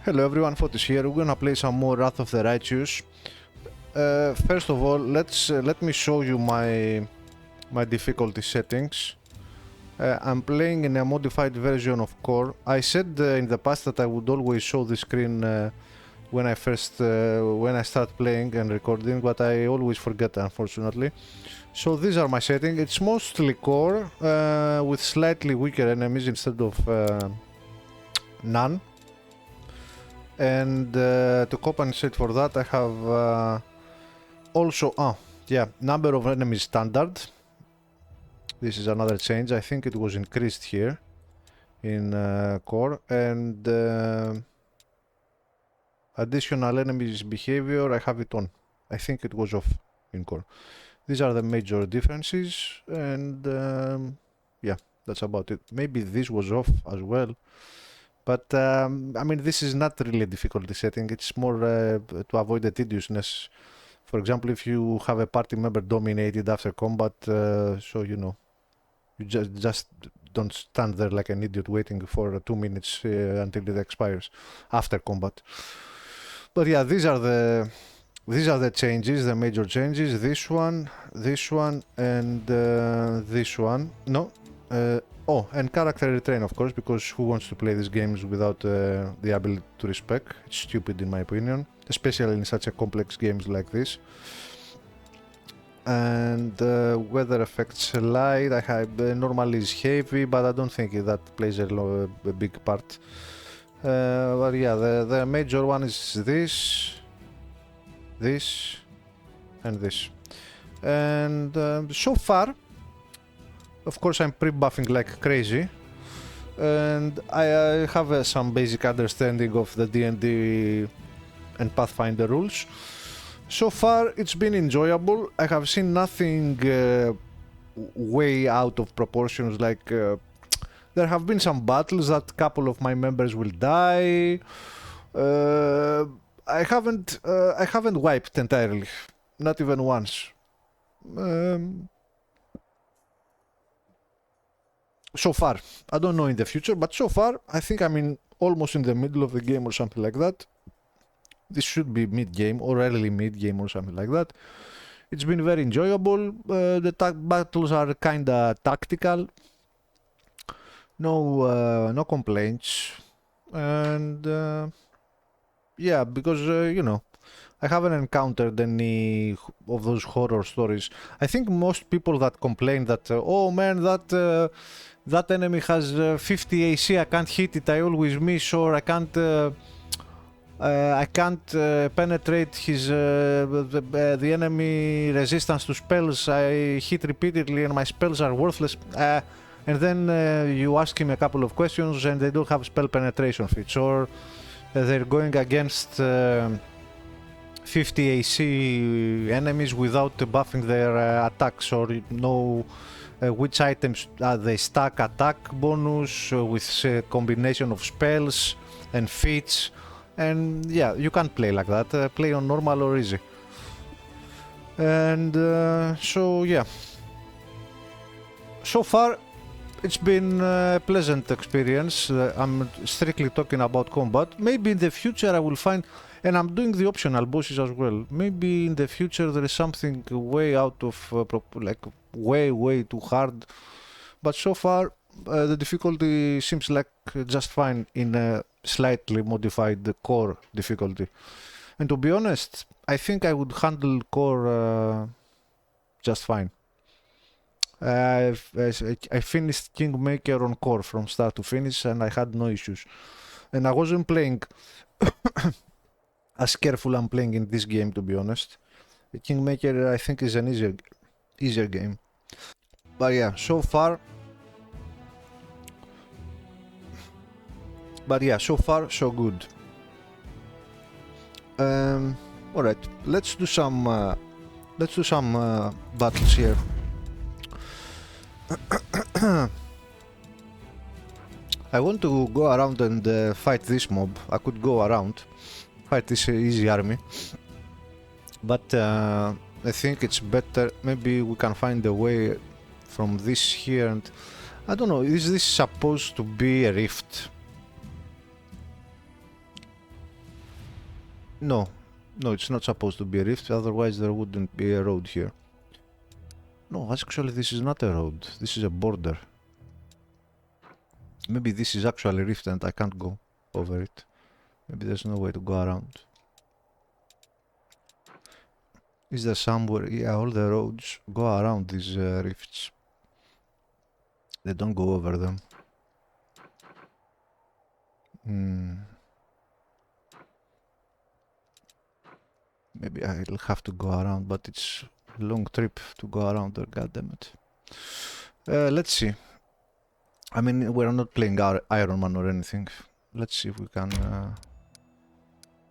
Hello everyone, Fotis here. We're gonna play some more Wrath of the Righteous. First of all, let me show you my difficulty settings. I'm playing in a modified version of Core. I said in the past that I would always show the screen when I start playing and recording, but I always forget, unfortunately. So these are my settings. It's mostly Core with slightly weaker enemies instead of none. And to compensate for that, I have number of enemies standard. This is another change. I think it was increased here in Core. And additional enemies behavior, I have it on. I think it was off in Core. These are the major differences, and yeah, that's about it. Maybe this was off as well. But I mean, this is not really a difficulty setting. It's more to avoid the tediousness. For example, if you have a party member dominated after combat, so you know, you just don't stand there like an idiot waiting for 2 minutes until it expires after combat. But yeah, these are the changes, the major changes. This one, and this one. No. And character retrain, of course, because who wants to play these games without the ability to respec? It's stupid in my opinion, especially in such a complex games like this. And weather effects light, I have normally is heavy, but I don't think that plays a big part. But yeah, the major one is this, and this. And so far, of course, I'm pre-buffing like crazy, and I have some basic understanding of the D&D and Pathfinder rules. So far, it's been enjoyable. I have seen nothing way out of proportions. Like there have been some battles that a couple of my members will die. I haven't wiped entirely, not even once. So far, I don't know in the future, but so far, I think I'm almost in the middle of the game or something like that. This should be mid-game or early mid-game or something like that. It's been very enjoyable. The battles are kinda tactical. No complaints. And yeah, because you know, I haven't encountered any of those horror stories. I think most people that complain that oh man, that enemy has 50 AC, I can't hit it, I always miss, or I can't penetrate his the enemy resistance to spells. I hit repeatedly and my spells are worthless. And then you ask him a couple of questions and they don't have spell penetration feats, or they're going against 50 AC enemies without buffing their attacks, or know which items they stack attack bonus with a combination of spells and feats. And yeah, you can't play like that. Play on normal or easy. And so yeah, so far it's been a pleasant experience. I'm strictly talking about combat. Maybe in the future I will find, and I'm doing the optional bosses as well. Maybe in the future there is something way out of like way too hard. But so far the difficulty seems like just fine in a slightly modified core difficulty. And to be honest, I think I would handle core just fine. I finished Kingmaker on core from start to finish and I had no issues. And I wasn't playing as careful I'm playing in this game, to be honest. The Kingmaker I think is an easier game. But yeah, so far so good. Alright, let's do some battles here. I want to go around and fight this mob. I could go around, fight this easy army, but I think it's better. Maybe we can find a way from this here, and I don't know. Is this supposed to be a rift? No, no, it's not supposed to be a rift, otherwise there wouldn't be a road here. No, actually this is not a road, this is a border. Maybe this is actually a rift and I can't go over it. Maybe there's no way to go around. Is there somewhere? Yeah, all the roads go around these rifts. They don't go over them. Maybe I'll have to go around, but it's a long trip to go around there, goddammit. Let's see. I mean, we're not playing Iron Man or anything. Let's see if we can...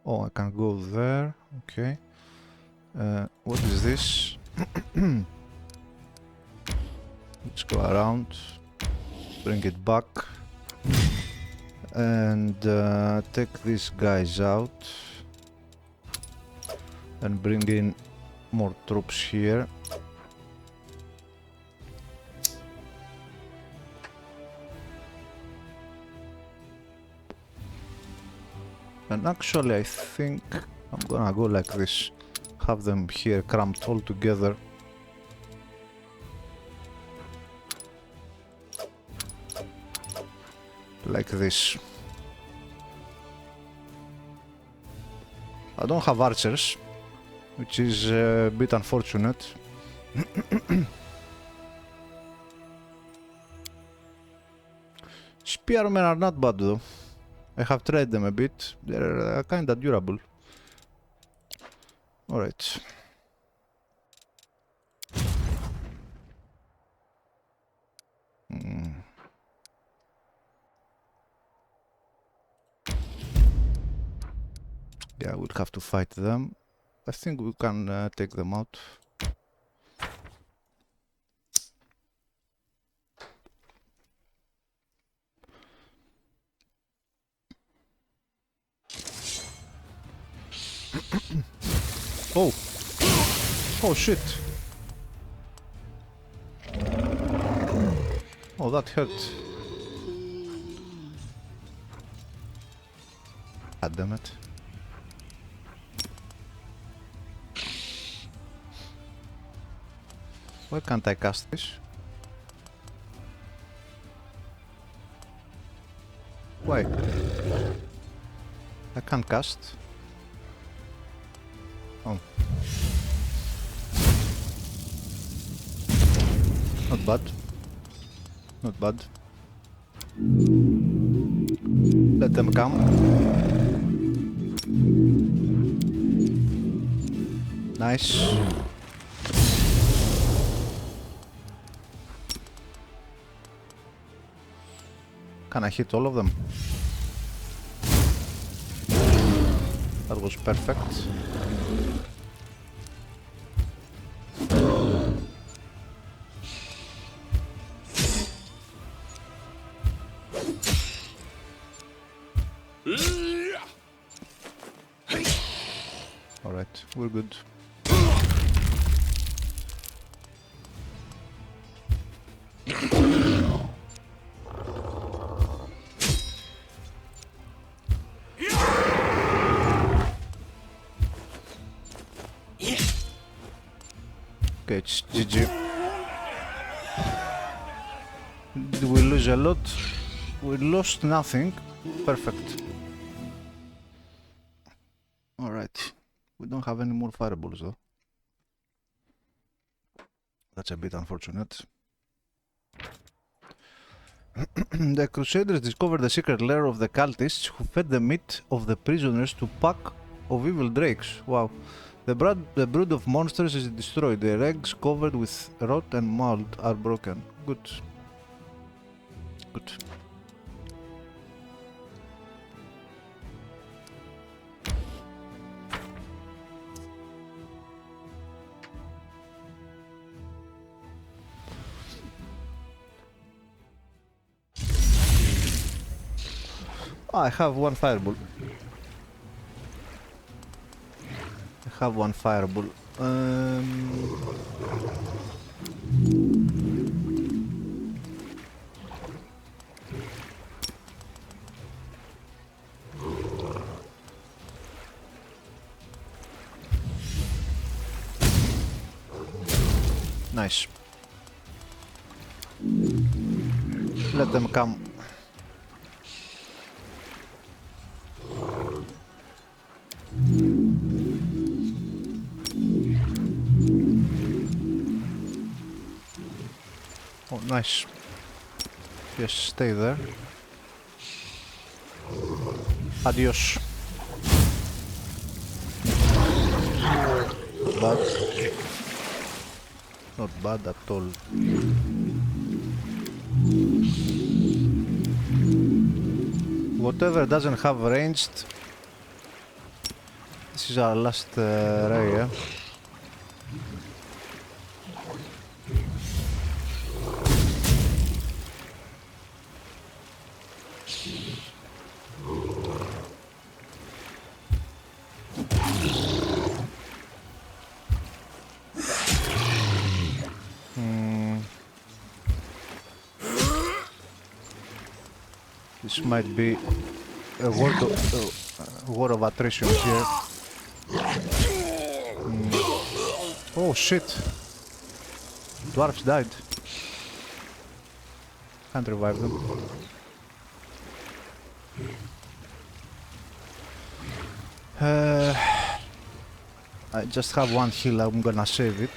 Oh, I can go there. Okay. What is this? Let's go around. Bring it back. And take these guys out. And bring in more troops here. And actually I think I'm gonna go like this. Have them here cramped all together. Like this. I don't have archers, which is a bit unfortunate. Spearmen are not bad though. I have tried them a bit. They're kinda durable. Alright. Yeah, we'll have to fight them. I think we can take them out. Oh! Oh shit! Oh, that hurt. God damn it. Why can't I cast this? Why? I can't cast. Oh. Not bad. Not bad. Let them come. Nice. Can I hit all of them? That was perfect. Alright, we're good. Okay, it's GG. Did we lose a lot? We lost nothing. Perfect. Alright. We don't have any more fireballs though. That's a bit unfortunate. The Crusaders discovered the secret lair of the cultists who fed the meat of the prisoners to pack of evil drakes. Wow. The brood of monsters is destroyed. Their eggs covered with rot and mold are broken. Good. Good. I have one fireball. I have one fireball. Nice. Let them come. Oh, nice. Yes, stay there. Adios. Bad. Not bad at all. Whatever doesn't have ranged. This is our last ray, yeah? This might be a war of attrition here. Oh shit! Dwarfs died. Can't revive them. I just have one heal, I'm gonna save it.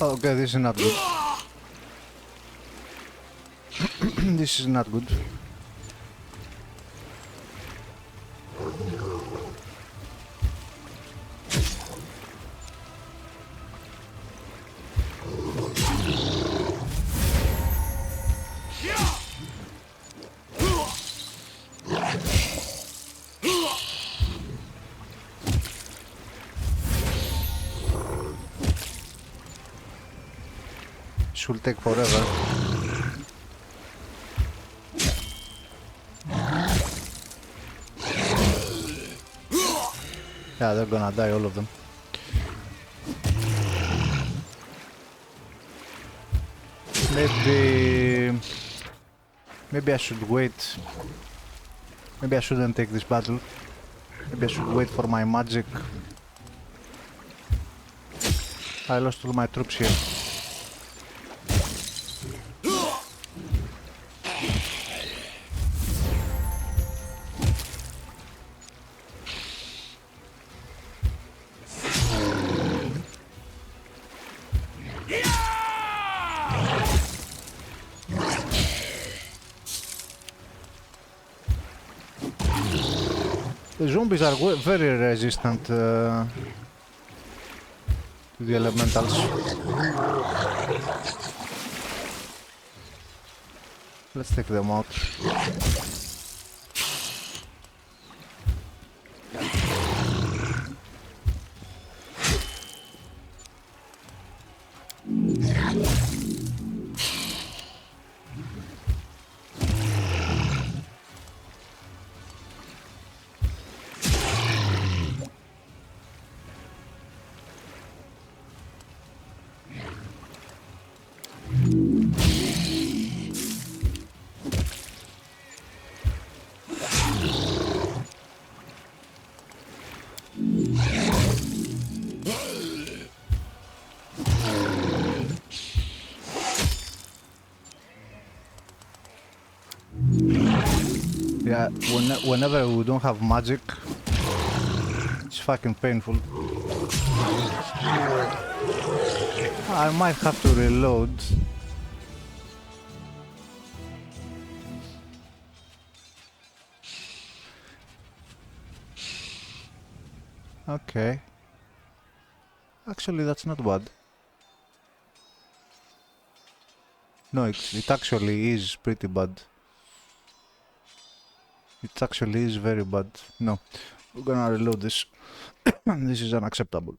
Okay, this is not good. This is not good. Should take forever. Yeah, they're gonna die, all of them. Maybe I should wait. Maybe I shouldn't take this battle. Maybe I should wait for my magic. I lost all my troops here. The zombies are very resistant to the elementals. Let's take them out. Yeah, whenever we don't have magic, it's fucking painful. I might have to reload. Okay. Actually, that's not bad. No, it actually is pretty bad. It actually is very bad. No, we're gonna reload this. This is unacceptable.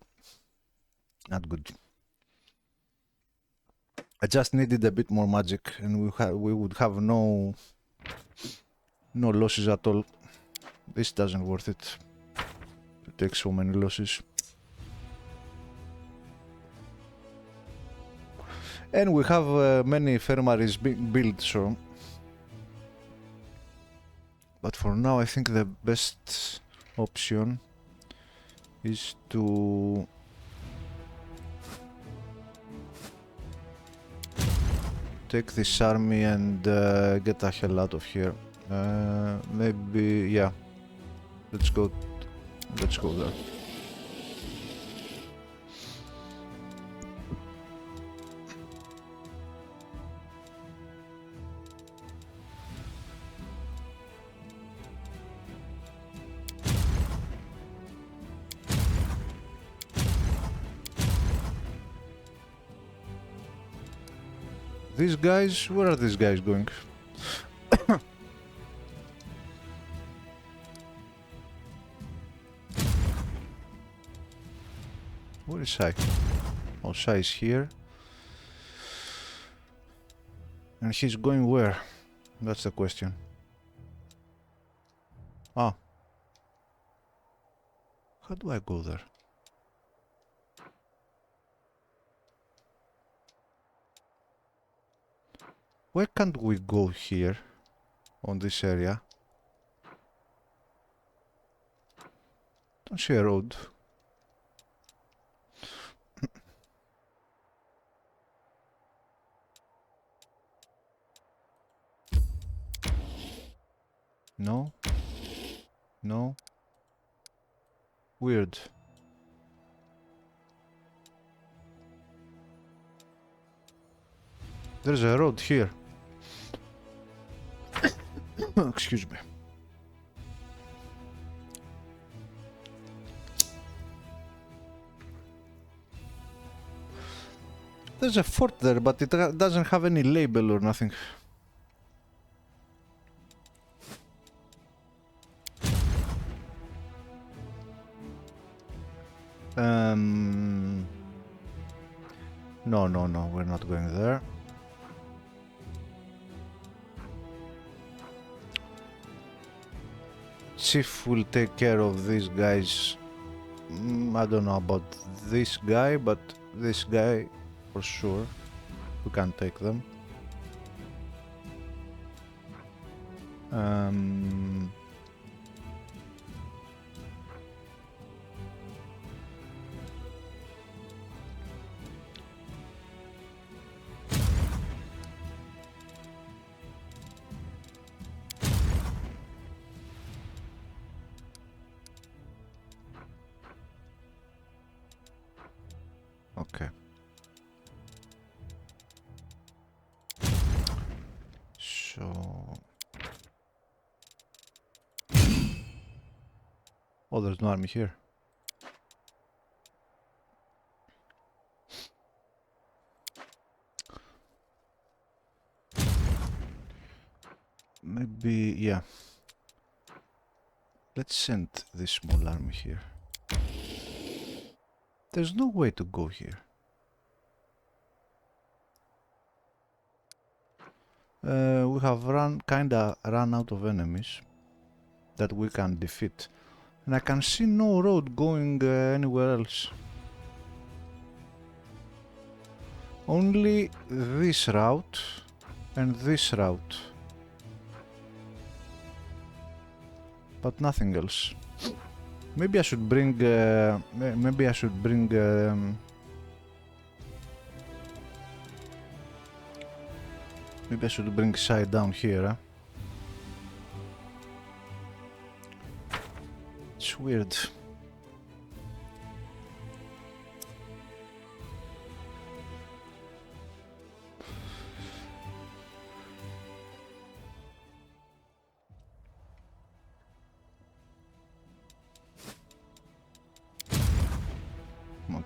Not good. I just needed a bit more magic, and we would have no losses at all. This doesn't worth it to take so many losses. And we have many infirmaries being built, so. But for now, I think the best option is to take this army and get the hell out of here. Maybe, yeah. Let's go there. These guys, where are these guys going? Where is Shai? Oh, Shai is here. And he's going where? That's the question. Ah. How do I go there? Why can't we go here? On this area? Don't see a road. No? No? Weird. There's a road here. Excuse me. There's a fort there, but it doesn't have any label or nothing. No, we're not going there. Chief will take care of these guys. I don't know about this guy, but this guy for sure. We can take them. Okay. So... Oh, there's no army here. Maybe, yeah. Let's send this small army here. There's no way to go here. We have kinda run out of enemies that we can defeat. And I can see no road going anywhere else. Only this route and this route. But nothing else. Maybe I should bring... maybe I should bring... maybe I should bring Sai down here, huh? It's weird.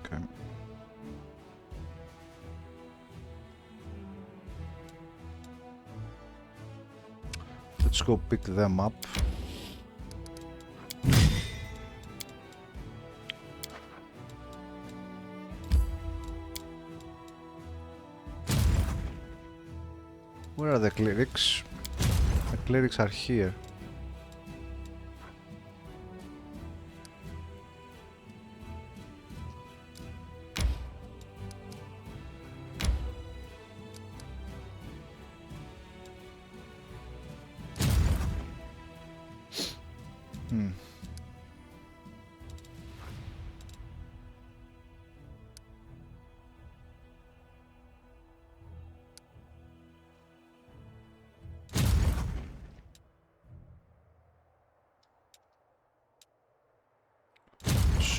Okay. Let's go pick them up. Where are the clerics? The clerics are here.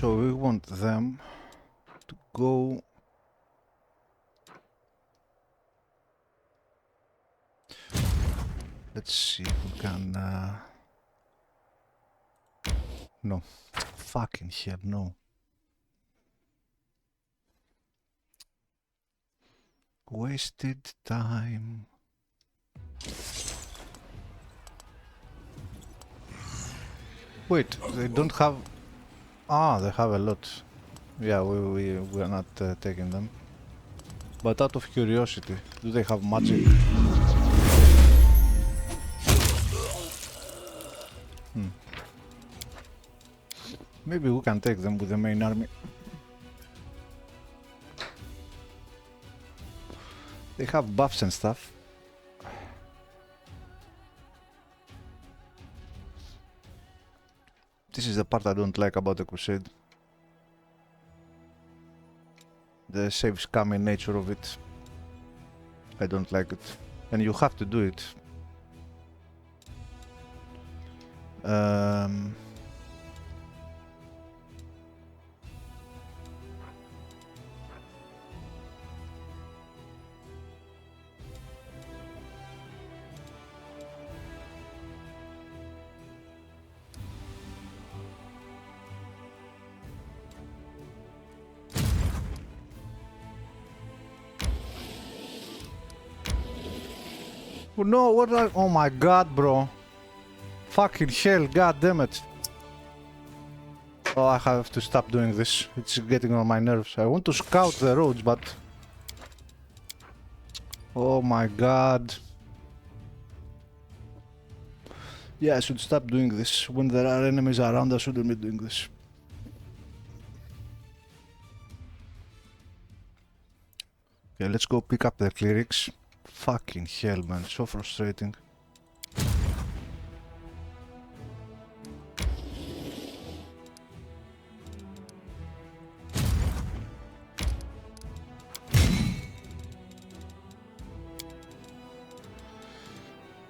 So we want them to go. Let's see if we can. No. Fucking hell, no. Wasted time. Wait, they don't have. Ah, they have a lot. Yeah, we're not taking them. But out of curiosity, do they have magic? Maybe we can take them with the main army. They have buffs and stuff. This is the part I don't like about the Crusade. The save scamming nature of it. I don't like it. And you have to do it. No, what are... Oh my god, bro. Fucking hell, god damn it. Oh, I have to stop doing this. It's getting on my nerves. I want to scout the roads, but... Oh my god. Yeah, I should stop doing this. When there are enemies around, I shouldn't be doing this. Okay, let's go pick up the clerics. Fucking hell, man, so frustrating.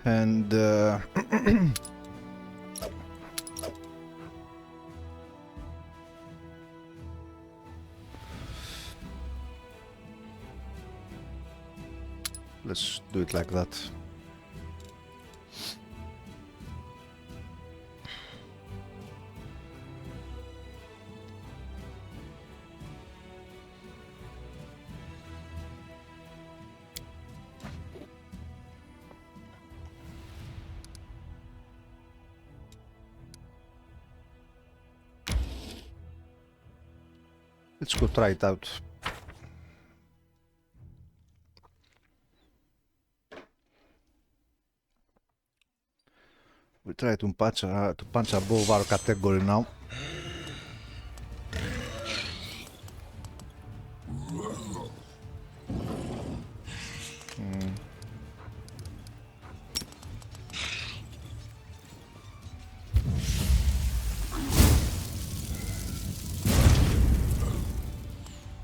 And let's do it like that. Let's go try it out. We try to punch above our category now.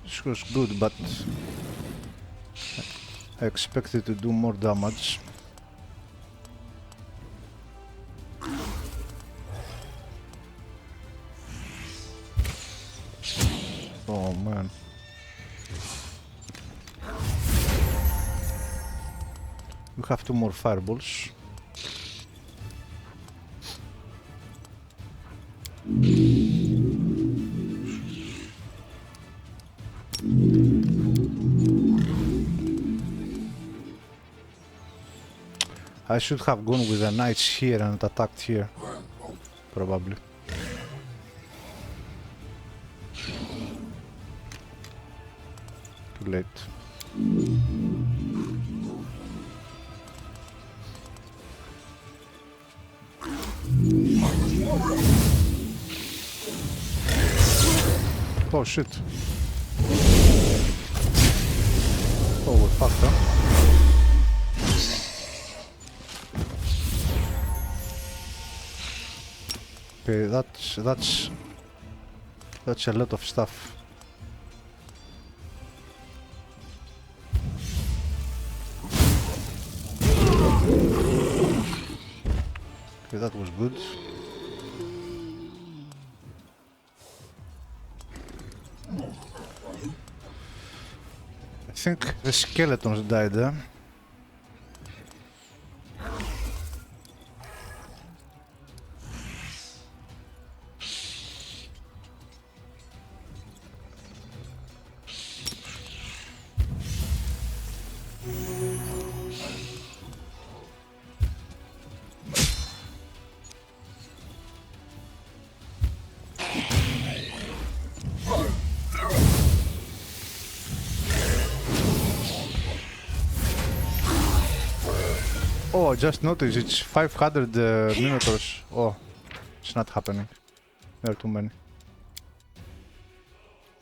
This was good, but I expected to do more damage. Oh man. We have 2 more fireballs. I should have gone with the knights here and attacked here. Probably. Too late. Oh shit. Oh, we're fucked, huh? Okay, that's a lot of stuff. Okay, that was good. I think the skeletons died, eh? Oh, I just noticed it's 500 minotaurs. Oh, it's not happening. There are too many.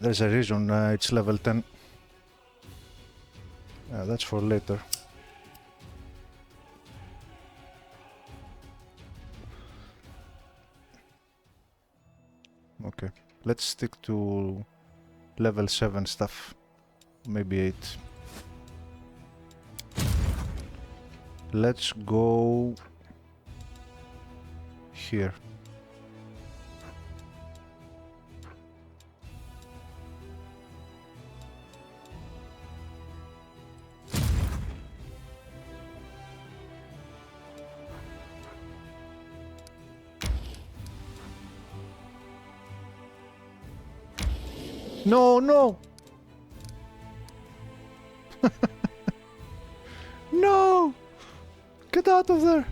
There's a reason it's level 10. That's for later. Okay, let's stick to level 7 stuff. Maybe 8. Let's go here. No, no! No! Get out of there!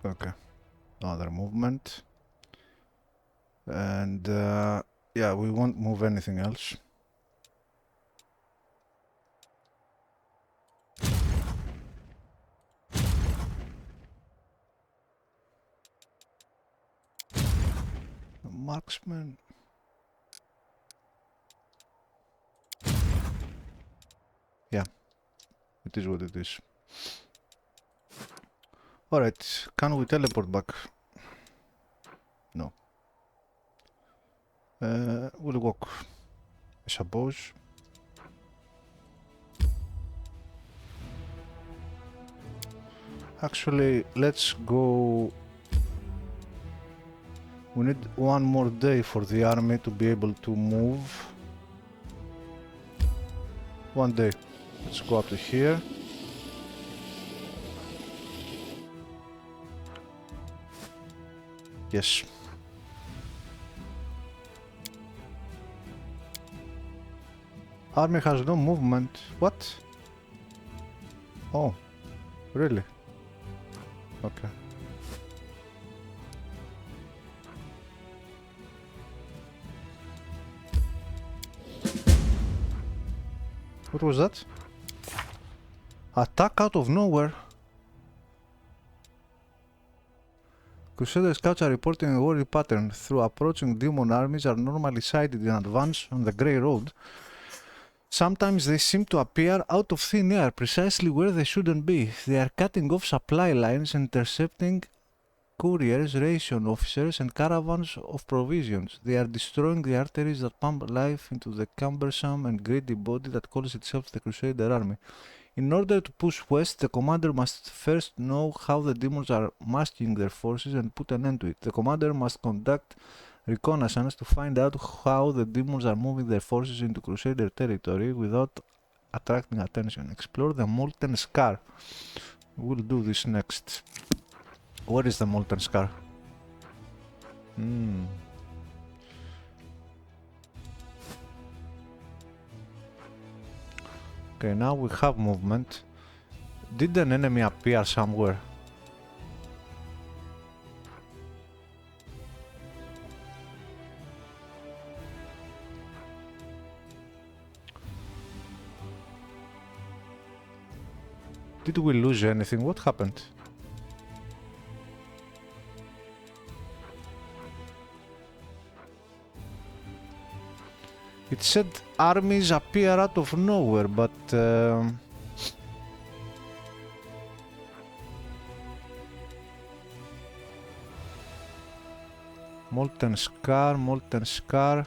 Okay, another movement. And yeah, we won't move anything else. Marksman. Yeah, it is what it is. Alright, can we teleport back? No. We'll walk, I suppose. Actually, let's go. We need one more day for the army to be able to move. One day. Let's go up to here. Yes. Army has no movement. What? Oh, really? Okay. What was that? Attack out of nowhere. Crusader scouts are reporting a worry pattern. Through approaching demon armies are normally sighted in advance on the Grey Road. Sometimes they seem to appear out of thin air, precisely where they shouldn't be. They are cutting off supply lines, intercepting couriers, ration officers, and caravans of provisions. They are destroying the arteries that pump life into the cumbersome and greedy body that calls itself the Crusader army. In order to push west, the commander must first know how the demons are masking their forces and put an end to it. The commander must conduct reconnaissance to find out how the demons are moving their forces into Crusader territory without attracting attention. Explore the Molten Scar. We'll do this next. Where is the Molten Scar? Okay, now we have movement. Did an enemy appear somewhere? Did we lose anything? What happened? It said armies appear out of nowhere, but Molten Scar, Molten Scar.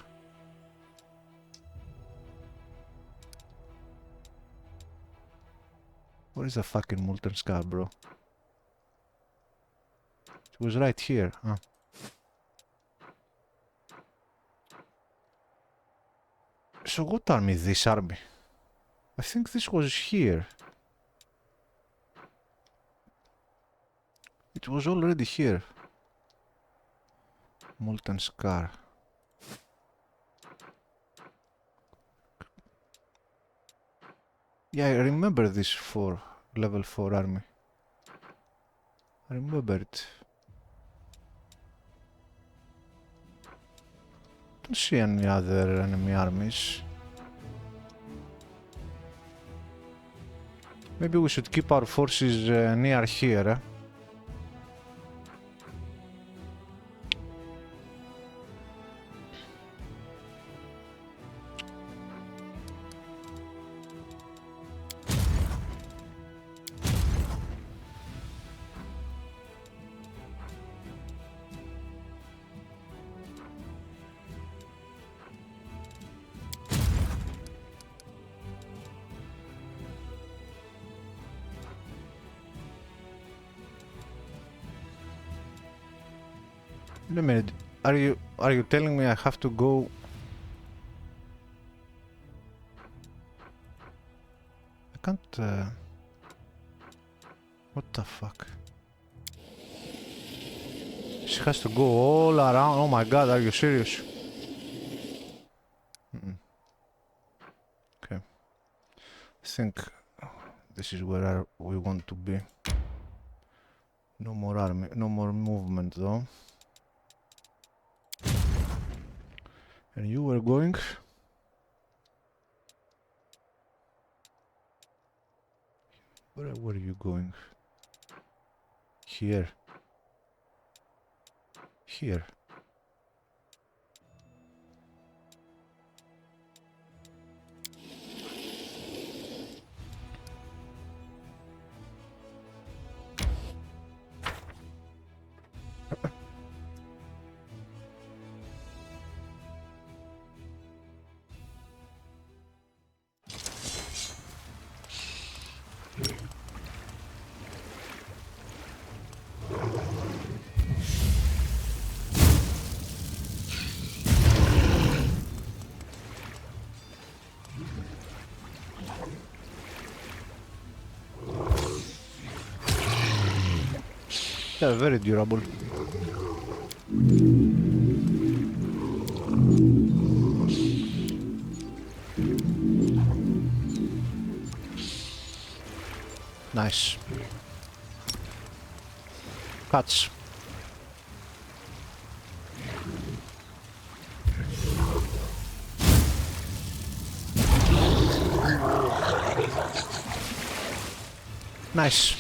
Where is the fucking Molten Scar, bro? It was right here, huh? So what army is this army? I think this was here. It was already here. Molten Scar. Yeah, I remember this level 4 army. I remember it. Don't see any other enemy armies. Maybe we should keep our forces near here, eh? Wait a minute, are you telling me I have to go? I can't what the fuck? She has to go all around. Oh my god, are you serious? Okay. I think this is where we want to be. No more army, no more movement though. And you were going? Where were you going? Here. Here. They're very durable. Nice. Cuts. Nice.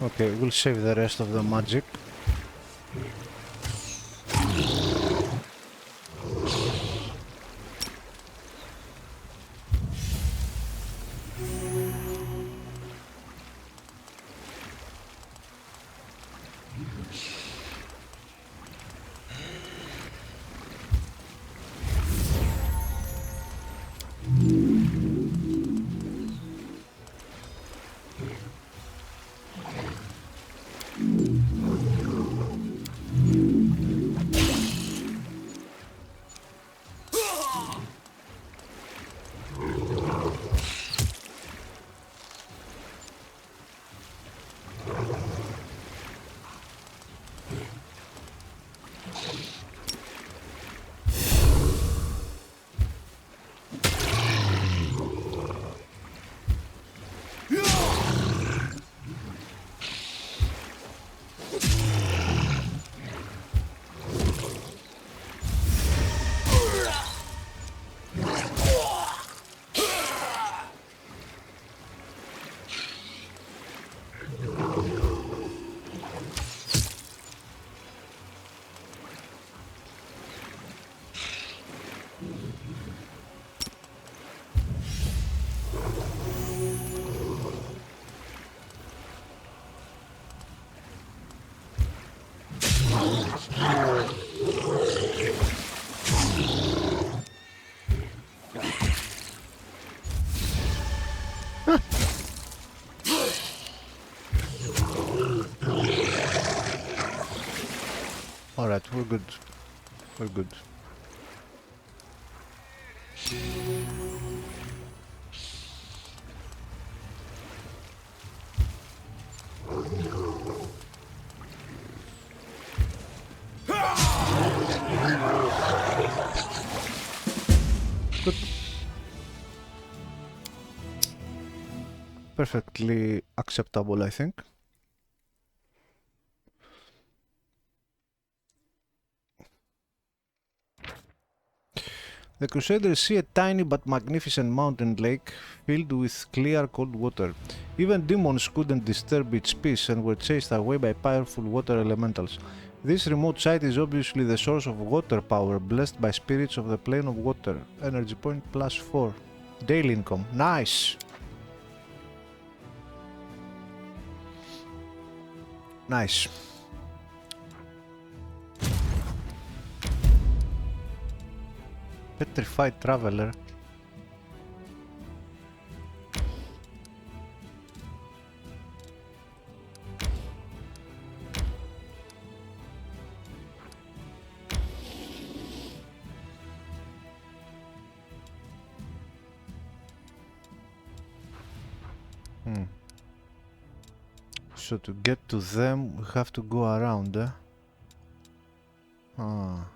Okay, we'll save the rest of the magic. Alright, we're good. We're good. Good. Perfectly acceptable, I think. The Crusaders see a tiny but magnificent mountain lake filled with clear cold water. Even demons couldn't disturb its peace and were chased away by powerful water elementals. This remote site is obviously the source of water power, blessed by spirits of the plane of water. Energy point +4. Daily income. Nice! Nice. Petrified Traveler. So to get to them, we have to go around, eh? Ah.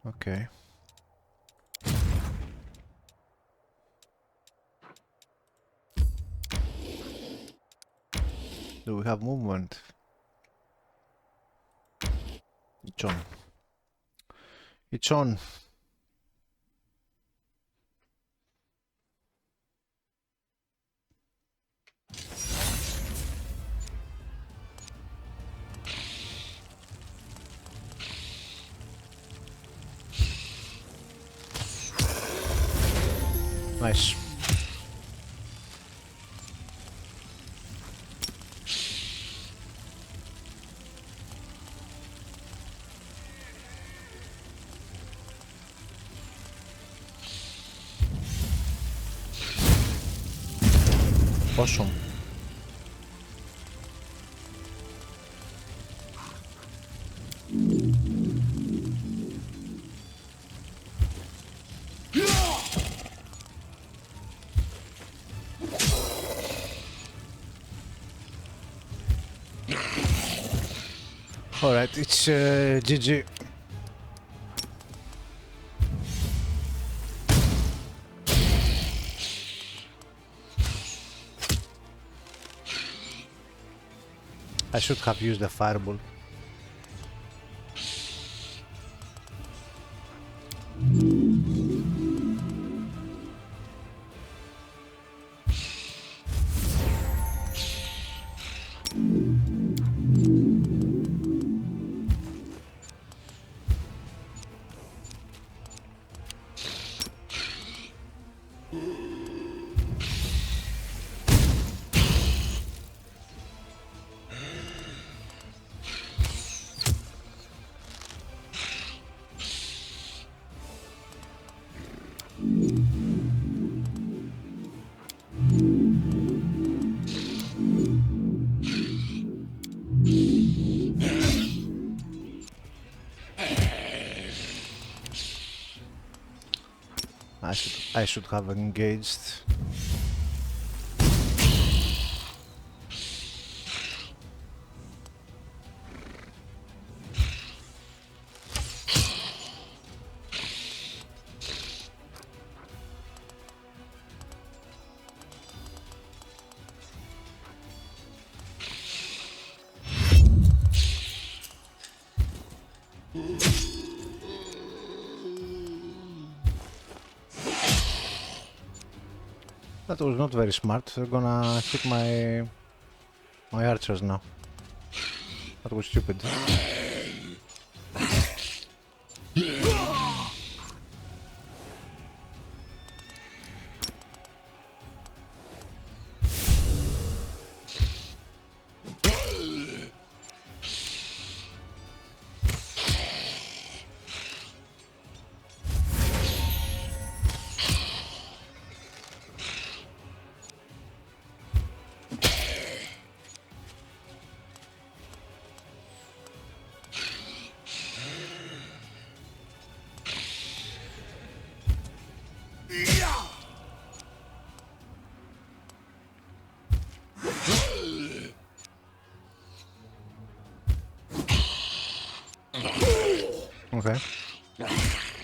Okay. Do we have movement? It's on. It's on. Nice. Awesome. Alright, it's GG. I should have used a fireball. I should have engaged. That was not very smart. They're gonna hit my archers now. That was stupid. Okay.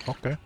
Okay.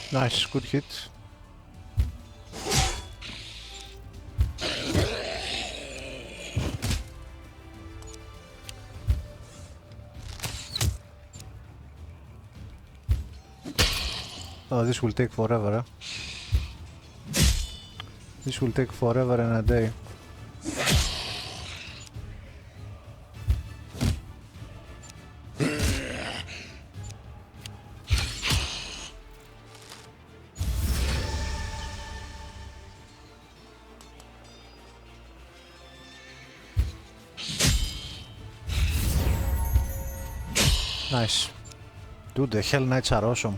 Nice, good hit. Oh, this will take forever, eh? This will take forever and a day. Nice. Dude, the Hell Knights are awesome.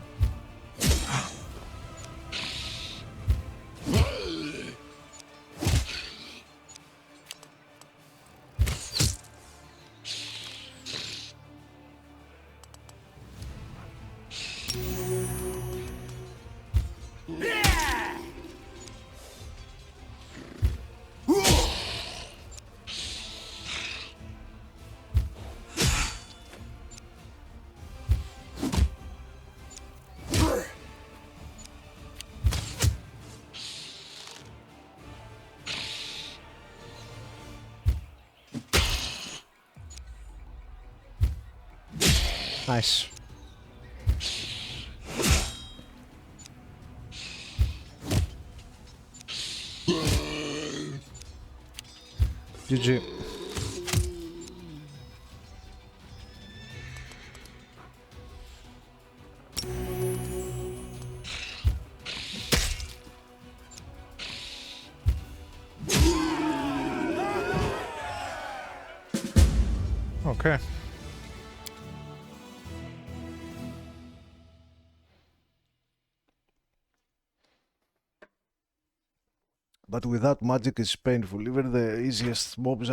Nice. GG. Okay. But without magic it's painful. Even the easiest mobs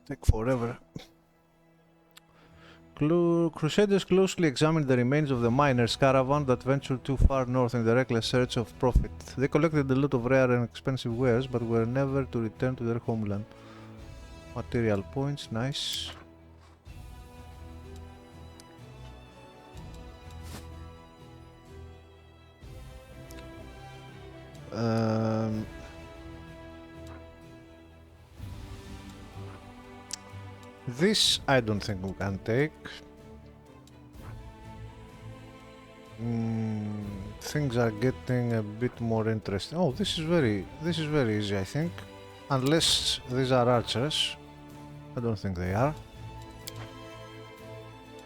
take forever. Crusaders closely examined the remains of the miners' caravan that ventured too far north in the reckless search of profit. They collected a lot of rare and expensive wares, but were never to return to their homeland. Material points, nice. This I don't think we can take. Things are getting a bit more interesting. Oh, this is very easy, I think. Unless these are archers. I don't think they are.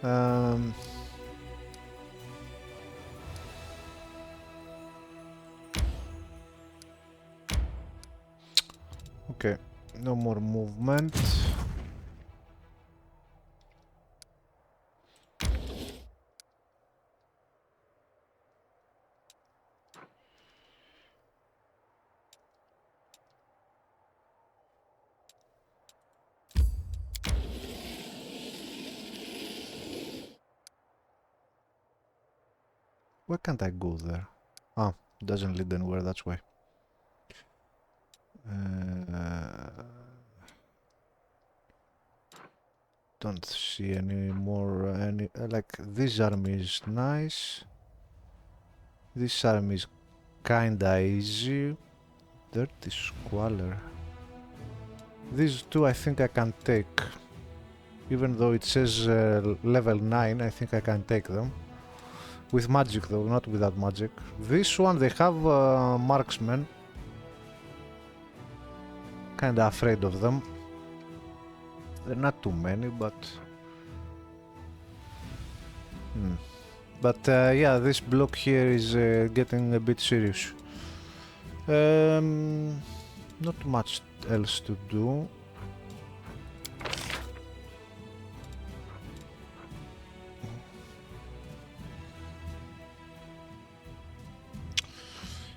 Um, okay, no more movement. Why can't I go there? Ah, doesn't lead anywhere, that's why. Don't see any more, like, this army is nice. This army is kinda easy. Dirty Squalor. These two I think I can take. Even though it says level 9, I think I can take them. With magic though, not without magic. This one, they have marksmen. Kinda afraid of them. They're not too many, but... But yeah, this block here is getting a bit serious. Not much else to do.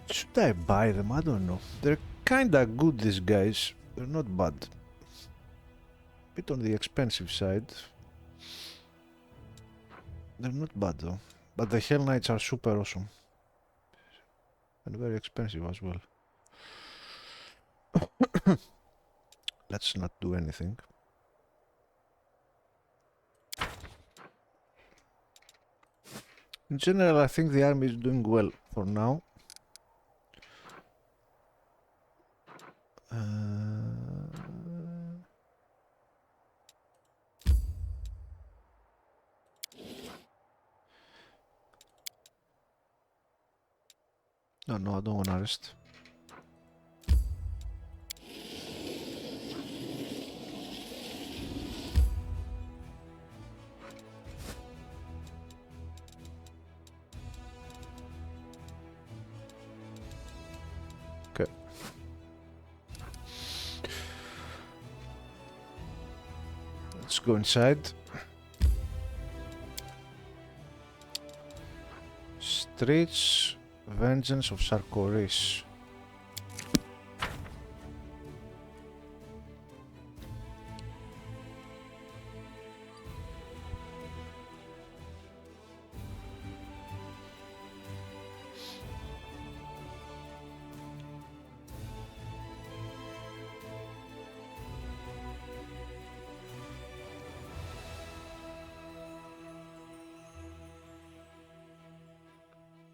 Should I buy them? I don't know. They're kinda good, these guys. They're not bad. Bit on the expensive side. They're not bad though. But the Hell Knights are super awesome. And very expensive as well. Let's not do anything. In general, I think the army is doing well for now. No, I don't want to rest. Okay. Let's go inside. Streets, Vengeance of Sarkoris.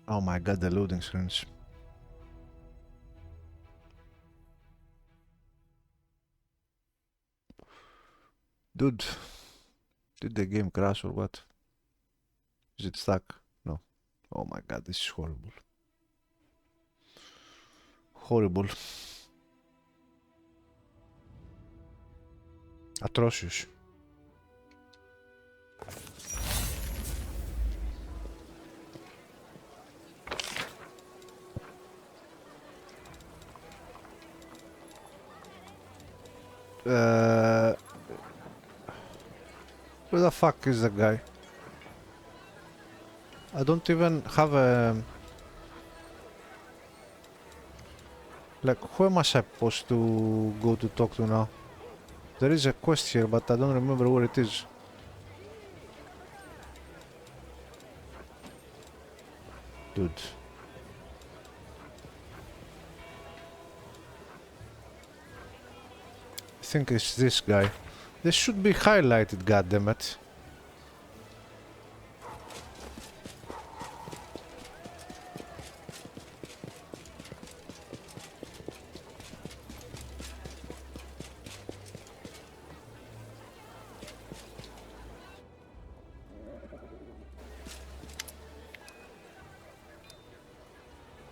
Oh my god, the loading screens. Dude, did the game crash or what? Is it stuck? No. Oh my god, this is horrible. Horrible. Atrocious. Where the fuck is the guy? I don't even have a... Like, who am I supposed to go to talk to now? There is a quest here, but I don't remember where it is. Dude. I think it's this guy. This should be highlighted, goddammit.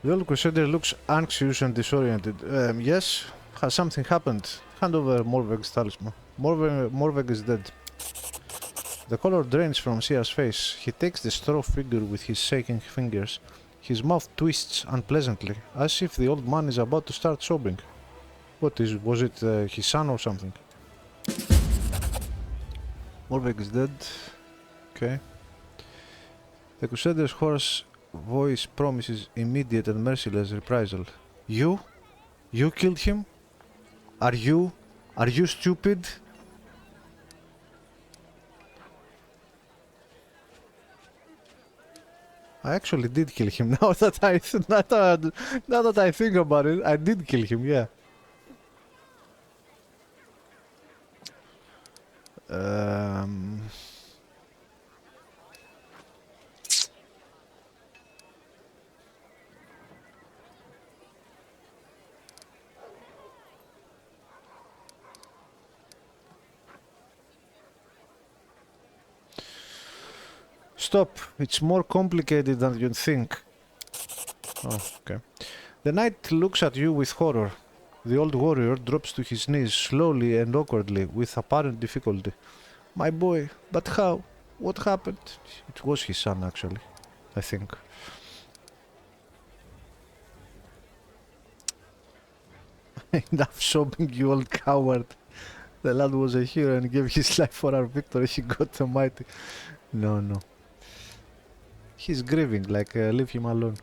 The old Crusader looks anxious and disoriented. Yes? Has something happened? Hand over Morveg's talisman. Morveg is dead. The color drains from Sia's face. He takes the straw figure with his shaking fingers. His mouth twists unpleasantly, as if the old man is about to start sobbing. Was it his son or something? Morveg is dead. Okay. The Crusader's hoarse voice promises immediate and merciless reprisal. You? You killed him? Are you stupid? I actually did kill him. Now that I think about it, I did kill him. Yeah. Stop. It's more complicated than you'd think. Oh, okay. The knight looks at you with horror. The old warrior drops to his knees slowly and awkwardly, with apparent difficulty. My boy, but how? What happened? It was his son, actually, I think. Enough sobbing, you old coward. The lad was a hero and gave his life for our victory. He got the mighty. No, no. He's grieving, like, leave him alone.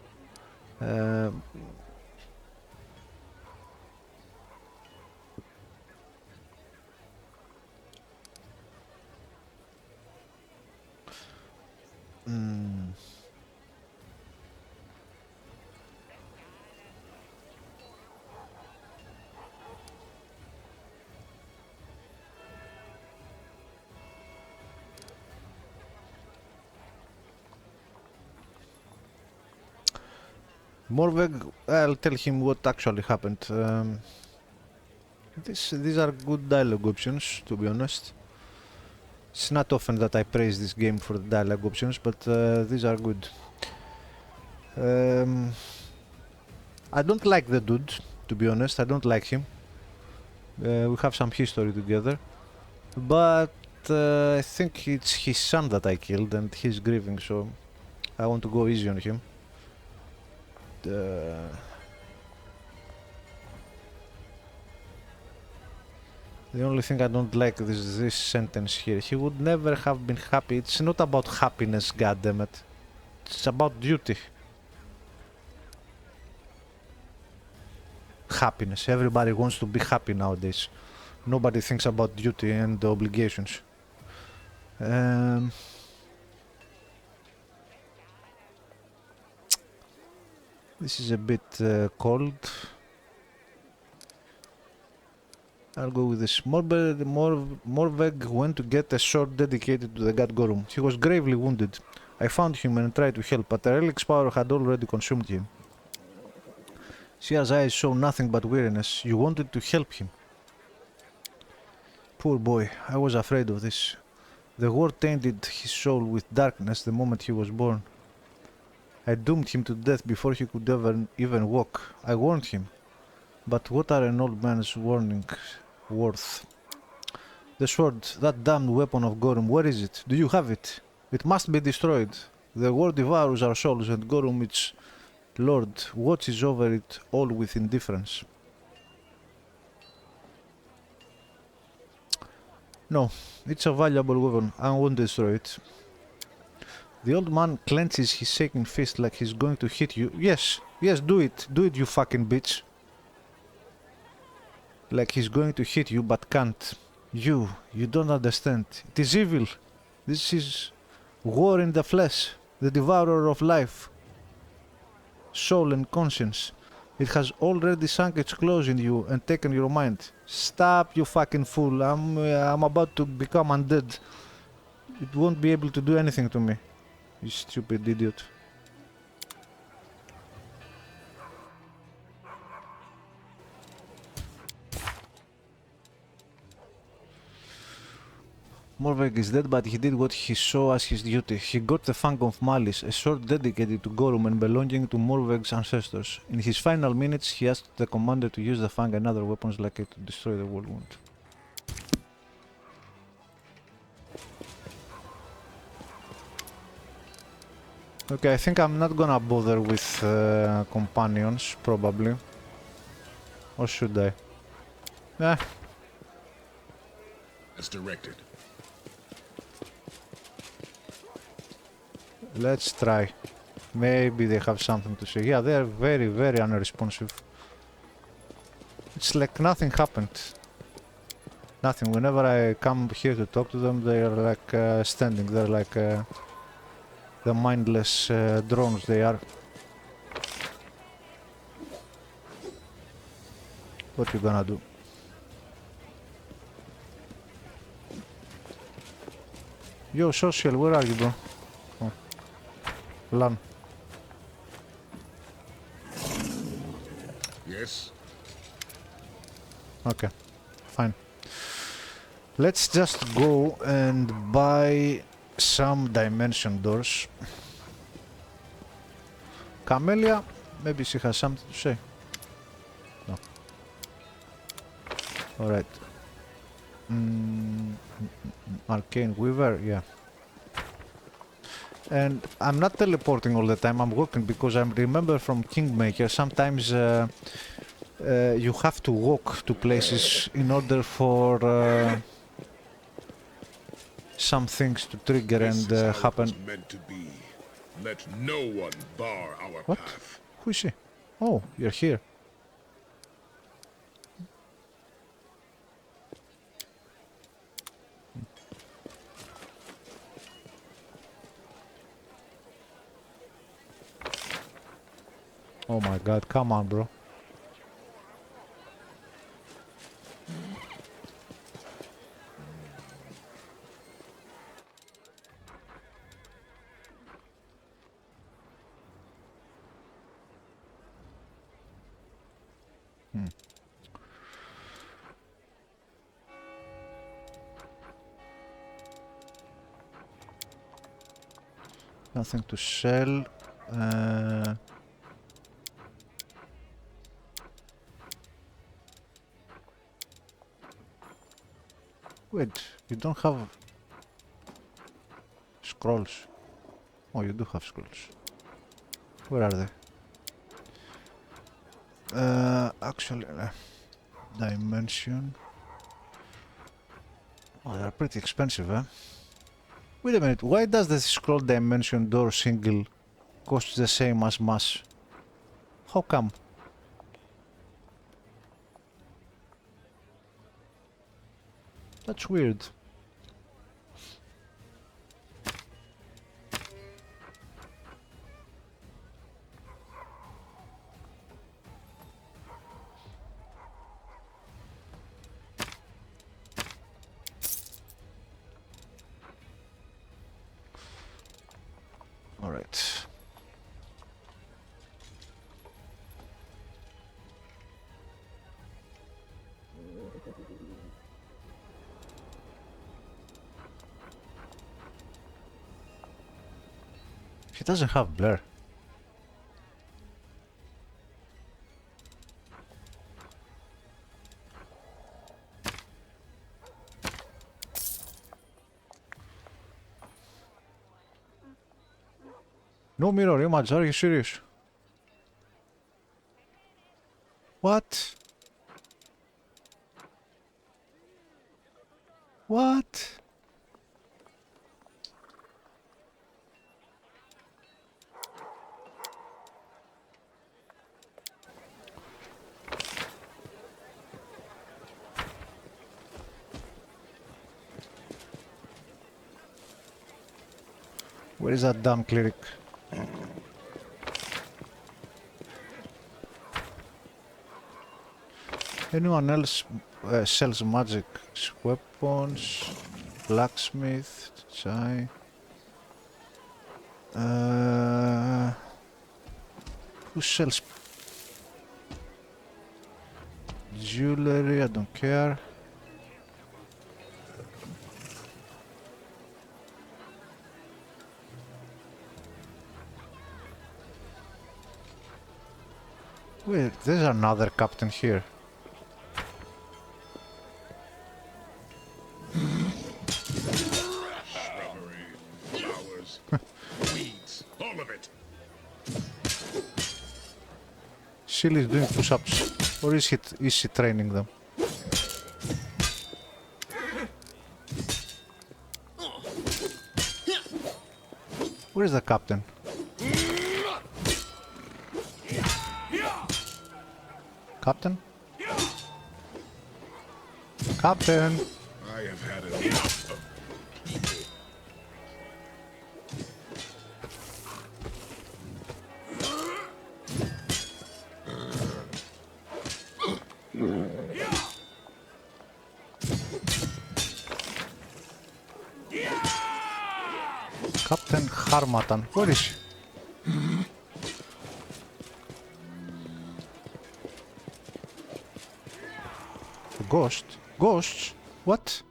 Morveg, I'll tell him what actually happened. These are good dialogue options, to be honest. It's not often that I praise this game for the dialogue options, but these are good. I don't like the dude, to be honest. I don't like him. We have some history together. But I think it's his son that I killed and he's grieving, so I want to go easy on him. The only thing I don't like is this sentence here. He would never have been happy. It's not about happiness, goddammit. It's about duty. Happiness. Everybody wants to be happy nowadays. Nobody thinks about duty and obligations. This is a bit cold. I'll go with this. Morveg went to get a sword dedicated to the god Gorum. He was gravely wounded. I found him and tried to help, but the relic's power had already consumed him. Sia's eyes show nothing but weariness. You wanted to help him. Poor boy, I was afraid of this. The war tainted his soul with darkness the moment he was born. I doomed him to death before he could ever even walk. I warned him. But what are an old man's warnings worth? The sword, that damned weapon of Gorum, where is it? Do you have it? It must be destroyed. The war devours our souls, and Gorum, its lord, watches over it all with indifference. No, it's a valuable weapon. I won't destroy it. The old man clenches his shaking fist like he's going to hit you. Yes, do it. Do it, you fucking bitch. Like he's going to hit you, but can't. You don't understand. It is evil. This is war in the flesh, the devourer of life, soul and conscience. It has already sunk its claws in you and taken your mind. Stop, you fucking fool. I'm about to become undead. It won't be able to do anything to me. You stupid idiot. Morveg is dead, but he did what he saw as his duty. He got the Fang of Malice, a sword dedicated to Gorum and belonging to Morveg's ancestors. In his final minutes, he asked the commander to use the Fang and other weapons like it to destroy the Whirlwind. Okay, I think I'm not gonna bother with companions, probably. Or should I? Eh, As directed. let's try. Maybe they have something to say. Yeah, they're very, very unresponsive. It's like nothing happened. Nothing. Whenever I come here to talk to them, they are like standing there like the mindless drones they are. What you gonna do? Yo, social, where are you, bro? Oh. Lan. Yes. Okay, fine. Let's just go and buy some dimension doors. Camellia, maybe she has something to say. No. Alright. Arcane Weaver, yeah. And I'm not teleporting all the time, I'm walking because I remember from Kingmaker sometimes you have to walk to places in order for some things to trigger and happen. Meant to be. Let no one bar our What? path. Who is she? Oh, you're here. Oh my god, come on, bro. Nothing to sell. Wait, you don't have scrolls. Oh, you do have scrolls. Where are they? Actually, dimension. Oh, they're pretty expensive, eh? Wait a minute, why does the scroll dimension door single cost the same as mass? How come? That's weird. Alright. He doesn't have blur. No mirror image, are you serious? What? What? Where is that damn cleric? Anyone else sells magic weapons, blacksmith, chai. Who sells jewelry? I don't care. Wait, there's another captain here. Shrubbery, flowers, weeds, all of it. Seal is doing push-ups. Or is she training them? Where is the captain? Captain? Captain! I have had enough of people. Captain Harmatan. Where is she? A ghost? Ghosts? What?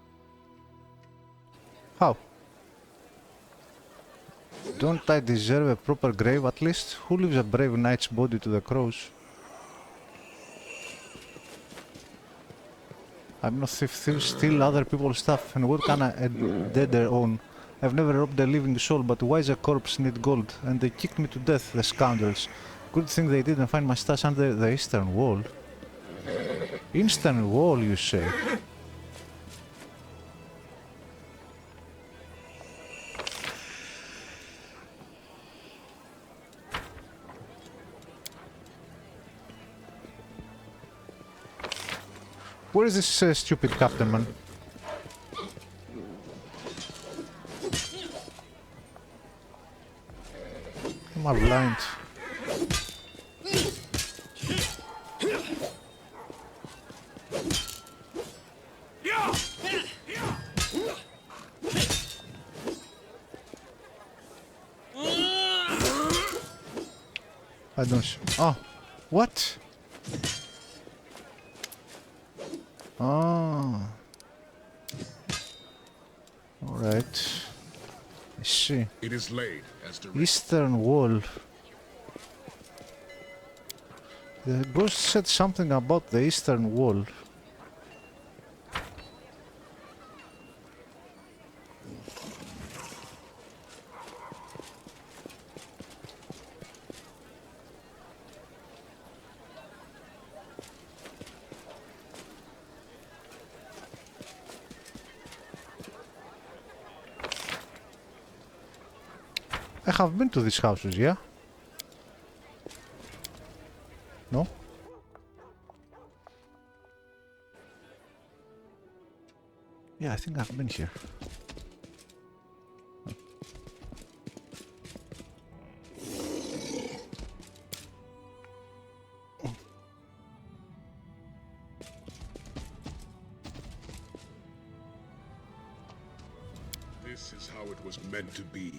How? Don't I deserve a proper grave at least? Who leaves a brave knight's body to the crows? I'm not thief, thieves steal other people's stuff, and what can a deader own? I've never robbed a living soul, but why does a corpse need gold? And they kicked me to death, the scoundrels. Good thing they didn't find my stash under the eastern wall. Eastern wall, you say? Where is this stupid captain, man? Am I blind? I don't see. Oh, what? Ah. Alright. I see. It is laid as directed. Eastern wall. The ghost said something about the eastern wall. I have been to these houses, yeah? No? Yeah, I think I've been here. This is how it was meant to be.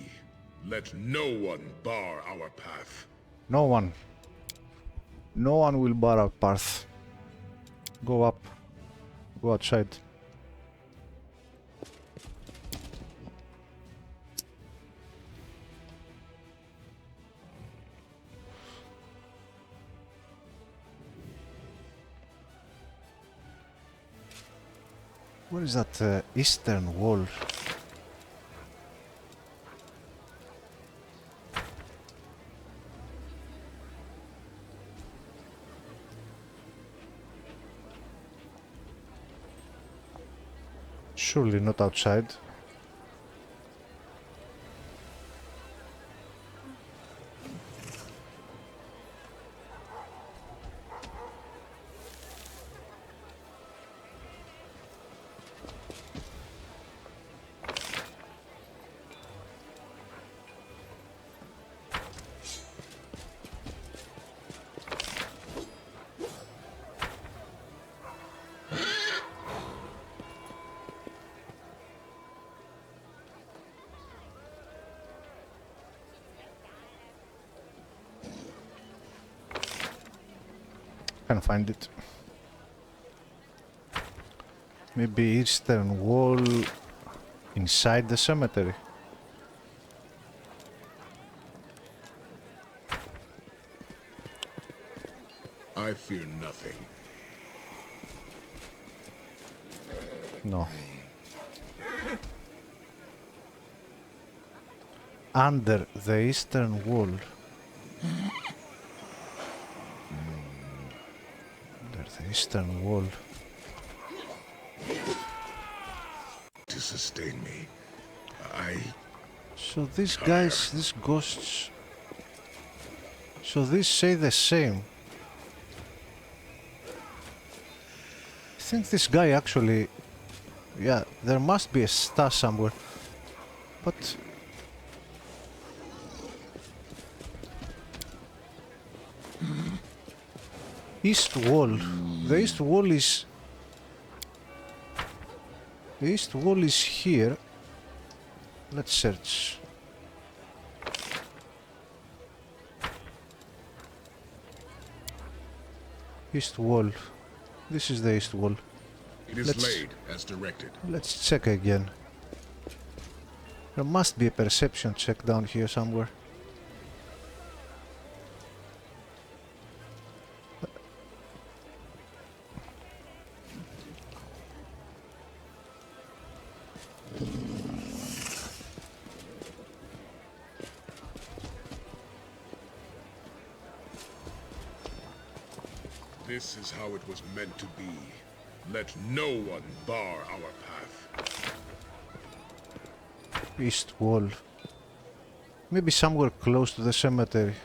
Let no one bar our path. No one. No one will bar our path. Go up. Go outside. Where is that eastern wall? Surely not outside. Can't find it. Maybe eastern wall inside the cemetery. I fear nothing. No. Under the eastern wall. Eastern Wall. To sustain me. So these guys, these ghosts... So these say the same. I think this guy actually... Yeah, there must be a star somewhere. But... East Wall. The East Wall is... The East Wall is here. Let's search. East Wall. This is the East Wall. It is laid as directed. Let's check again. There must be a perception check down here somewhere. This is how it was meant to be. Let no one bar our path. East Wall. Maybe somewhere close to the cemetery.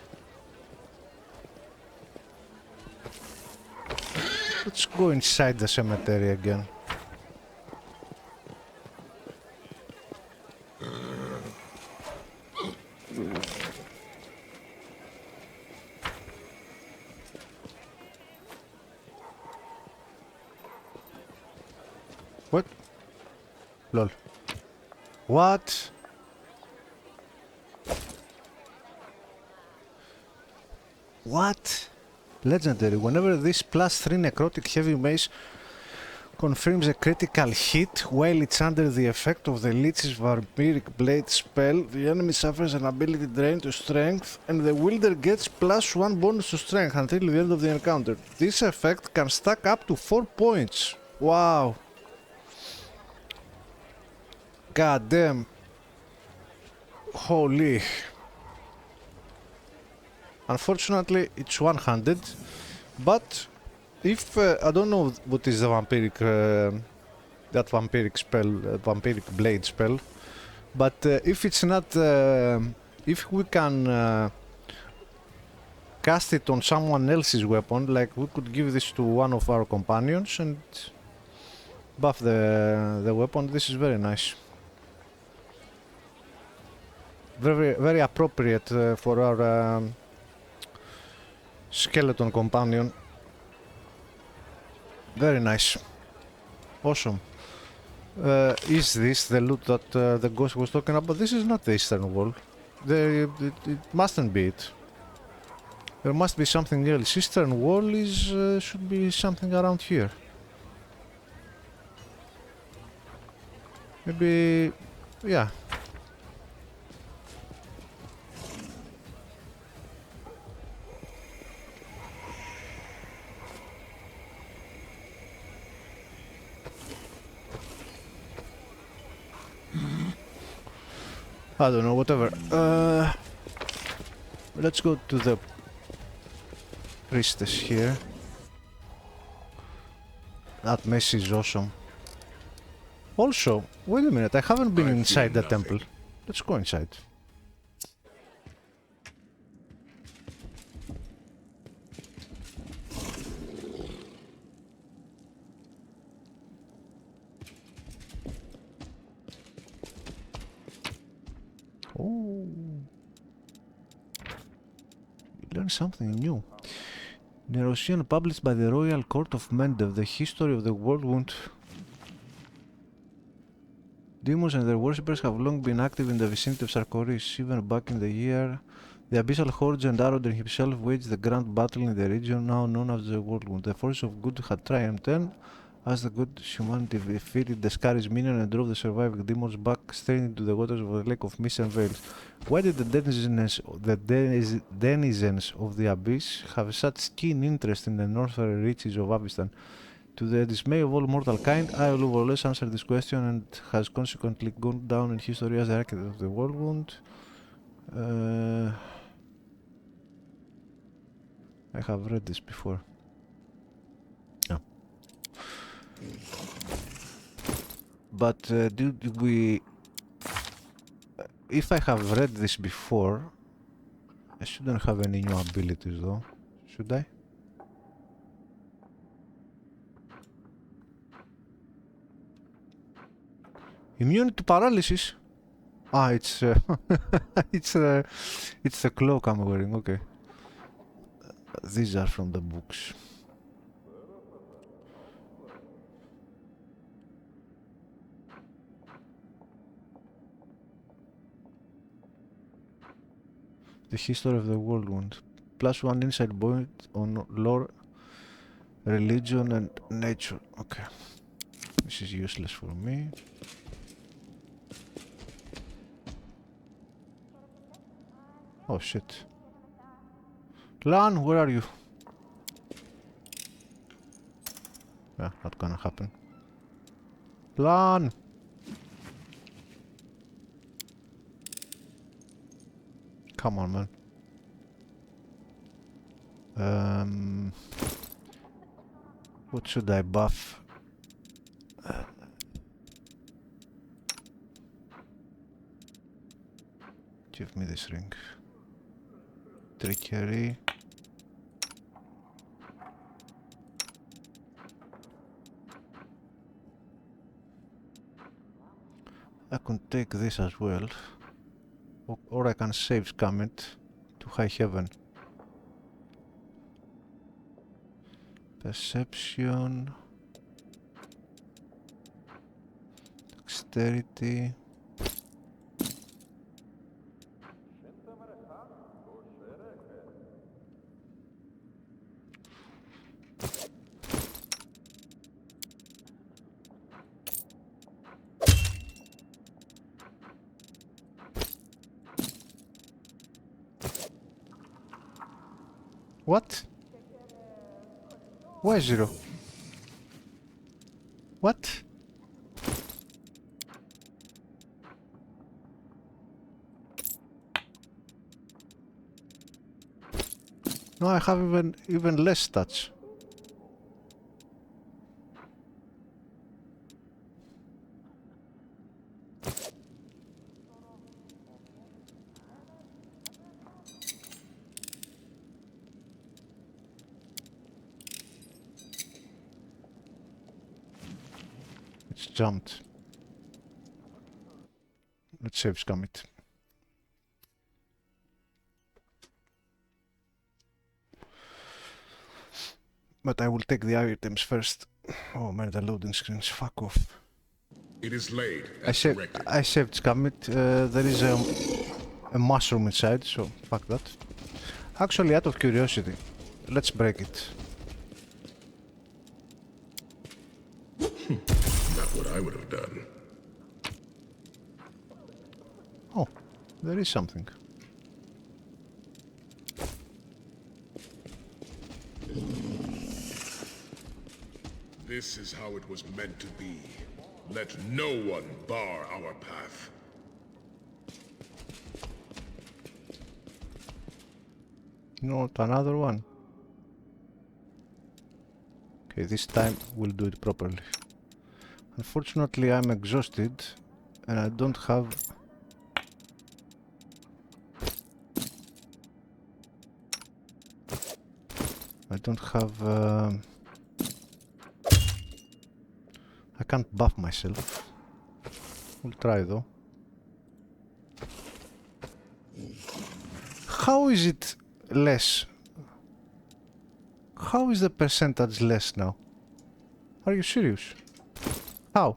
Let's go inside the cemetery again. What? Lol. What? What? Legendary. Whenever this +3 necrotic heavy mace confirms a critical hit while it's under the effect of the Lich's vampiric blade spell, the enemy suffers an ability drain to strength and the wielder gets +1 bonus to strength until the end of the encounter. This effect can stack up to 4 points. Wow. God damn. Holy. Unfortunately, it's one-handed, but if I don't know what is the vampiric, that vampiric spell, vampiric blade spell, but if it's not, if we can cast it on someone else's weapon, like we could give this to one of our companions and buff the weapon. This is very nice. Very appropriate for our skeleton companion. Very nice. Awesome. Is this the loot that the ghost was talking about? This is not the Eastern Wall. It mustn't be it. There must be something else. Eastern Wall is should be something around here. Maybe, yeah. I don't know, whatever. Let's go to the priestess here. That mess is awesome. Also, wait a minute, I haven't been inside the temple. Let's go inside. Oh, you learn something new. Nerosian, published by the Royal Court of Mendev, the history of the Whirlwind. Demons and their worshippers have long been active in the vicinity of Sarkoris. Even back in the year, the Abyssal Hordes and Arodin himself waged the grand battle in the region now known as the Whirlwind. The forces of good had triumphed then, as the good humanity defeated the Scari's minion and drove the surviving demons back straight into the waters of the Lake of Mist and Veils. Why did the denizens of the Abyss have such keen interest in the northern reaches of Avistan? To the dismay of all mortal kind, Ioluvoles answered this question and has consequently gone down in history as the architect of the Whirlwind. I have read this before. Oh. But did we... If I have read this before, I shouldn't have any new abilities though, should I? Immune to paralysis? Ah, it's it's the cloak I'm wearing, okay. These are from the books. The history of the world wound. +1 inside point on lore, religion and nature. Okay. This is useless for me. Oh shit. Lan, where are you? Yeah, not gonna happen. Lan! Come on, man. What should I buff? Give me this ring. Trickery. I can take this as well. Or I can save scam it to high heaven. Perception. Dexterity. What? Why 0? What? No, I have even less stats. It's jumped. Let's save scam it. But I will take the items first. Oh man, the loading screens. Fuck off. It is laid I as directed. saved scam it. There is a mushroom inside, so fuck that. Actually, out of curiosity, let's break it. Not what I would have done. Oh, there is something. This is how it was meant to be. Let no one bar our path. Not another one. Okay, this time we'll do it properly. Unfortunately, I'm exhausted and I don't have... I can't buff myself. We'll try though. How is it less? How is the percentage less now? Are you serious? How?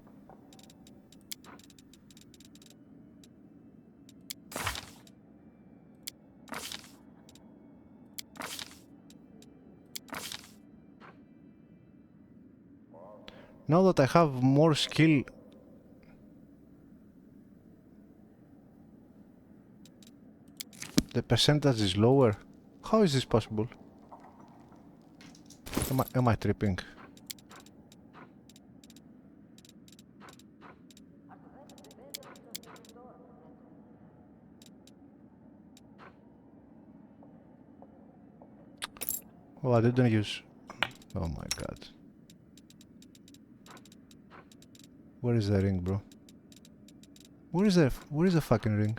Now that I have more skill, the percentage is lower. How is this possible? Am I tripping? Oh, I didn't use... Oh my god. Where is the ring, bro? Where is the fucking ring?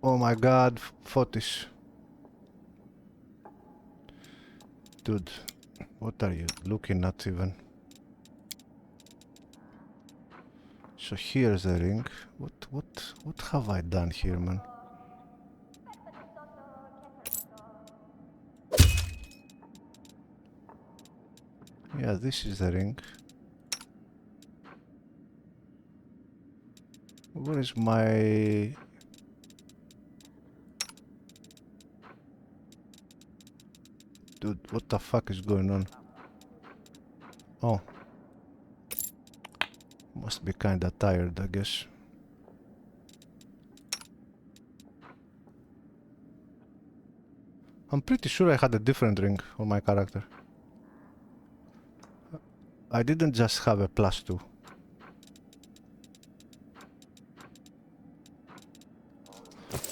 Oh my god, Fotis. Dude, what are you looking at even? So here's the ring. What have I done here, man? Yeah, this is the ring. Where is my... Dude, what the fuck is going on? Oh. Must be kinda tired, I guess. I'm pretty sure I had a different ring on my character. I didn't just have a +2.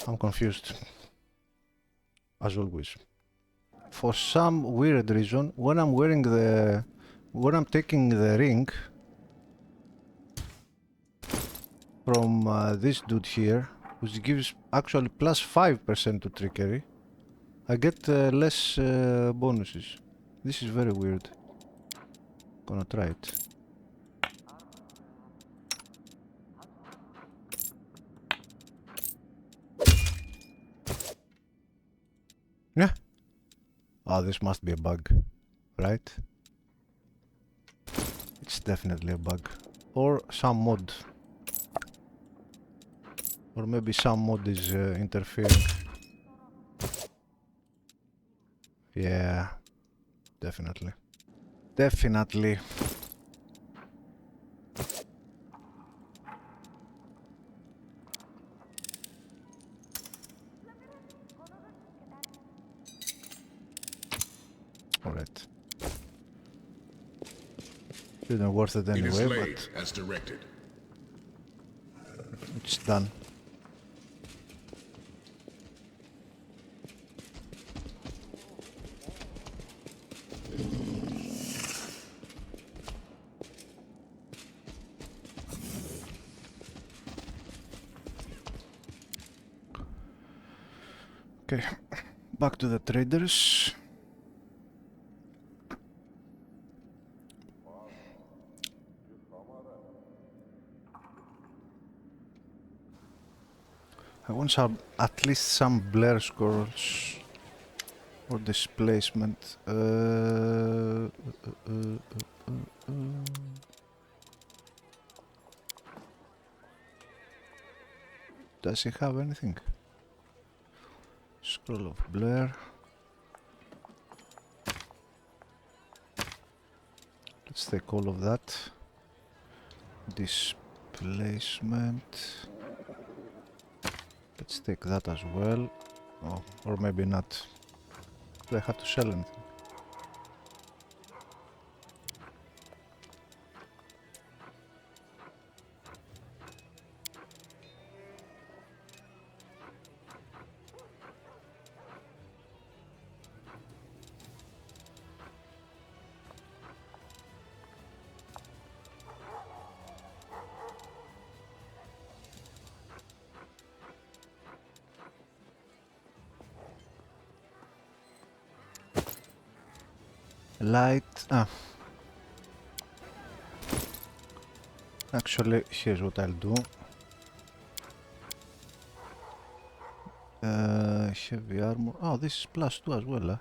I'm confused. As always. For some weird reason, when I'm taking the ring from this dude here, which gives actually +5% to trickery, I get less bonuses. This is very weird. Gonna try it. Yeah. Oh, this must be a bug, right? It's definitely a bug. Or some mod. Or maybe some mod is interfering. Yeah, definitely. Definitely. Alright. Didn't worth it It is anyway, laid but as directed. it's done. Okay, back to the traders. I want some, at least some blur scrolls or displacement. Does he have anything? Scroll of blur. Let's take all of that. Displacement. Let's take that as well. Oh, or maybe not. Do I have to sell anything? Light. Actually, here's what I'll do. Heavy armor. Oh, this is +2 as well, huh?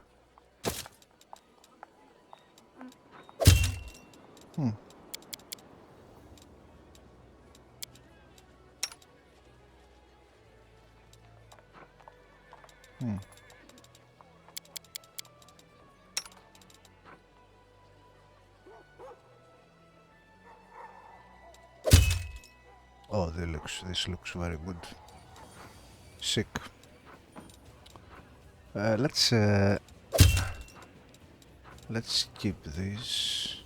Oh, this looks very good. Sick. Let's keep this.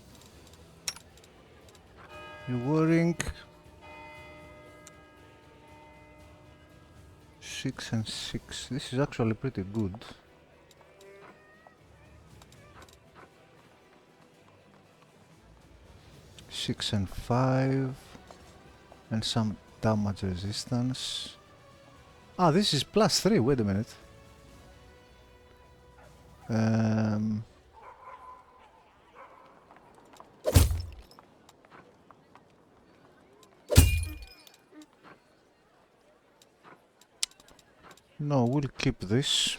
You're wearing 6 and 6. This is actually pretty good. 6 and 5. And some damage resistance. Ah, this is +3. Wait a minute. No, we'll keep this.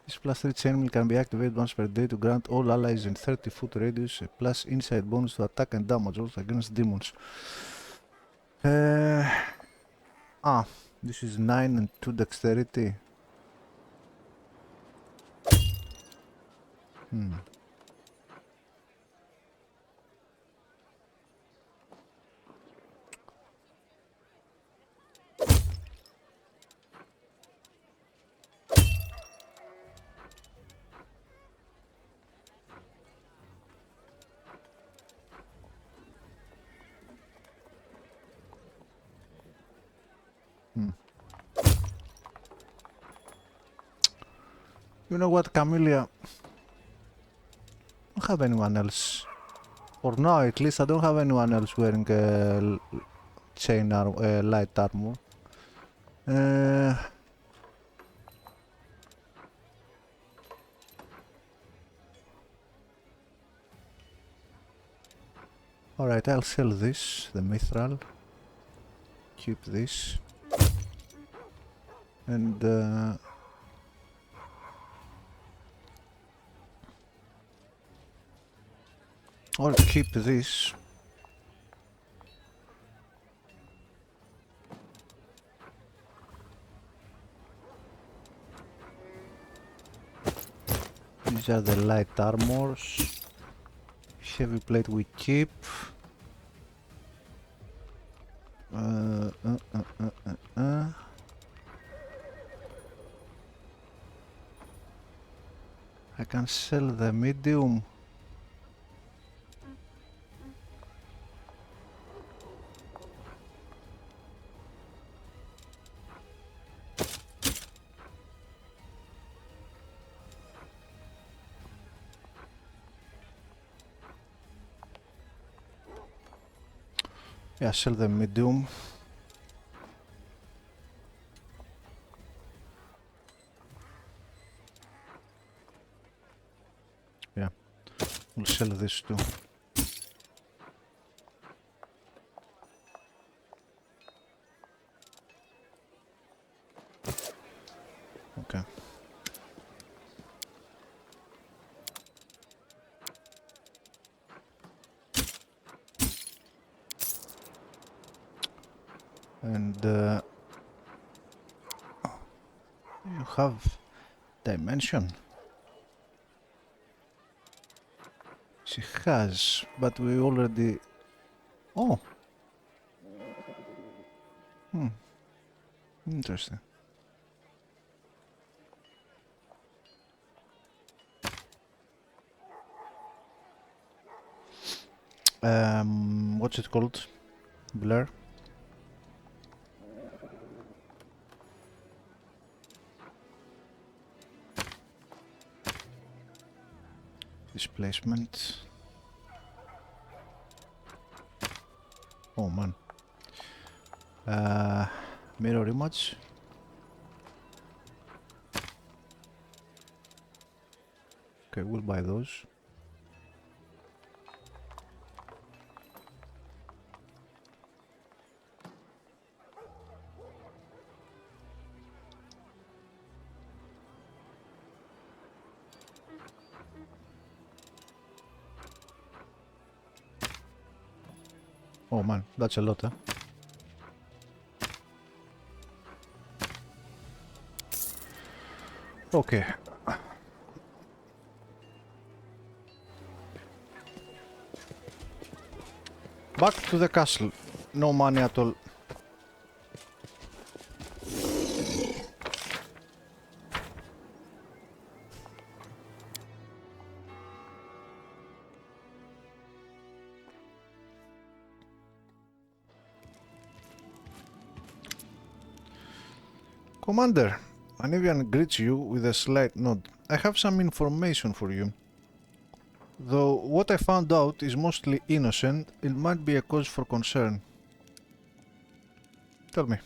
This +3 chainmail can be activated once per day to grant all allies in 30-foot radius a plus inside bonus to attack and damage also against demons. This is 9 and 2 dexterity. You know what, Camellia? I don't have anyone else. For now, at least, I don't have anyone else wearing light armor. Alright, I'll sell this, the Mithril. Keep this. And or keep this. These are the light armors. Heavy plate we keep. I can sell the medium. Yeah, sell the medium. Yeah, we'll sell this too. Okay. And you have dimension. She has, but we already... Oh! Interesting. What's it called? Blur? Displacement. Oh man. Mirror image. Okay, we'll buy those. Oh man, that's a lot, huh? Okay. Back to the castle. No money at all. Commander, Anivian greets you with a slight nod. I have some information for you. Though what I found out is mostly innocent, it might be a cause for concern. Tell me.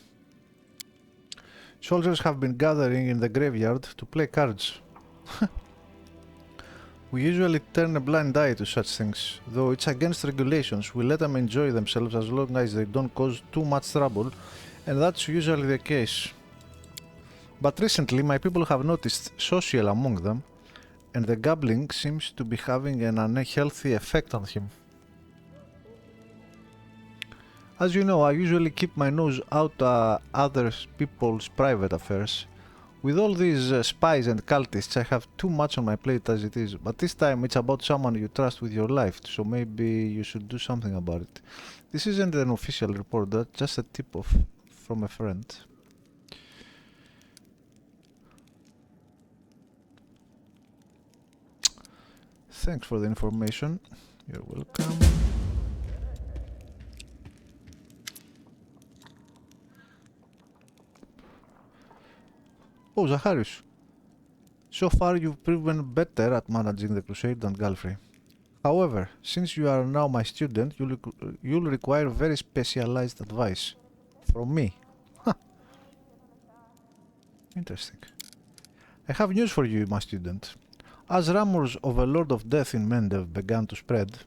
Soldiers have been gathering in the graveyard to play cards. We usually turn a blind eye to such things. Though it's against regulations, we let them enjoy themselves as long as they don't cause too much trouble, and that's usually the case. But recently my people have noticed social among them, and the gambling seems to be having an unhealthy effect on him. As you know, I usually keep my nose out other people's private affairs. With all these spies and cultists, I have too much on my plate as it is, but this time it's about someone you trust with your life, so maybe you should do something about it. This isn't an official report, that's just a tip-off from a friend. Thanks for the information. You're welcome. Oh, Zacharias. So far you've proven better at managing the Crusade than Galfrey. However, since you are now my student, you'll require very specialized advice. From me. Huh. Interesting. I have news for you, my student. As rumors of a Lord of Death in Mendev began to spread,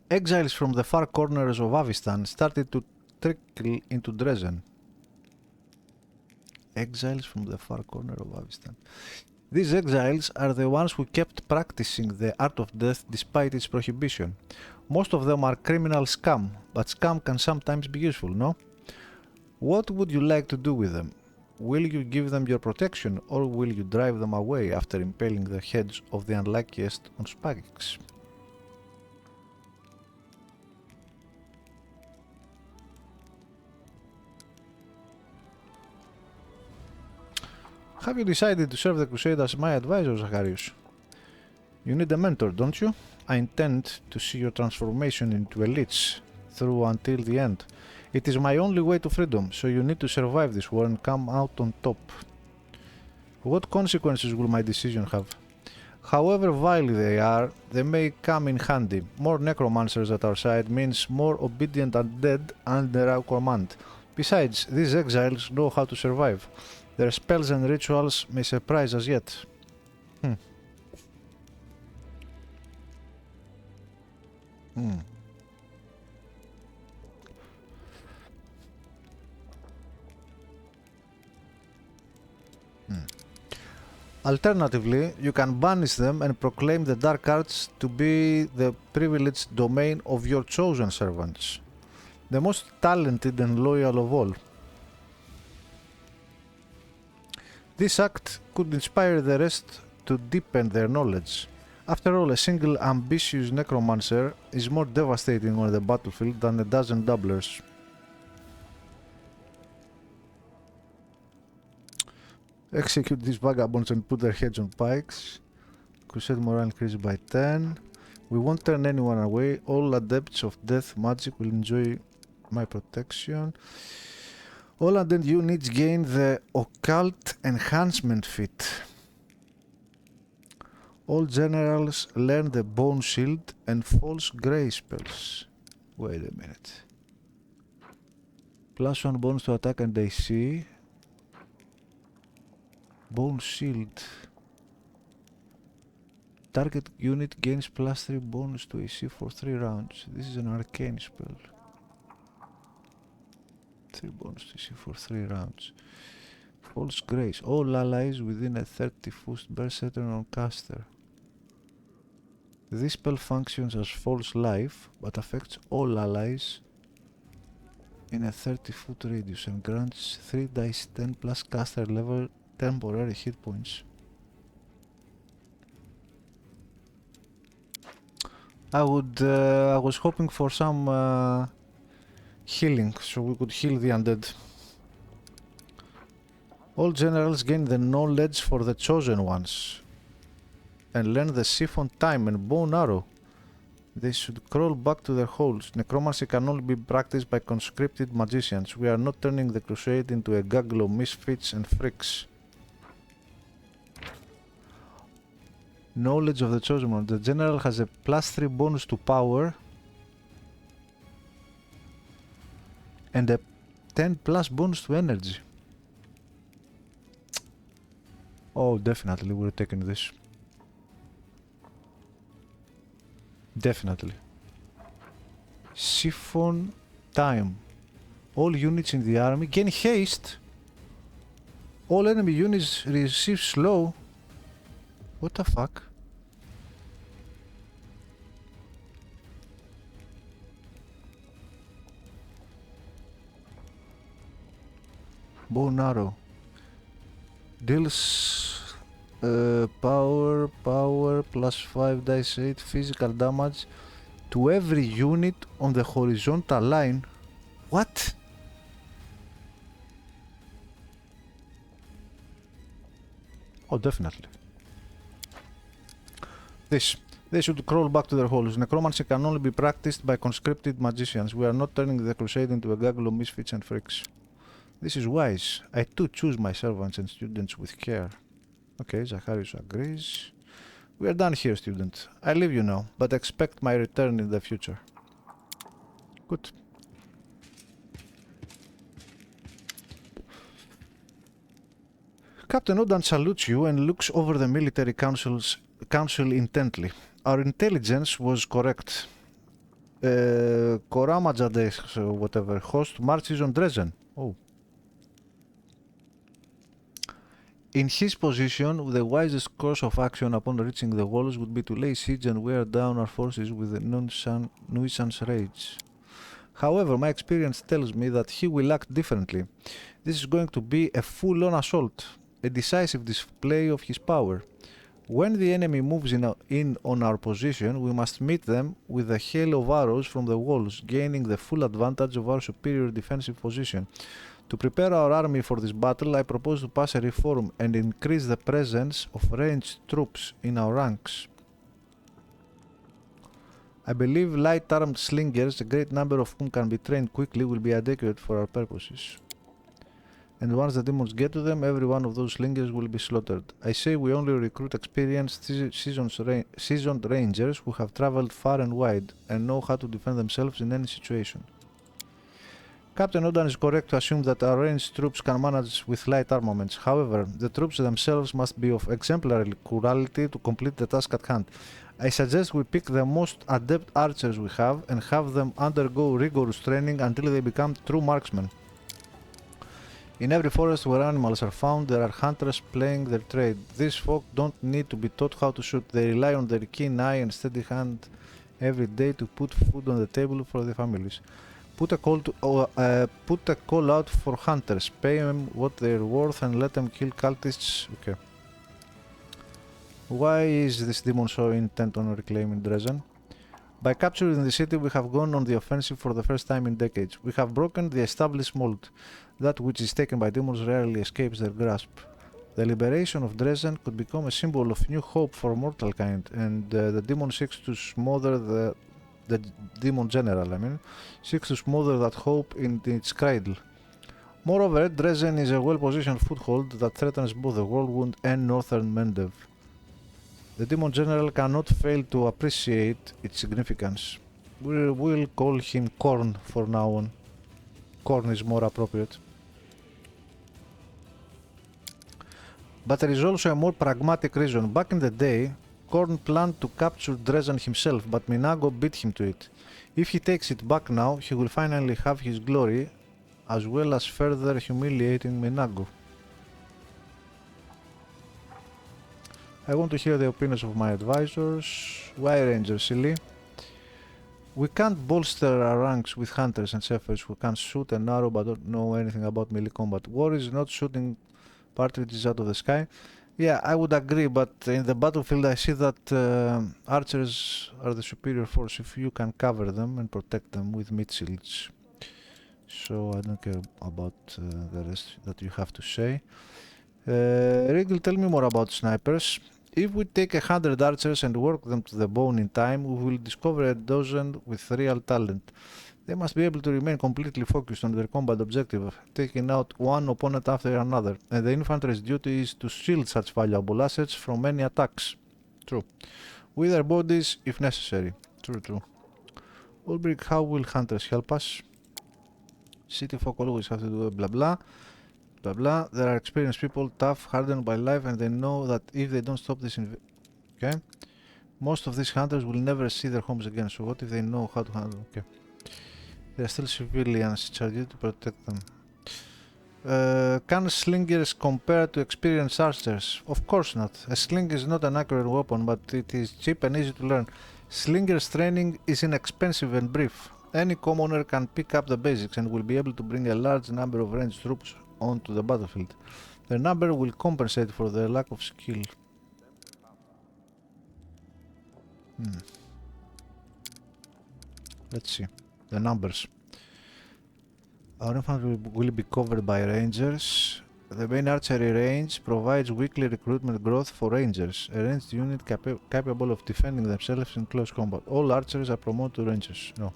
exiles from the far corners of Avistan started to trickle into Dresden. Exiles from the far corner of Avistan. These exiles are the ones who kept practicing the art of death despite its prohibition. Most of them are criminal scum, but scum can sometimes be useful, no? What would you like to do with them? Will you give them your protection, or will you drive them away after impaling the heads of the unluckiest on spikes? Have you decided to serve the Crusade as my advisor, Zacharias? You need a mentor, don't you? I intend to see your transformation into a lich through until the end. It is my only way to freedom, so you need to survive this war and come out on top. What consequences will my decision have? However vile they are, they may come in handy. More necromancers at our side means more obedient undead under our command. Besides, these exiles know how to survive. Their spells and rituals may surprise us yet. Alternatively, you can banish them and proclaim the dark arts to be the privileged domain of your chosen servants, the most talented and loyal of all. This act could inspire the rest to deepen their knowledge. After all, a single ambitious necromancer is more devastating on the battlefield than a dozen doublers. Execute these vagabonds and put their heads on pikes. Crusade morale increased by 10. We won't turn anyone away. All adepts of death magic will enjoy my protection. All undead units gain the occult enhancement feat. All generals learn the bone shield and false grey spells. Wait a minute. +1 bonus to attack and AC. Bone shield. Target unit gains +3 bonus to AC for 3 rounds. This is an arcane spell. 3 bonus to AC for 3 rounds. False Grace. All allies within a 30-foot berserker on caster. This spell functions as false life, but affects all allies in a 30-foot radius and grants 3 dice 10 plus caster level temporary hit points. I was hoping for some healing, so we could heal the undead. All generals gain the knowledge for the chosen ones and learn the siphon time and bone arrow. They should crawl back to their holes. Necromancy can only be practiced by conscripted magicians. We are not turning the Crusade into a gaggle of misfits and freaks. Knowledge of the chosen one. The general has a +3 bonus to power and a 10 plus bonus to energy. Oh, definitely we're taking this. Definitely. Siphon time. All units in the army gain haste. All enemy units receive slow. What the fuck? Bow and arrow. Deals power +5 dice 8 physical damage to every unit on the horizontal line. What? Oh, definitely. This. They should crawl back to their holes. Necromancy can only be practiced by conscripted magicians. We are not turning the Crusade into a gaggle of misfits and freaks. This is wise. I too choose my servants and students with care. Okay, Zacharias agrees. We are done here, student. I leave you now, but expect my return in the future. Good. Captain Odan salutes you and looks over the military council intently. Our intelligence was correct. Koramajades, whatever, host marches on Dresden. Oh. In his position, the wisest course of action upon reaching the walls would be to lay siege and wear down our forces with the nuisance raids. However, my experience tells me that he will act differently. This is going to be a full-on assault, a decisive display of his power. When the enemy moves in on our position, we must meet them with a hail of arrows from the walls, gaining the full advantage of our superior defensive position. To prepare our army for this battle, I propose to pass a reform and increase the presence of ranged troops in our ranks. I believe light-armed slingers, a great number of whom can be trained quickly, will be adequate for our purposes. And once the demons get to them, every one of those slingers will be slaughtered. I say we only recruit experienced, seasoned rangers who have traveled far and wide and know how to defend themselves in any situation. Captain Odan is correct to assume that our ranged troops can manage with light armaments. However, the troops themselves must be of exemplary quality to complete the task at hand. I suggest we pick the most adept archers we have and have them undergo rigorous training until they become true marksmen. In every forest where animals are found, there are hunters playing their trade. These folk don't need to be taught how to shoot. They rely on their keen eye and steady hand every day to put food on the table for their families. Put a call out for hunters. Pay them what they're worth and let them kill cultists. Okay. Why is this demon so intent on reclaiming Dresden? By capturing the city, we have gone on the offensive for the first time in decades. We have broken the established mold. That which is taken by demons rarely escapes their grasp. The liberation of Dresden could become a symbol of new hope for mortal kind, and the demon seeks to smother the demon general, seeks to smother that hope in its cradle. Moreover, Dresden is a well-positioned foothold that threatens both the Whirlwind and northern Mendev. The demon general cannot fail to appreciate its significance. We'll call him Korn for now on. Korn is more appropriate. But there is also a more pragmatic reason. Back in the day, Korn planned to capture Dresden himself, but Minago beat him to it. If he takes it back now, he will finally have his glory, as well as further humiliating Minago. I want to hear the opinions of my advisors. Why Ranger, silly? We can't bolster our ranks with hunters and shepherds who can shoot an arrow but don't know anything about melee combat. War is not shooting partridges out of the sky. Yeah, I would agree, but in the battlefield I see that archers are the superior force if you can cover them and protect them with meat shields. So I don't care about the rest that you have to say. Rigel, tell me more about snipers. If we take 100 archers and work them to the bone in time, we will discover a dozen with real talent. They must be able to remain completely focused on their combat objective, taking out one opponent after another, and the infantry's duty is to shield such valuable assets from any attacks. True. With their bodies if necessary. True. Ulbrich, how will hunters help us? City folk always have to do blah blah. Blah blah. There are experienced people, tough, hardened by life, and they know that if they don't stop this okay? Most of these hunters will never see their homes again, so what if they know how to handle? Okay. They are still civilians, it's our duty to protect them. Can slingers compare to experienced archers? Of course not. A sling is not an accurate weapon, but it is cheap and easy to learn. Slingers training is inexpensive and brief. Any commoner can pick up the basics and will be able to bring a large number of ranged troops onto the battlefield. Their number will compensate for their lack of skill. Let's see. The numbers. Our infantry will be covered by rangers. The main archery range provides weekly recruitment growth for rangers, a ranged unit capable of defending themselves in close combat. All archers are promoted to rangers. No.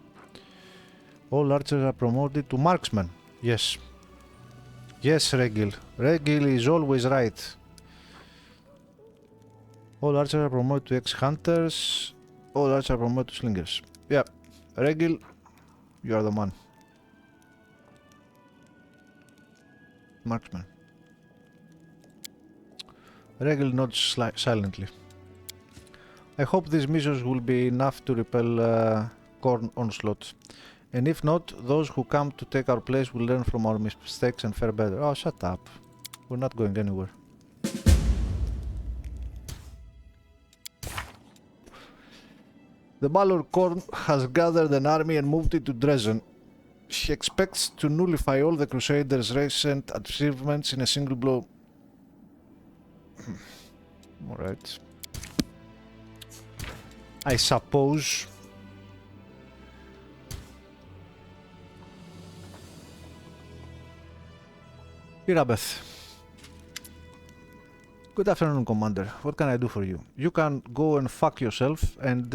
All archers are promoted to marksmen. Yes. Yes, Regil. Regil is always right. All archers are promoted to ex-hunters. All archers are promoted to slingers. Yeah. Regil, you are the man. Marksman. Regil nods silently. I hope these missions will be enough to repel Khorne onslaught. And if not, those who come to take our place will learn from our mistakes and fare better. Oh, shut up. We're not going anywhere. The Baldur Khorne has gathered an army and moved it to Dresden. He expects to nullify all the Crusaders' recent achievements in a single blow. Alright. I suppose. Irabeth. Good afternoon, Commander. What can I do for you? You can go and fuck yourself and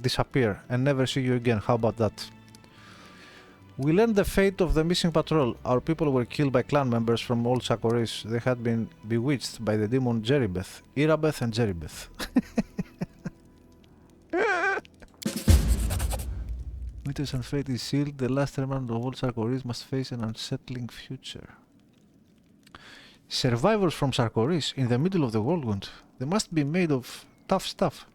disappear and never see you again. How about that? We learned the fate of the missing patrol. Our people were killed by clan members from Old Sakoris. They had been bewitched by the demon Jeribeth. Irabeth and Jeribeth. Witness and fate is sealed. The last remnant of Old Sakoris must face an unsettling future. Survivors from Sarkoris in the middle of the whirlwind. They must be made of tough stuff.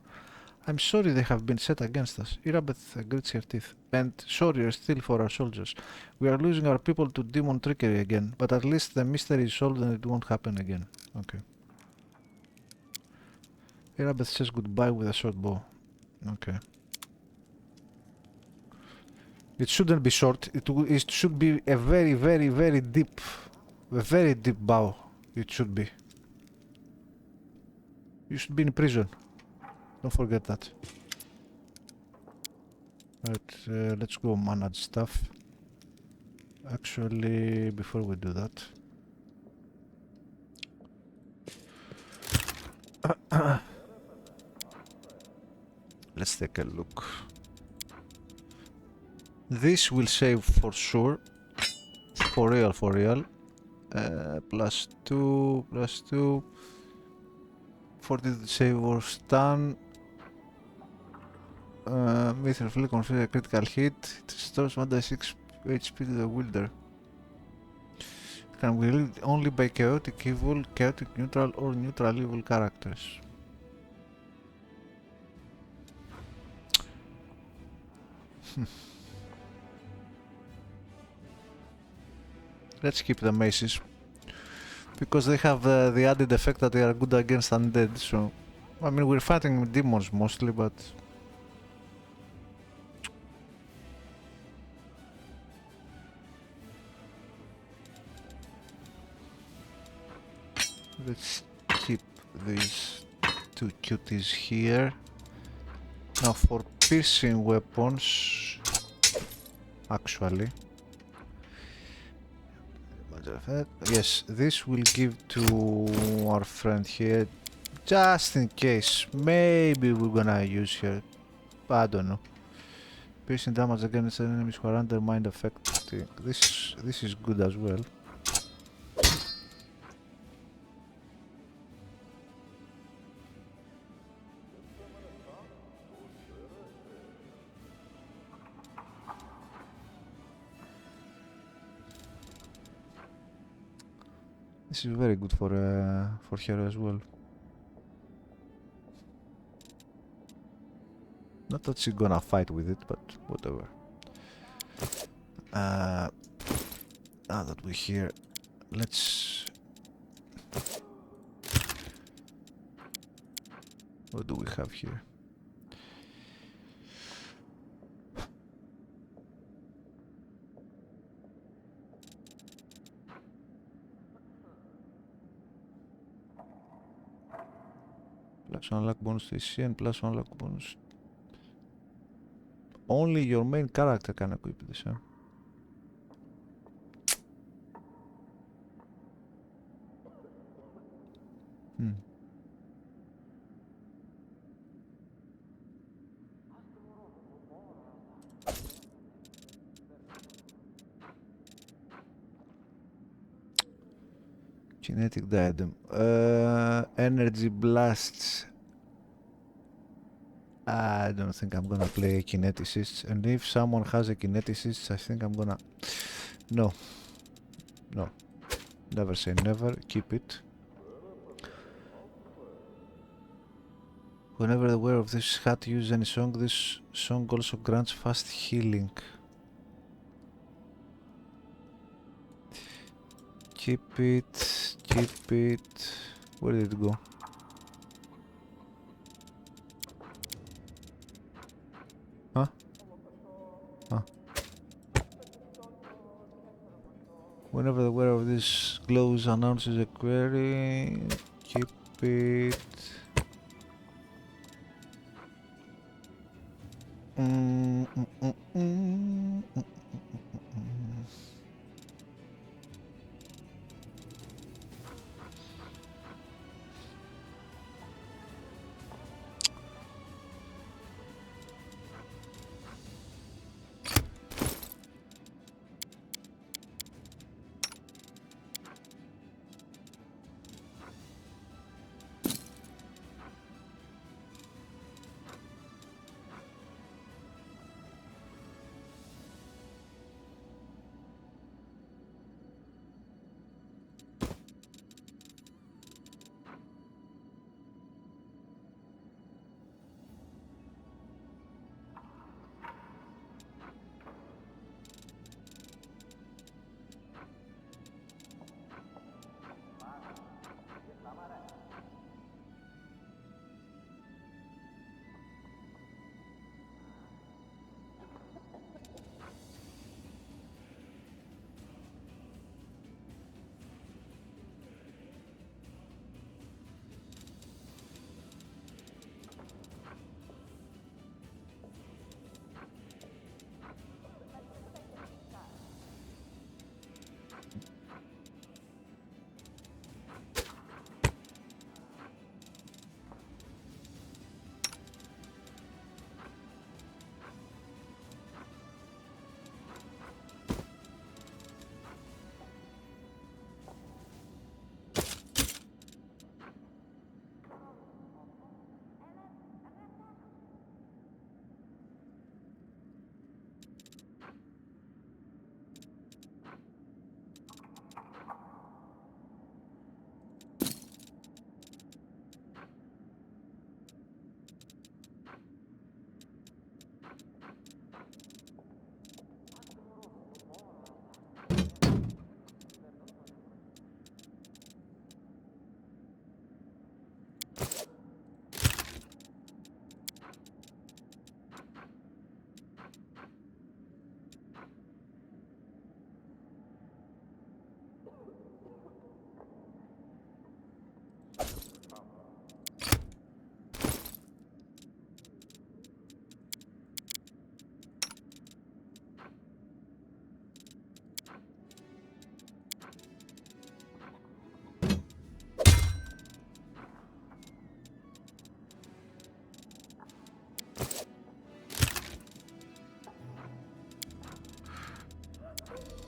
I'm sorry they have been set against us. Irabeth grits her teeth. And sorrier still for our soldiers. We are losing our people to demon trickery again, but at least the mystery is solved and it won't happen again. Okay. Irabeth says goodbye with a short bow. Okay. It shouldn't be short. It should be a very deep bow. It should be. You should be in prison. Don't forget that. Right, let's go manage stuff. Actually, before we do that, let's take a look. This will save for sure. For real. Plus 2. 40 to save or stun. Mithril Flick consider a critical hit. It restores 1d6 HP to the wielder. Can be wielded only by chaotic evil, chaotic neutral, or neutral evil characters. Let's keep the maces. Because they have the added effect that they are good against undead, so... I mean, we're fighting demons mostly, but... Let's keep these two cuties here. Now for piercing weapons... Actually... Yes, this will give to our friend here, just in case. Maybe we're gonna use her. I don't know. Piercing damage against enemies who are under mind effect. This is good as well. This is very good for her as well. Not that she's gonna fight with it, but whatever. Now that we're here, let's... What do we have here? +1 luck bonus to AC and +1 luck bonus. Only your main character can equip this, huh? Kinetic diadem. Energy blasts. I don't think I'm gonna play kineticist, and if someone has a kineticist, I think I'm gonna... No. No. Never say never. Keep it. Whenever aware of this hat uses any song, this song also grants fast healing. Keep it. Keep it. Where did it go? Huh? Huh. Whenever the wearer of this glows announces a query, keep it.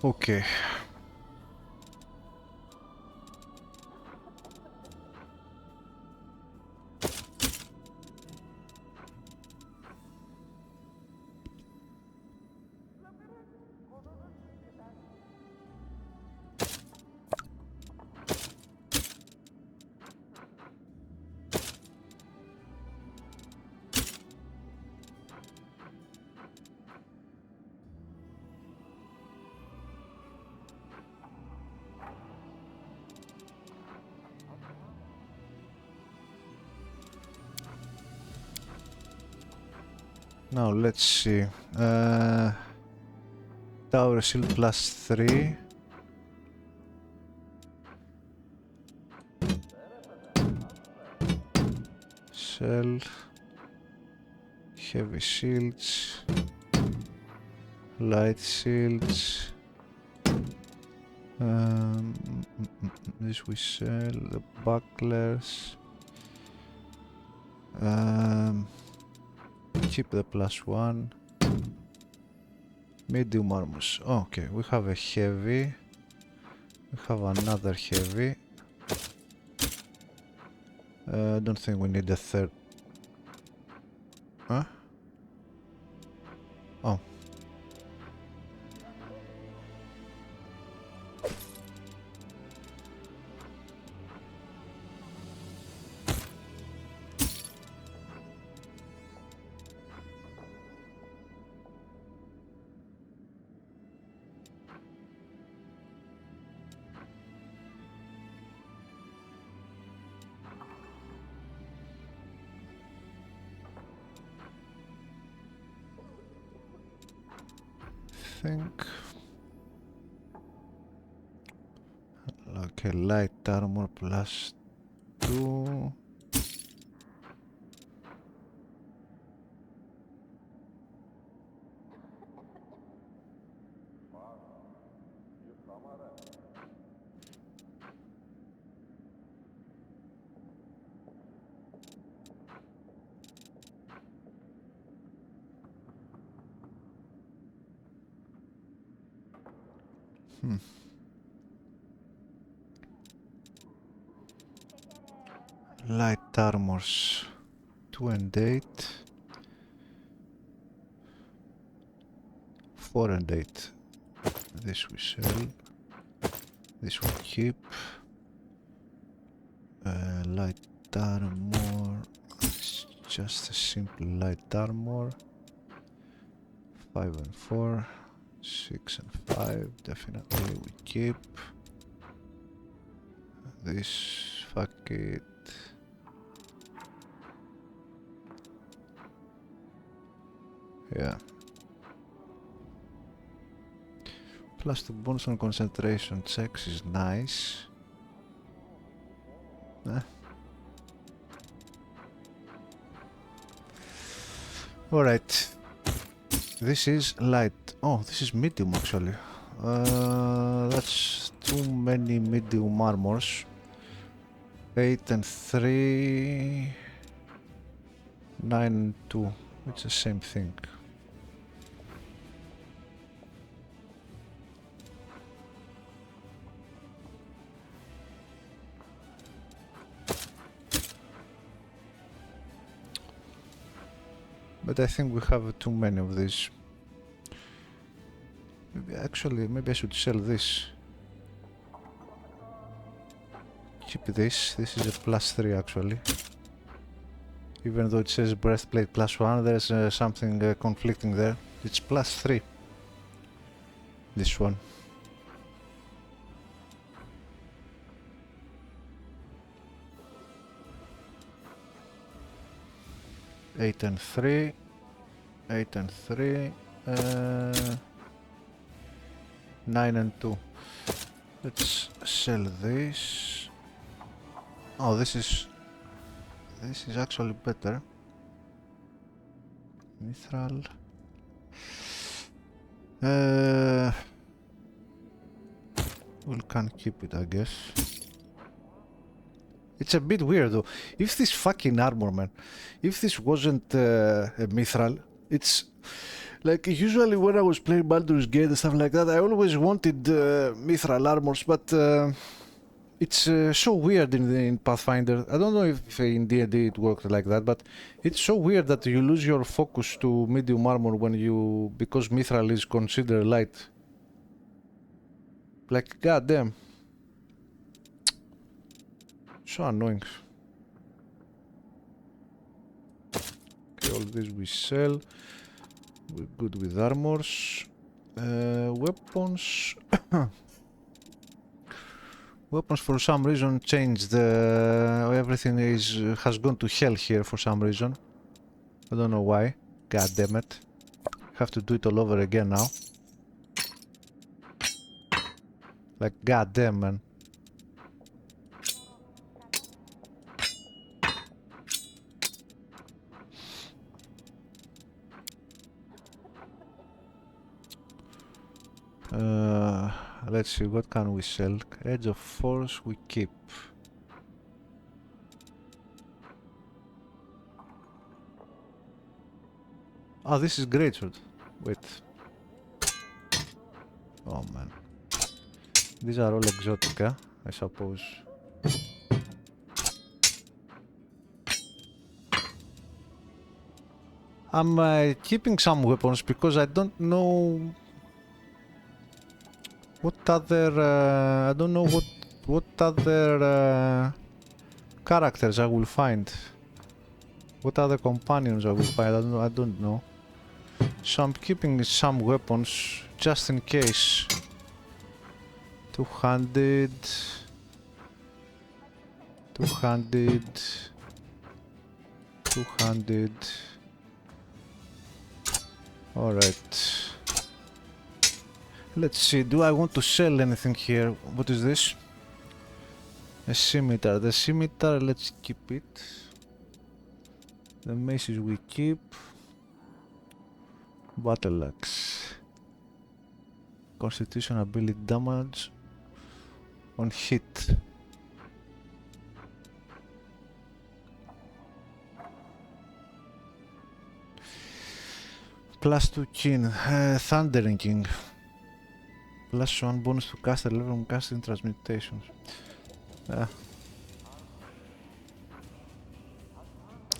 Okay. Now let's see. Tower shield +3. Shell. Heavy shields. Light shields. This we sell. The bucklers. Keep the +1. Medium armors. Oh, okay, we have a heavy. We have another heavy. I don't think we need a third. Huh? Oh. Think okay, light armor +2. Light armors 2 and 8. 4 and 8. This we sell. This we keep. Light armor. It's just a simple light armor. 5 and 4. 6 and 5. Definitely we keep. This, fuck it. Yeah. +2 bonus on concentration checks is nice. Alright. This is light. Oh, this is medium actually. That's too many medium armors. 8 and 3. 9 and 2. It's the same thing. But I think we have too many of these. Maybe I should sell this. Keep this. This is a +3 actually. Even though it says breastplate +1, there's something conflicting there. It's +3. This one. Eight and 3. 8 and 3. 9 and 2. Let's sell this. Oh, this is actually better. Mithril. We can keep it, I guess. It's a bit weird though. If this fucking armor, man, if this wasn't a mithril, it's like usually when I was playing Baldur's Gate and stuff like that, I always wanted mithril armors, but it's so weird in Pathfinder. I don't know if in D&D it worked like that, but it's so weird that you lose your focus to medium armor because mithril is considered light. Like, goddamn. So annoying. Okay, all this we sell. We're good with armors. Weapons. Weapons for some reason changed. Everything has gone to hell here for some reason. I don't know why. God damn it. Have to do it all over again now. Like, god damn, man. Let's see, what can we sell? Edge of Force we keep. Oh, this is greatsword. Wait. Oh man. These are all exotica, I suppose. I'm keeping some weapons because I don't know what other I don't know what other characters I will find. What other companions I will find. I don't know. So I'm keeping some weapons just in case. Two-handed. Alright. Let's see, do I want to sell anything here? What is this? A scimitar. The scimitar, let's keep it. The maces we keep. Battle axe. Constitution ability damage on hit. +2 kin. Thundering King. +1 bonus to caster level from casting transmutations. I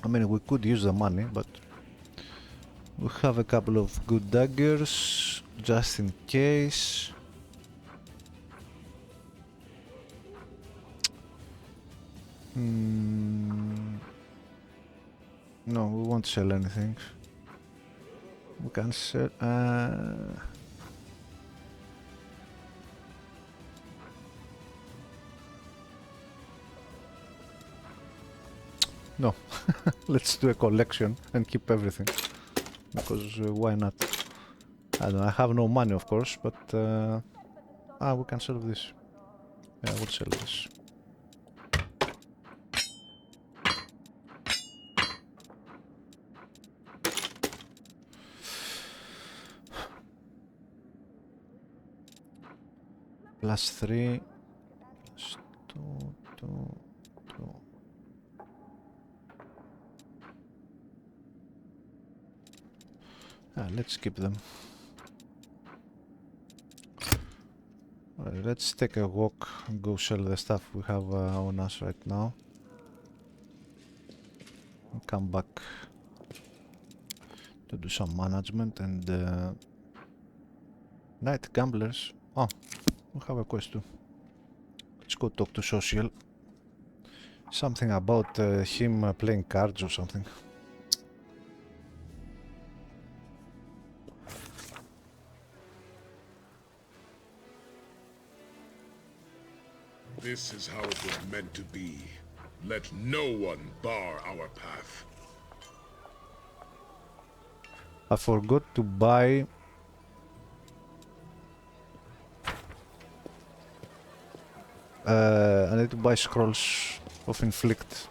mean, we could use the money, but we have a couple of good daggers just in case. No, we won't sell anything. We can sell. No, let's do a collection and keep everything. Because why not? I don't know, I have no money of course, but we can sell this. Yeah, we'll sell this. +3, +2, 2, 2. Let's keep them. Let's take a walk and go sell the stuff we have on us right now. I'll come back to do some management and night gamblers. Oh, we have a quest too. Let's go talk to social. Something about him playing cards or something. This is how it was meant to be. Let no one bar our path. I forgot to buy I need to buy scrolls of inflict.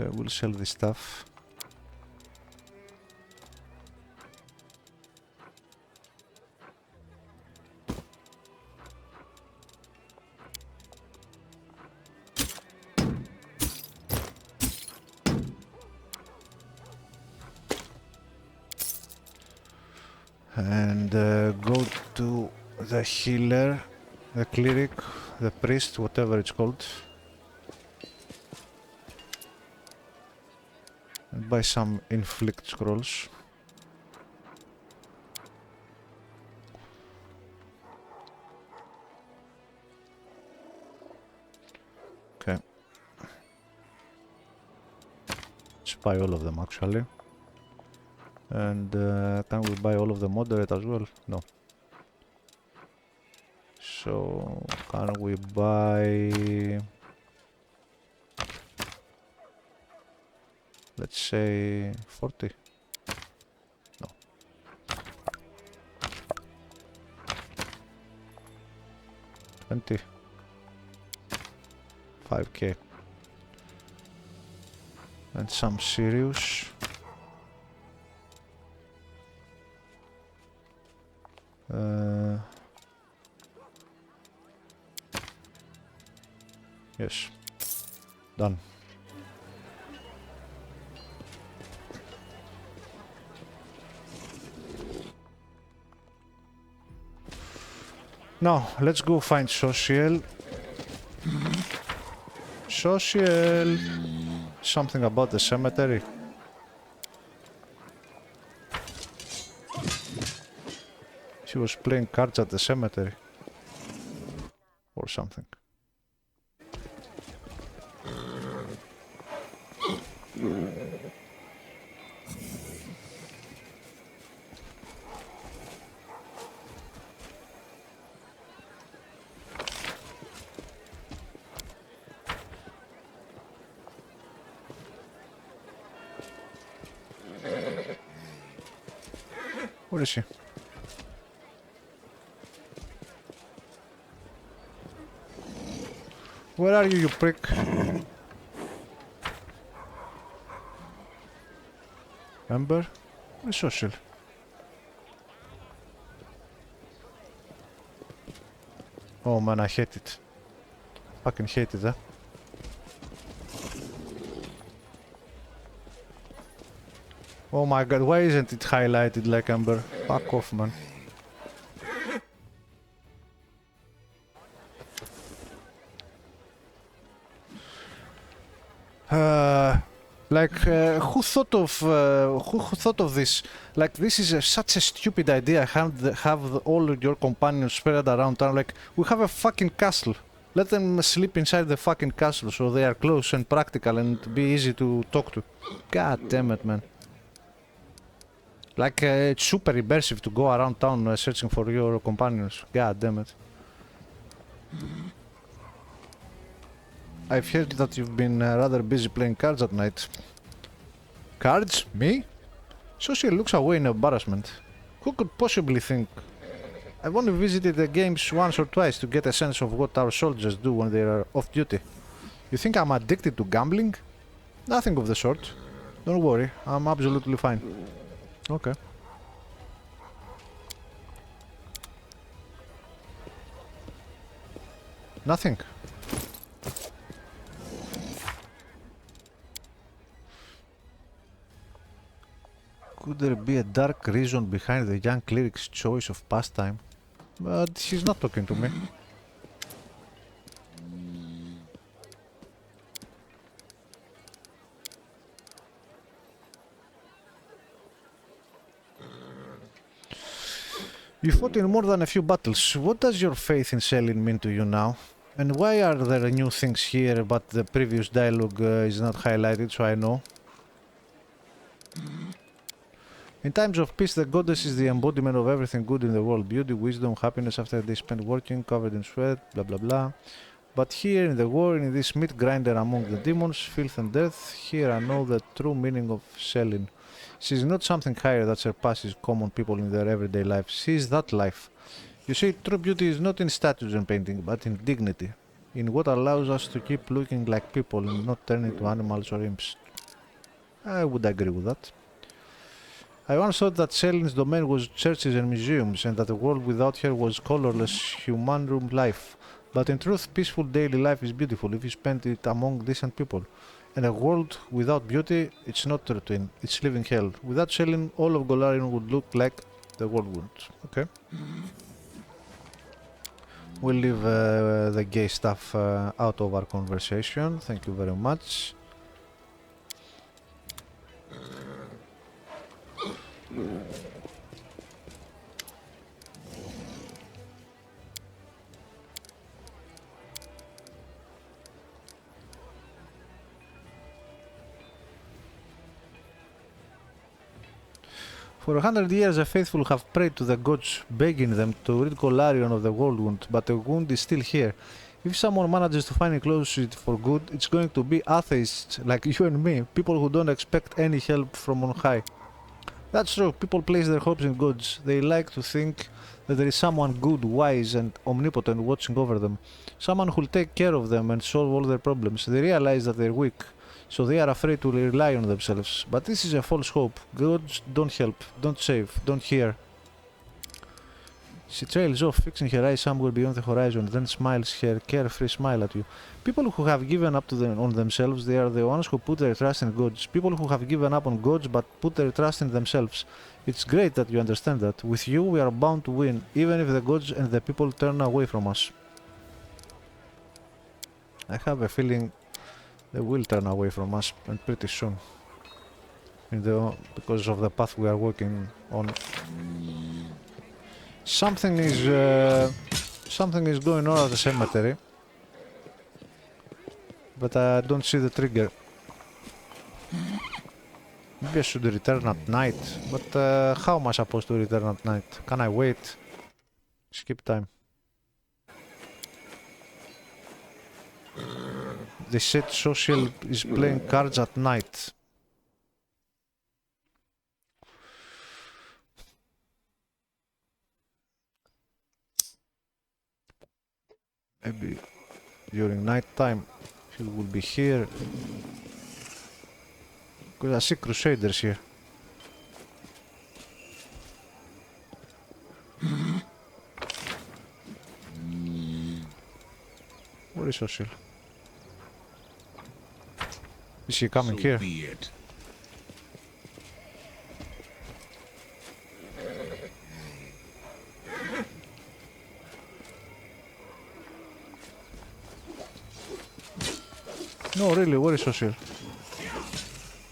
Okay, we'll sell this stuff. And go to the healer, the cleric, the priest, whatever it's called, and buy some inflict scrolls. Okay, let's buy all of them actually. And can we buy all of the moderate as well? No. So can we buy Let's say 40. No. 20. 5k. And some serious. Yes. Done. Now, let's go find social. Social. Something about the cemetery. She was playing cards at the cemetery. Or something. Where is she? Where are you, you prick? Ember? Where's social? Oh man, I hate it. Fucking hate it, Oh my god, why isn't it highlighted like Ember? Fuck off, man. Who thought of this? Like, this is such a stupid idea. Have all your companions spread around town. Like, we have a fucking castle. Let them sleep inside the fucking castle so they are close and practical and be easy to talk to. God damn it, man. Like, it's super immersive to go around town searching for your companions. God damn it. I've heard that you've been rather busy playing cards at night. Cards? Me? Social looks away in embarrassment. Who could possibly think? I've only visited the games once or twice to get a sense of what our soldiers do when they are off duty. You think I'm addicted to gambling? Nothing of the sort. Don't worry, I'm absolutely fine. Okay. Nothing. Could there be a dark reason behind the young cleric's choice of pastime? But he's not talking to me. You fought in more than a few battles. What does your faith in Selin mean to you now? And why are there new things here but the previous dialogue is not highlighted so I know? In times of peace, the goddess is the embodiment of everything good in the world. Beauty, wisdom, happiness after they spent working, covered in sweat, blah blah blah. But here in the war, in this meat grinder among the demons, filth and death, here I know the true meaning of Selin. She is not something higher that surpasses common people in their everyday life. She is that life. You see, true beauty is not in statues and painting, but in dignity. In what allows us to keep looking like people and not turn into animals or imps. I would agree with that. I once thought that Selin's domain was churches and museums, and that a world without her was colorless human life. But in truth, peaceful daily life is beautiful if you spend it among decent people. And a world without beauty, it's not routine, it's living hell. Without Selin, all of Golarion would look like the world would. Okay. We'll leave the gay stuff out of our conversation. Thank you very much. For 100 years the faithful have prayed to the gods, begging them to rid Golarion of the world wound, but the wound is still here. If someone manages to find a closet for good, it's going to be atheists like you and me, people who don't expect any help from on high. That's true, people place their hopes in gods. They like to think that there is someone good, wise and omnipotent watching over them. Someone who'll take care of them and solve all their problems. They realize that they're weak, so they are afraid to rely on themselves. But this is a false hope. Gods don't help, don't save, don't hear. She trails off, fixing her eyes somewhere beyond the horizon, then smiles her carefree smile at you. People who have given up on themselves, they are the ones who put their trust in gods. People who have given up on gods but put their trust in themselves. It's great that you understand that. With you, we are bound to win, even if the gods and the people turn away from us. I have a feeling they will turn away from us, and pretty soon. Because of the path we are working on. Something is going on at the cemetery, but I don't see the trigger. Maybe I should return at night, but how am I supposed to return at night? Can I wait? Skip time. They said social is playing cards at night. Maybe during night time he will be here. Because I see Crusaders here. Where is Social? Is he coming here? Be it. No, really, where is Social?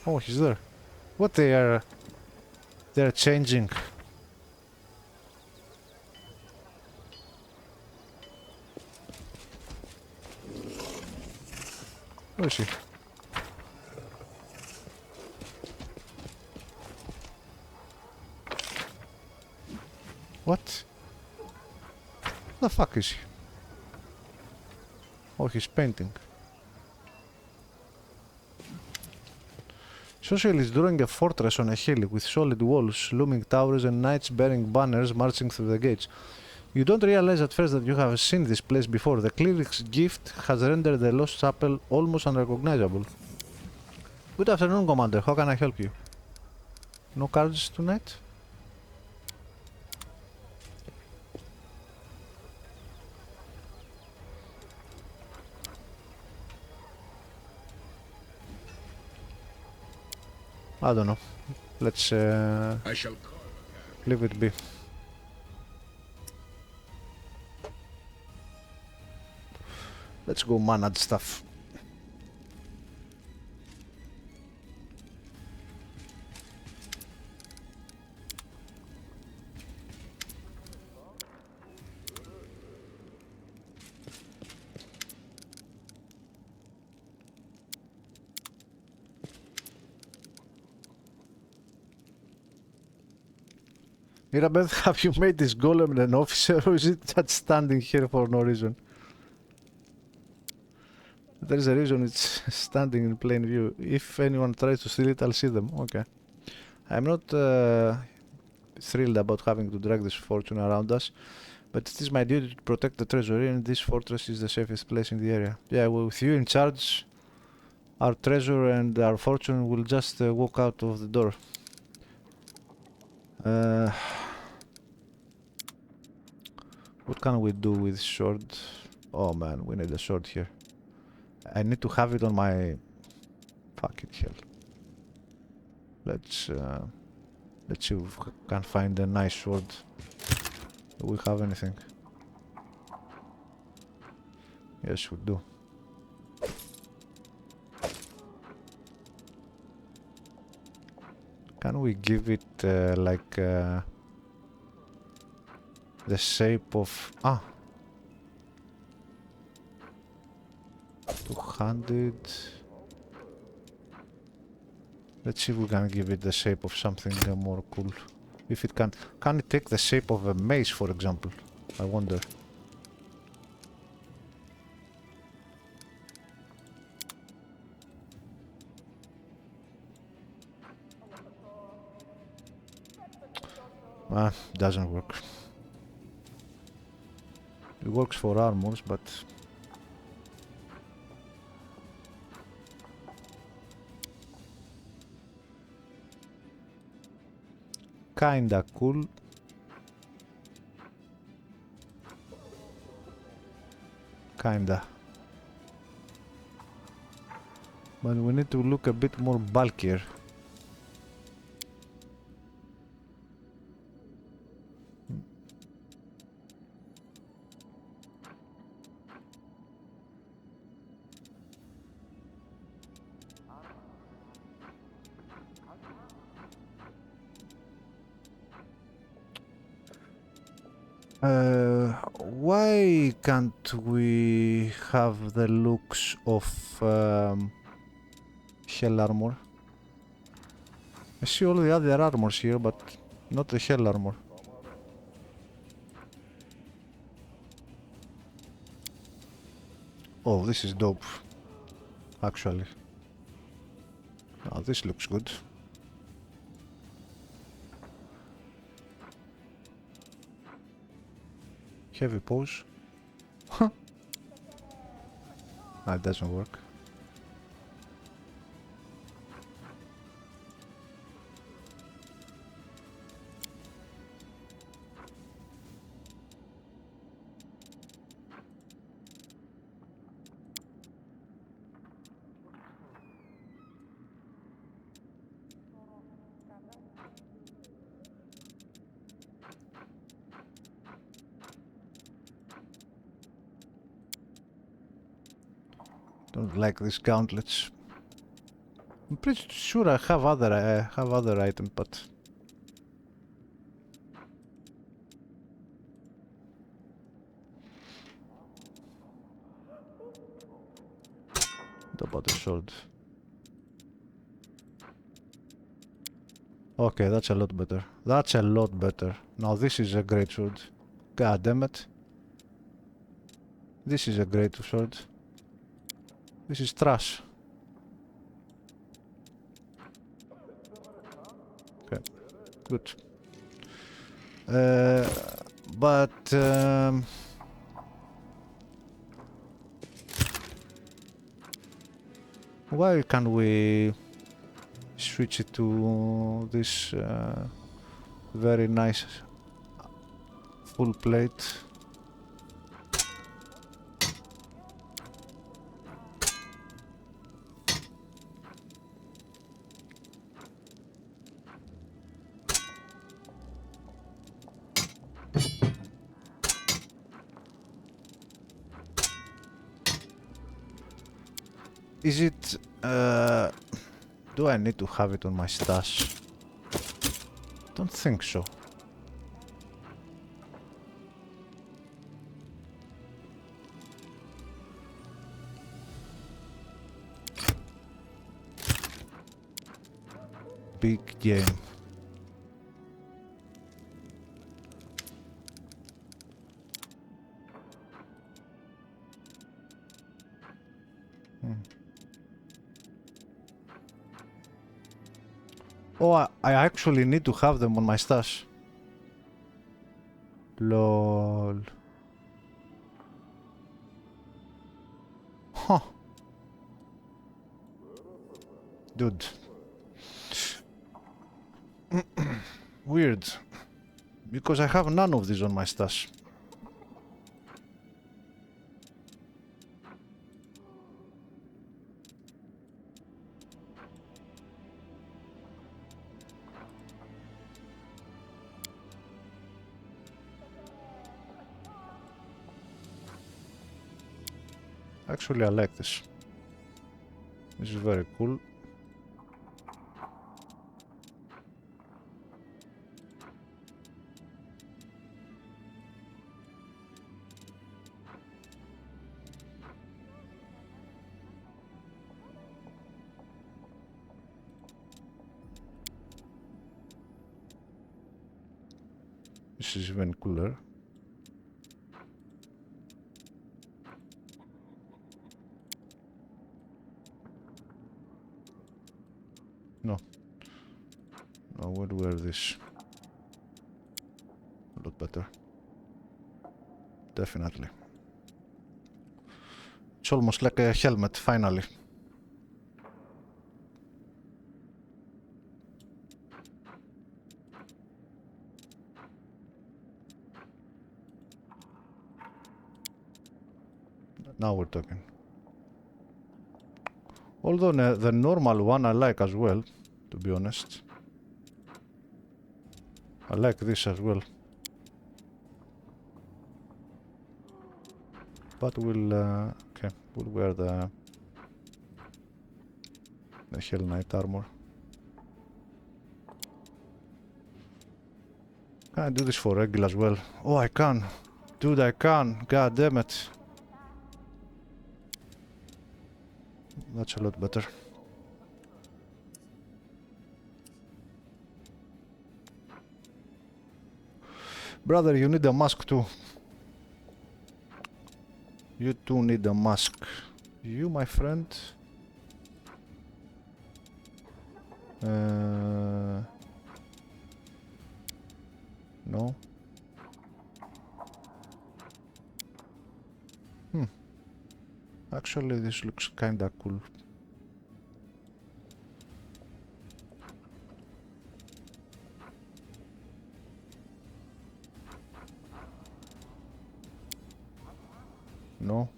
Oh, he's there. What they're changing. Where is he? What? The fuck is he? Oh, he's painting. Social is drawing a fortress on a hill with solid walls, looming towers and knights bearing banners marching through the gates. You don't realize at first that you have seen this place before. The cleric's gift has rendered the lost chapel almost unrecognizable. Good afternoon, Commander. How can I help you? No cards tonight? I don't know. Let's I shall call. leave it be. Let's go manage stuff. Mirabeth, have you made this golem an officer or is it just standing here for no reason? There is a reason it's standing in plain view. If anyone tries to steal it, I'll see them. Okay. I'm not thrilled about having to drag this fortune around us, but it is my duty to protect the treasury, and this fortress is the safest place in the area. Yeah, well, with you in charge, our treasure and our fortune will just walk out of the door. What can we do with sword? Oh man, we need a sword here. I need to have it on my fucking hell. Let's see if we can find a nice sword. Do we have anything? Yes, we do. Can we give it like the shape of 200. Let's see if we can give it the shape of something more cool. If it can it take the shape of a mace, for example? I wonder. Doesn't work. It works for armors, but kinda cool. Kinda. But we need to look a bit more bulkier. Why can't we have the looks of hell armor? I see all the other armors here, but not the hell armor. Oh, this is dope, actually. Oh, this looks good. Heavy pose. That doesn't work. Don't like these gauntlets. I'm pretty sure I have other items, but what about the sword? Okay, that's a lot better. That's a lot better. Now this is a great sword. God damn it. This is a great sword. This is trash. Okay, good. But why can't we switch it to this very nice full plate? Is it do I need to have it on my stash? Don't think so. Big game. Oh, I actually need to have them on my stash. Lol. Huh. Dude. Weird. Because I have none of these on my stash. Actually, I like this. This is very cool. This is even cooler. No. I would wear this. better. Definitely. It's almost like a helmet, finally. Now we're talking. Although the normal one I like as well, to be honest. I like this as well. But we'll okay, we'll wear the Hell Knight armor. Can I do this for regular as well? Oh, I can. Dude, I can. God damn it. That's a lot better. Brother, you need a mask too. You too need a mask. You, my friend. No. Actually, this looks kinda cool. No.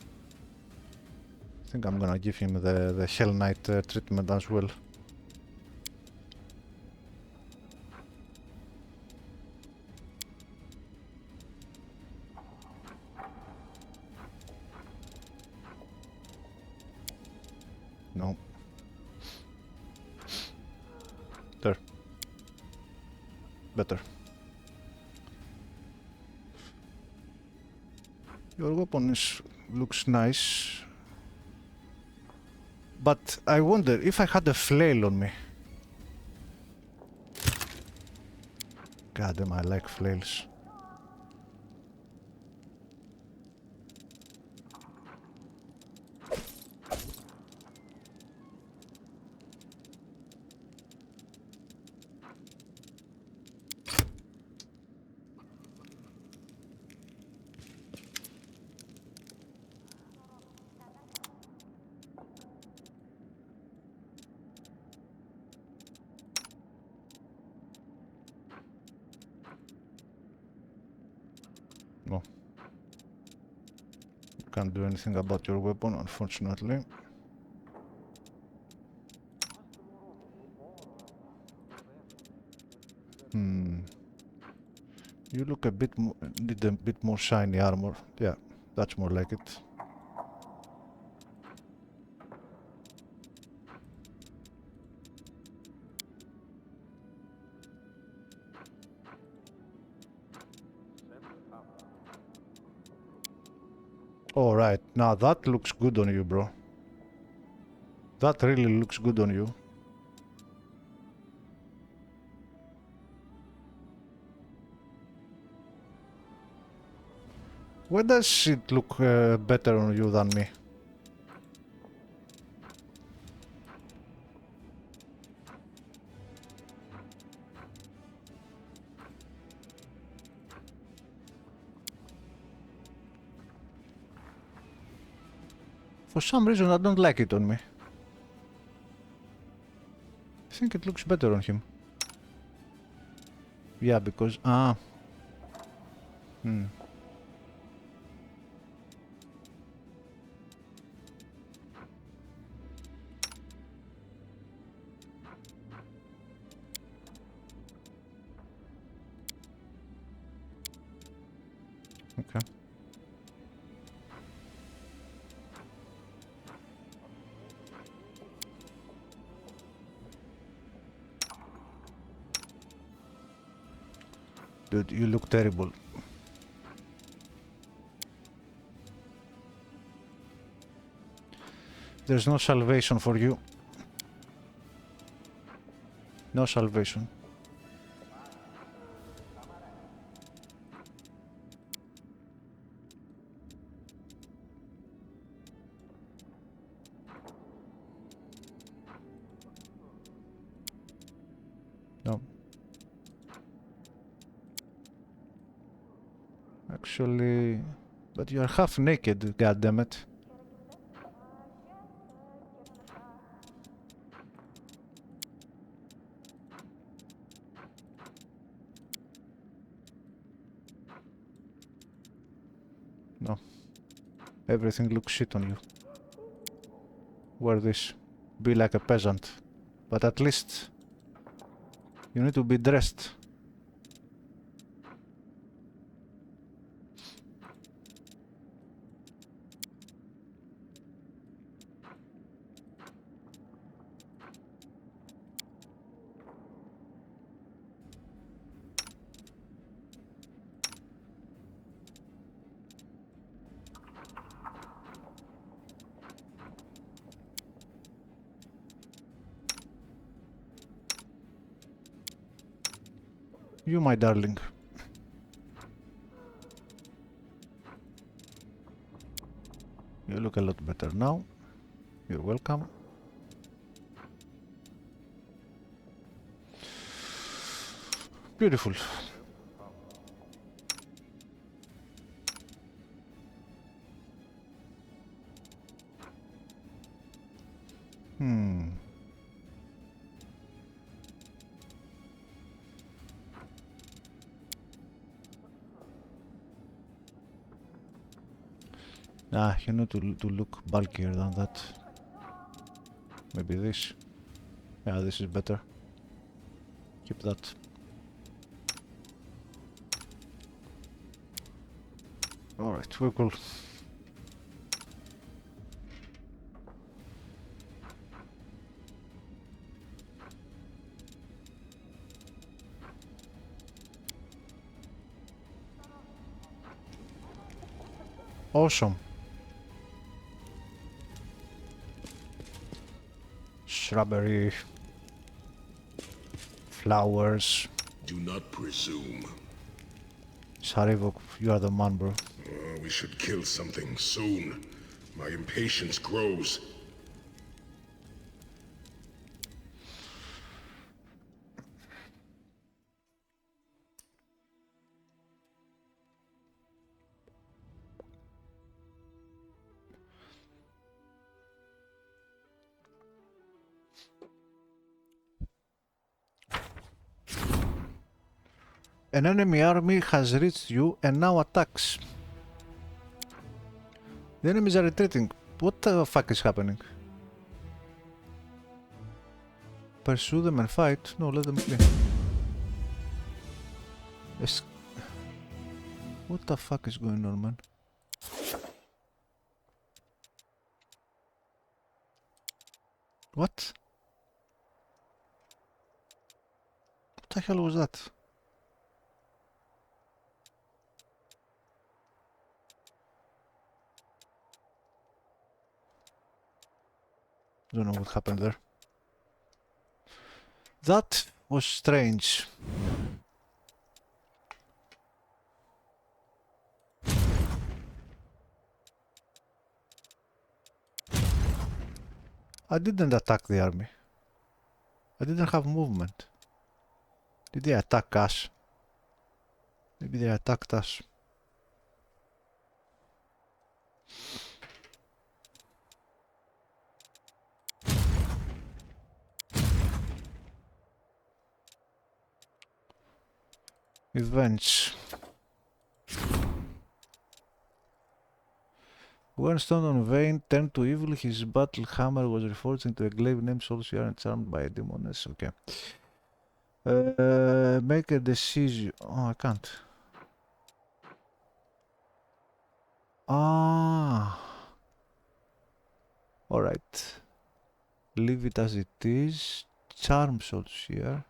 I think I'm gonna give him the Hell Knight treatment as well. No. There. Better. Your weapon looks nice. But I wonder if I had a flail on me. God damn, I like flails. No. Can't do anything about your weapon, unfortunately. You look a bit more, need a bit more shiny armor. Yeah, that's more like it. Alright, now that looks good on you, bro. That really looks good on you. Why does it look better on you than me? For some reason I don't like it on me. I think it looks better on him. Yeah, because... Okay. Dude, you look terrible. There's no salvation for you. No salvation. No. actually... But you are half naked, goddammit. No. Everything looks shit on you. Wear this. Be like a peasant. But at least you need to be dressed. You, my darling. You look a lot better now. You're welcome. Beautiful. Ah, you need to look bulkier than that. Maybe this. Yeah, this is better. Keep that. Alright, we're cool. Awesome. Shrubbery. Flowers. Do not presume. Sarivok, you are the man, bro. We should kill something soon. My impatience grows. An enemy army has reached you and now attacks. The enemies are retreating. What the fuck is happening? Pursue them and fight? No, let them flee. What the fuck is going on, man? What? What the hell was that? Don't know what happened there. That was strange. I didn't attack the army. I didn't have movement. Did they attack us? Maybe they attacked us. Events. When Stone on Vane turned to evil, his battle hammer was reforged into a glaive named Soulseer and charmed by a demoness. Okay. Make a decision. Oh, I can't. Ah. Alright. Leave it as it is. Charm Soulseer.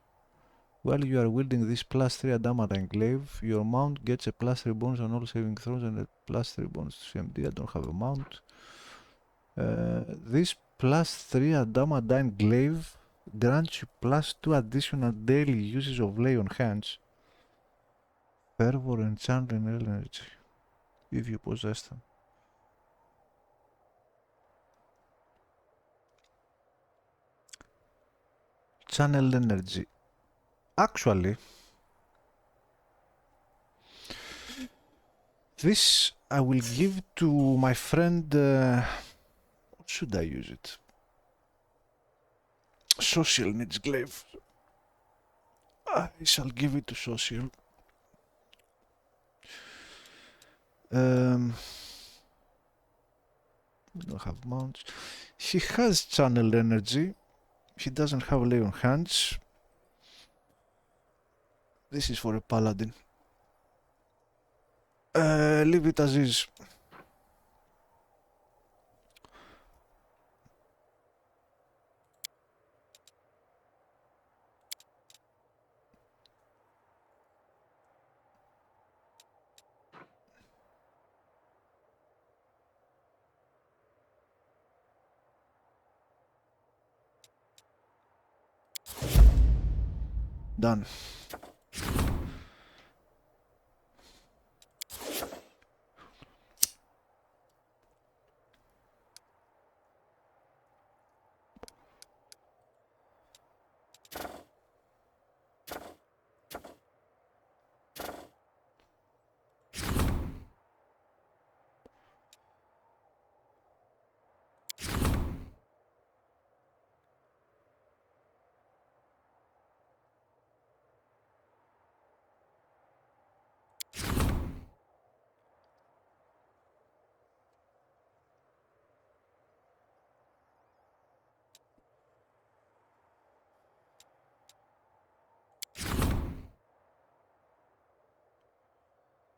While you are wielding this +3 adamantine glaive, your mount gets a +3 bonus on all saving throws and a +3 bonus to CMD. I don't have a mount. This +3 adamantine glaive grants you +2 additional daily uses of lay on hands, fervor and channeling energy, if you possess them. Channel energy. Actually, This I will give to my friend. What should I use it? Social needs glaive. I shall give it to social. We don't have mounts. He has channel energy. He doesn't have lay on hands. This is for a paladin. Leave it as is. Done.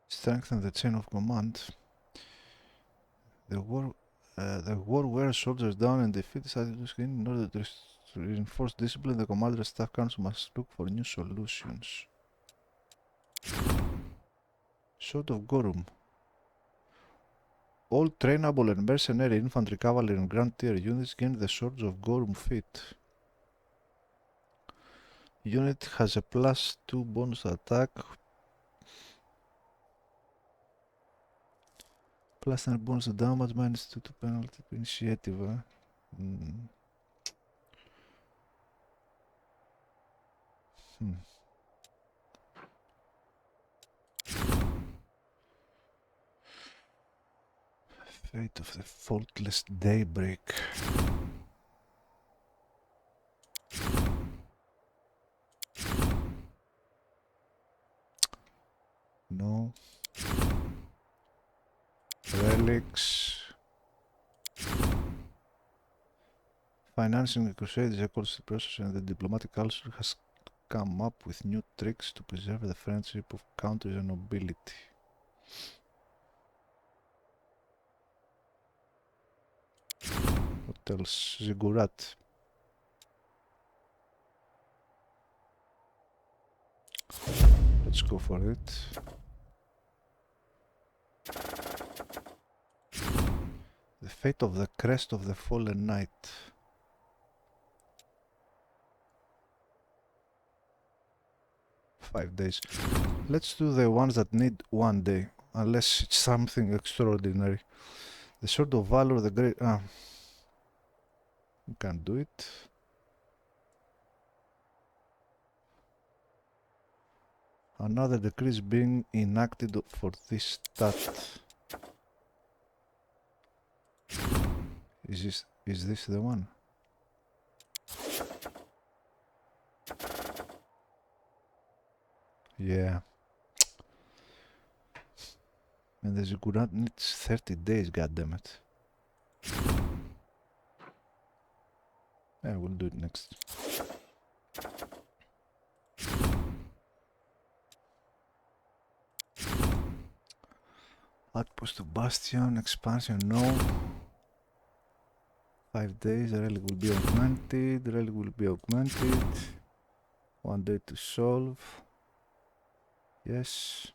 Strengthen the chain of command. The war wears soldiers down and defeat the screen in order to reinforce discipline. The commander and staff council must look for new solutions. Sword of Gorum. All trainable and mercenary infantry, cavalry and grand tier units gain the Swords of Gorum feat. Unit has a +2 bonus to attack, +9 bonus to damage, -2 to penalty to initiative. Fate of the Faultless Daybreak. No. Relics. Financing the Crusade is a costly process, and the diplomatic culture has come up with new tricks to preserve the friendship of countries and nobility. What else? Ziggurat. Let's go for it. The fate of the crest of the fallen knight. Five days. Let's do the ones that need 1 day, unless it's something extraordinary. The Sword of Valor, the Great... we can't do it. Another decree being enacted for this stat. Is this the one? Yeah. And the Ziggurat needs 30 days, goddammit. Yeah, we'll do it next. Outpost of Bastion, expansion, no. 5 days, the relic will be augmented, the relic will be augmented. 1 day to solve. Yes.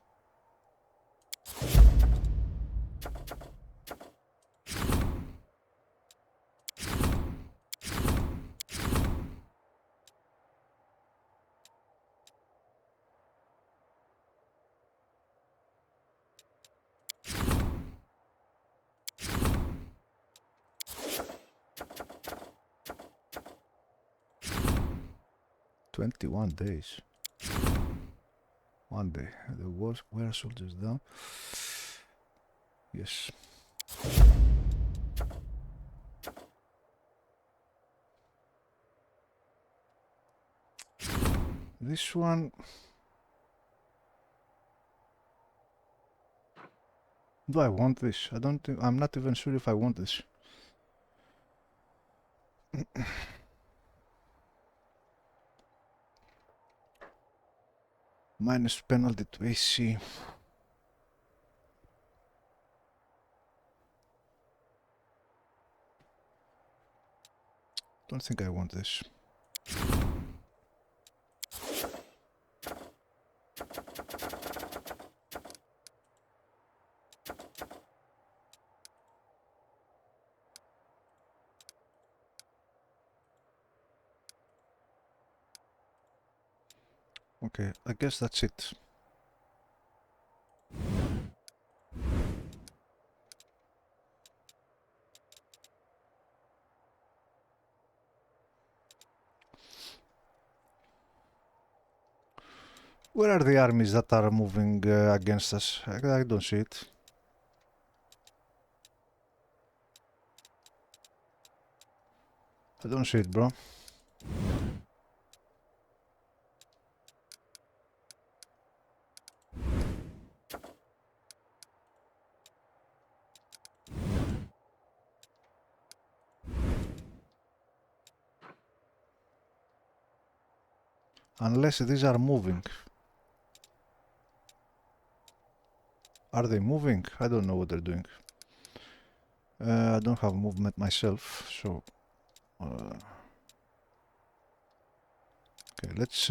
"21 days. 1 day. The wars were soldiers down. Yes. This one... Do I want this? I don't think... I'm not even sure if I want this. Minus penalty to AC. Don't think I want this. Okay, I guess that's it. Where are the armies that are moving against us? I don't see it. I don't see it, bro. Unless these are moving. Are they moving? I don't know what they're doing. I don't have movement myself, so... okay, let's...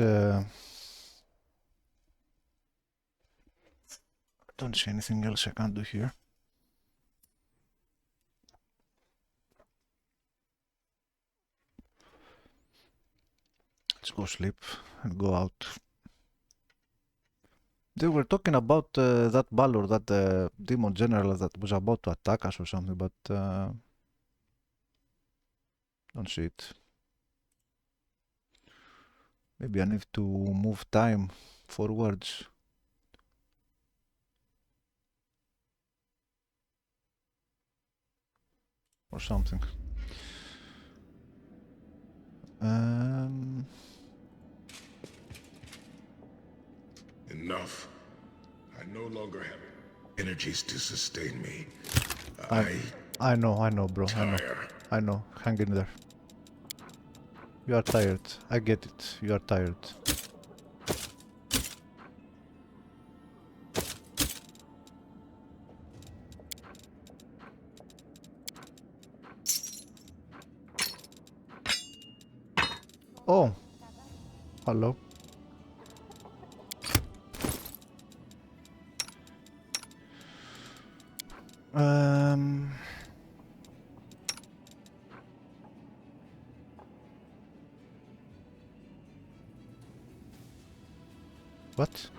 don't see anything else I can do here. Let's go sleep and go out. They were talking about that Baldur, that demon general that was about to attack us or something, but don't see it. Maybe I need to move time forwards. Or something. Enough. I no longer have energies to sustain me. I know, bro. Tire. I know. Hang in there. You are tired. I get it. You are tired. Oh. Hello. What?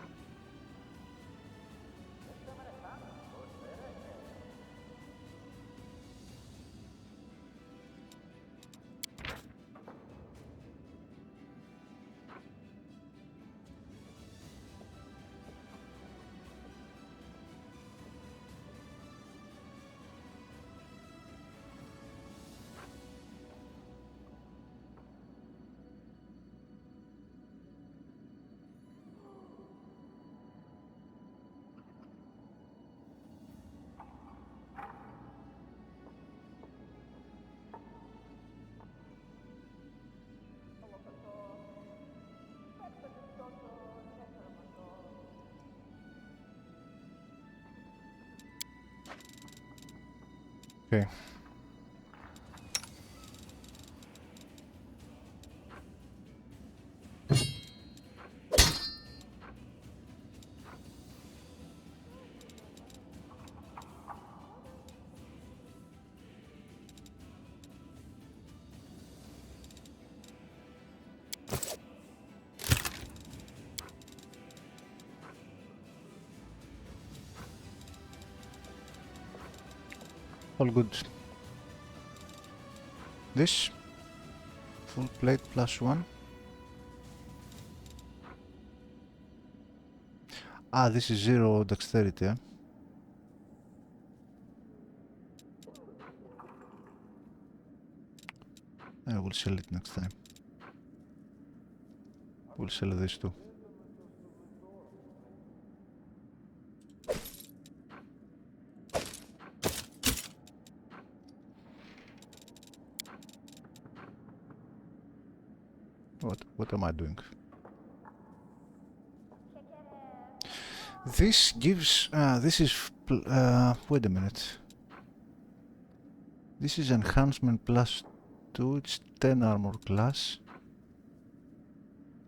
Okay. All good. This full plate +1. Ah, this is 0 dexterity, eh? I will sell it next time. We'll sell this too. What am I doing? This gives... this is... wait a minute. This is enhancement plus 2, it's 10 armor class.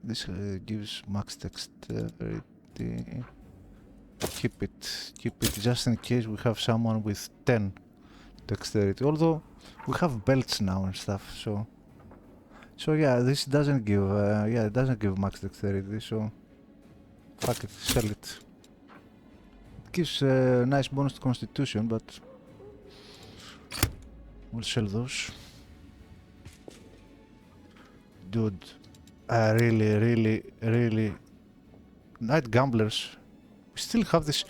This gives max dexterity. Keep it just in case we have someone with 10 dexterity. Although we have belts now and stuff, so yeah, this doesn't give yeah, it doesn't give max dexterity, so fuck it, sell it. It gives a nice bonus to constitution, but we'll sell those. Dude, really Night Gamblers. We still have this.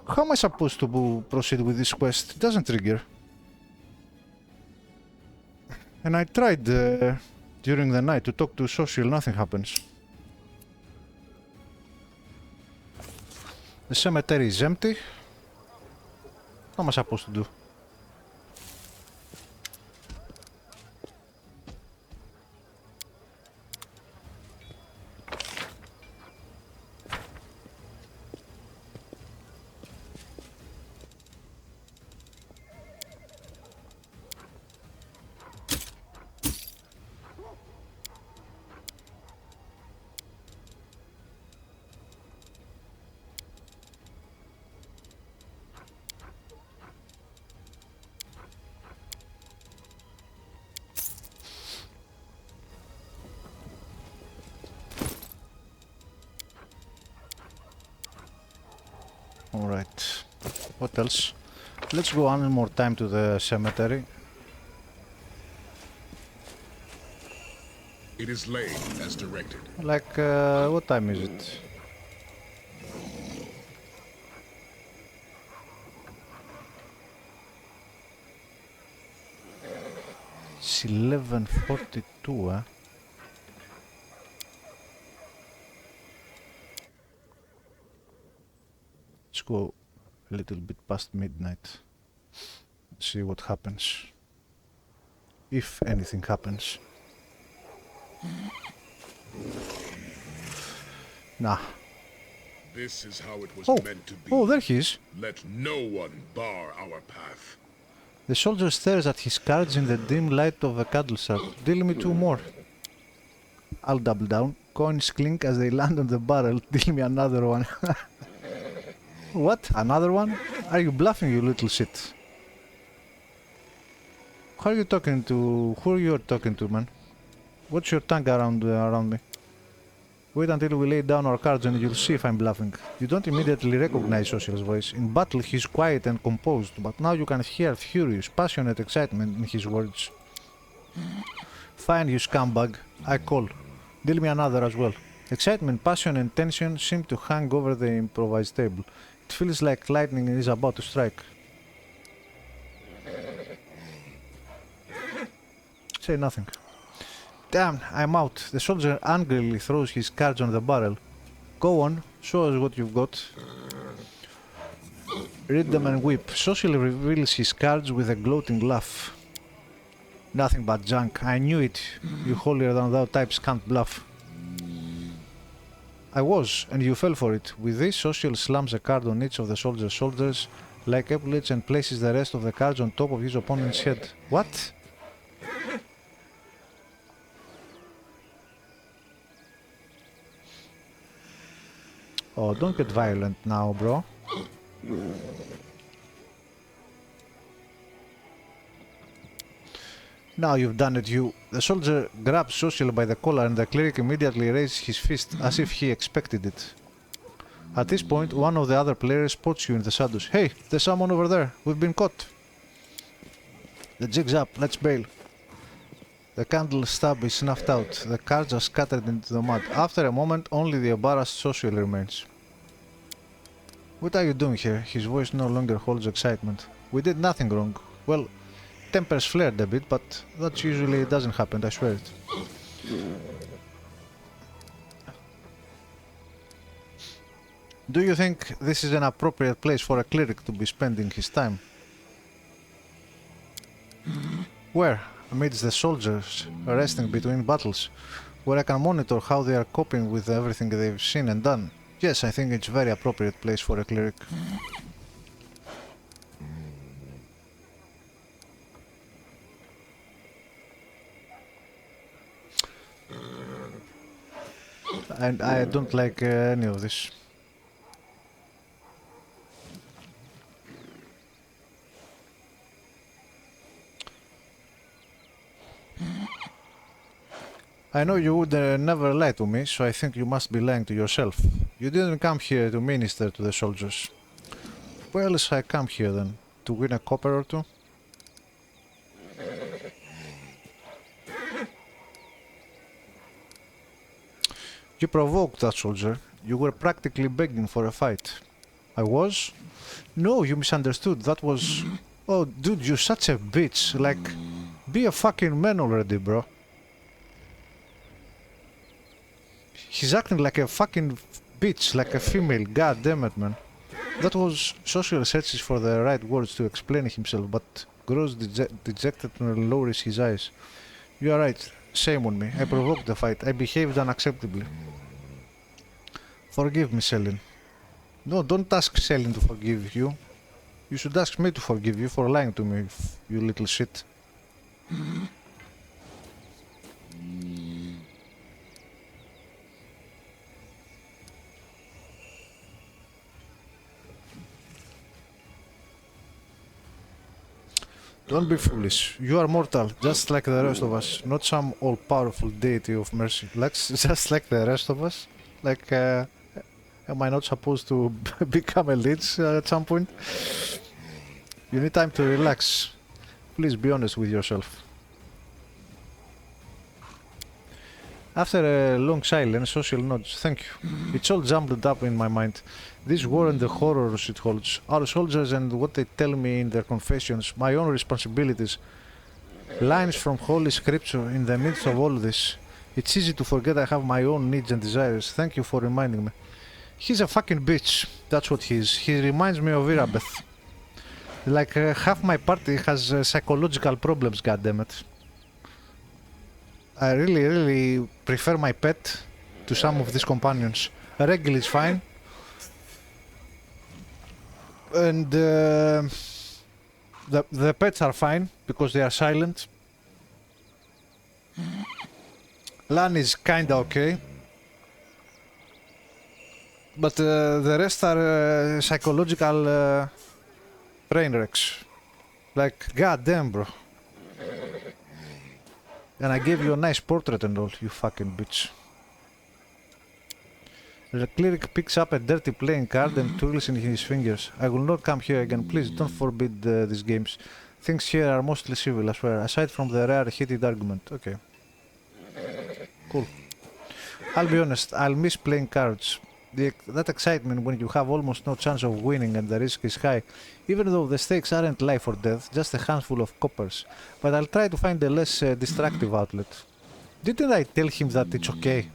How am I supposed to proceed with this quest? It doesn't trigger. And I tried during the night to talk to social, nothing happens. The cemetery is empty. What am I supposed to do? Alright, what else? Let's go one more time to the cemetery. It is laid as directed. Like, what time is it? It's 11:42, huh? Let's go a little bit past midnight. See what happens. If anything happens. Nah. This is how it was meant to be. Oh, there he is. Let no one bar our path. The soldier stares at his cards in the dim light of a candlestick. Deal me 2 more. I'll double down. Coins clink as they land on the barrel. Deal me another one. What? Another one? Are you bluffing, you little shit? Who are you talking to? Who are you talking to, man? What's your tongue around me? Wait until we lay down our cards and you'll see if I'm bluffing. You don't immediately recognize Social's voice. In battle he's quiet and composed, but now you can hear furious, passionate excitement in his words. Fine, you scumbag. I call. Deal me another as well. Excitement, passion and tension seem to hang over the improvised table. It feels like lightning is about to strike. Say nothing. Damn, I'm out. The soldier angrily throws his cards on the barrel. Go on, show us what you've got. Read them and weep. Social reveals his cards with a gloating laugh. Nothing but junk. I knew it. You holier than thou types can't bluff. I was, and you fell for it. With this, Social slams a card on each of the soldier's shoulders like epaulets and places the rest of the cards on top of his opponent's head. What? Oh, don't get violent now, bro. Now you've done it, you. The soldier grabs Social by the collar and the cleric immediately raises his fist as if he expected it. At this point, one of the other players spots you in the shadows. Hey, there's someone over there. We've been caught. The jig's up. Let's bail. The candle stub is snuffed out. The cards are scattered into the mud. After a moment, only the embarrassed Social remains. What are you doing here? His voice no longer holds excitement. We did nothing wrong. Well, tempers flared a bit, but that usually doesn't happen, I swear it. Do you think this is an appropriate place for a cleric to be spending his time? Where? Amidst the soldiers, resting between battles, where I can monitor how they are coping with everything they've seen and done. Yes, I think it's a very appropriate place for a cleric. And I don't like any of this. I know you would never lie to me, so I think you must be lying to yourself. You didn't come here to minister to the soldiers. Where else I come here then? To win a copper or two? You provoked that soldier. You were practically begging for a fight. I was? No, you misunderstood. That was... Oh, dude, you're such a bitch. Like, be a fucking man already, bro. He's acting like a fucking bitch, like a female. God damn it, man. That was social searches for the right words to explain himself, but grows dejected and lowers his eyes. You are right. Shame on me. I provoked the fight. I behaved unacceptably. Forgive me, Selin. No, don't ask Selin to forgive you. You should ask me to forgive you for lying to me, you little shit. Don't be foolish. You are mortal, just like the rest of us. Not some all-powerful deity of mercy. Just like the rest of us? Like, am I not supposed to become a lich at some point? You need time to relax. Please be honest with yourself. After a long silence, Social nods. Thank you. It's all jumbled up in my mind. This war and the horrors it holds. Our soldiers and what they tell me in their confessions. My own responsibilities. Lines from Holy Scripture in the midst of all this. It's easy to forget I have my own needs and desires. Thank you for reminding me. He's a fucking bitch. That's what he is. He reminds me of Irabeth. Like half my party has psychological problems, goddammit. I really prefer my pet to some of these companions. Regil is fine. And the pets are fine because they are silent. Lan is kinda okay. But the rest are psychological brain wrecks. Like, goddamn, bro. And I gave you a nice portrait and all, you fucking bitch. The cleric picks up a dirty playing card and twirls in his fingers. I will not come here again, please don't forbid these games. Things here are mostly civil, I swear, aside from the rare heated argument. Okay. Cool. I'll be honest, I'll miss playing cards. That excitement when you have almost no chance of winning and the risk is high, even though the stakes aren't life or death, just a handful of coppers. But I'll try to find a less distractive outlet. Didn't I tell him that it's okay?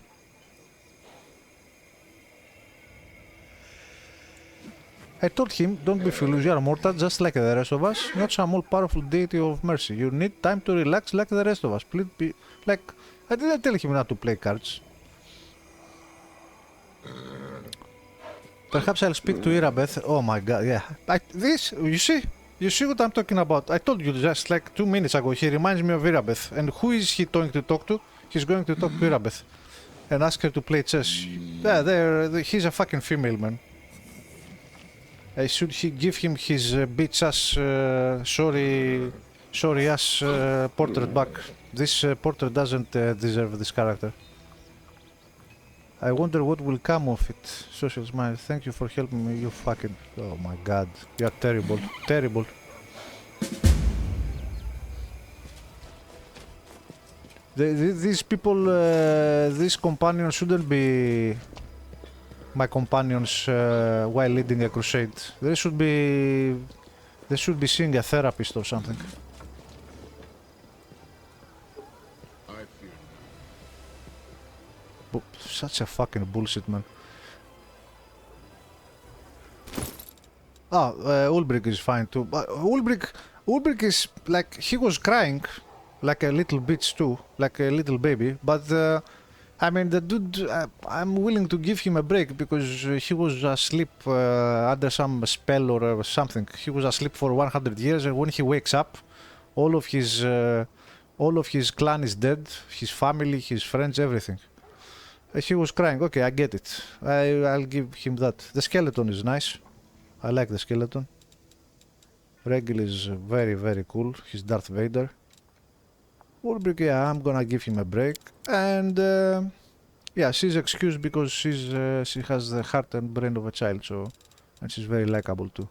I told him, don't be foolish, you are mortal just like the rest of us, not some all-powerful deity of mercy. You need time to relax like the rest of us. Please be... Like, I didn't tell him not to play cards. Perhaps I'll speak to Irabeth. Oh my god, yeah. You see what I'm talking about? I told you just like 2 minutes ago, he reminds me of Irabeth. And who is he going to talk to? He's going to talk to Irabeth and ask her to play chess. Yeah, he's a fucking female, man. Should he give him his bitch ass, sorry ass portrait back? This portrait doesn't deserve this character. I wonder what will come of it. Social smile. Thank you for helping me, you fucking... Oh my god. You are terrible. Terrible. These people, these companions shouldn't be my companions while leading a crusade. They should be seeing a therapist or something. such a fucking bullshit, man. Ah, Ulbrich is fine too. But Ulbrich is like, he was crying like a little bitch too, like a little baby. But I mean, the dude, I'm willing to give him a break because he was asleep under some spell or something. He was asleep for 100 years, and when he wakes up, all of his clan is dead, his family, his friends, everything. He was crying. Okay, I get it. I'll give him that. The skeleton is nice. I like the skeleton. Regil is very, very cool. He's Darth Vader. Ulbrich, yeah, I'm gonna give him a break. And yeah, she's excused because she has the heart and brain of a child, so, and she's very likable too.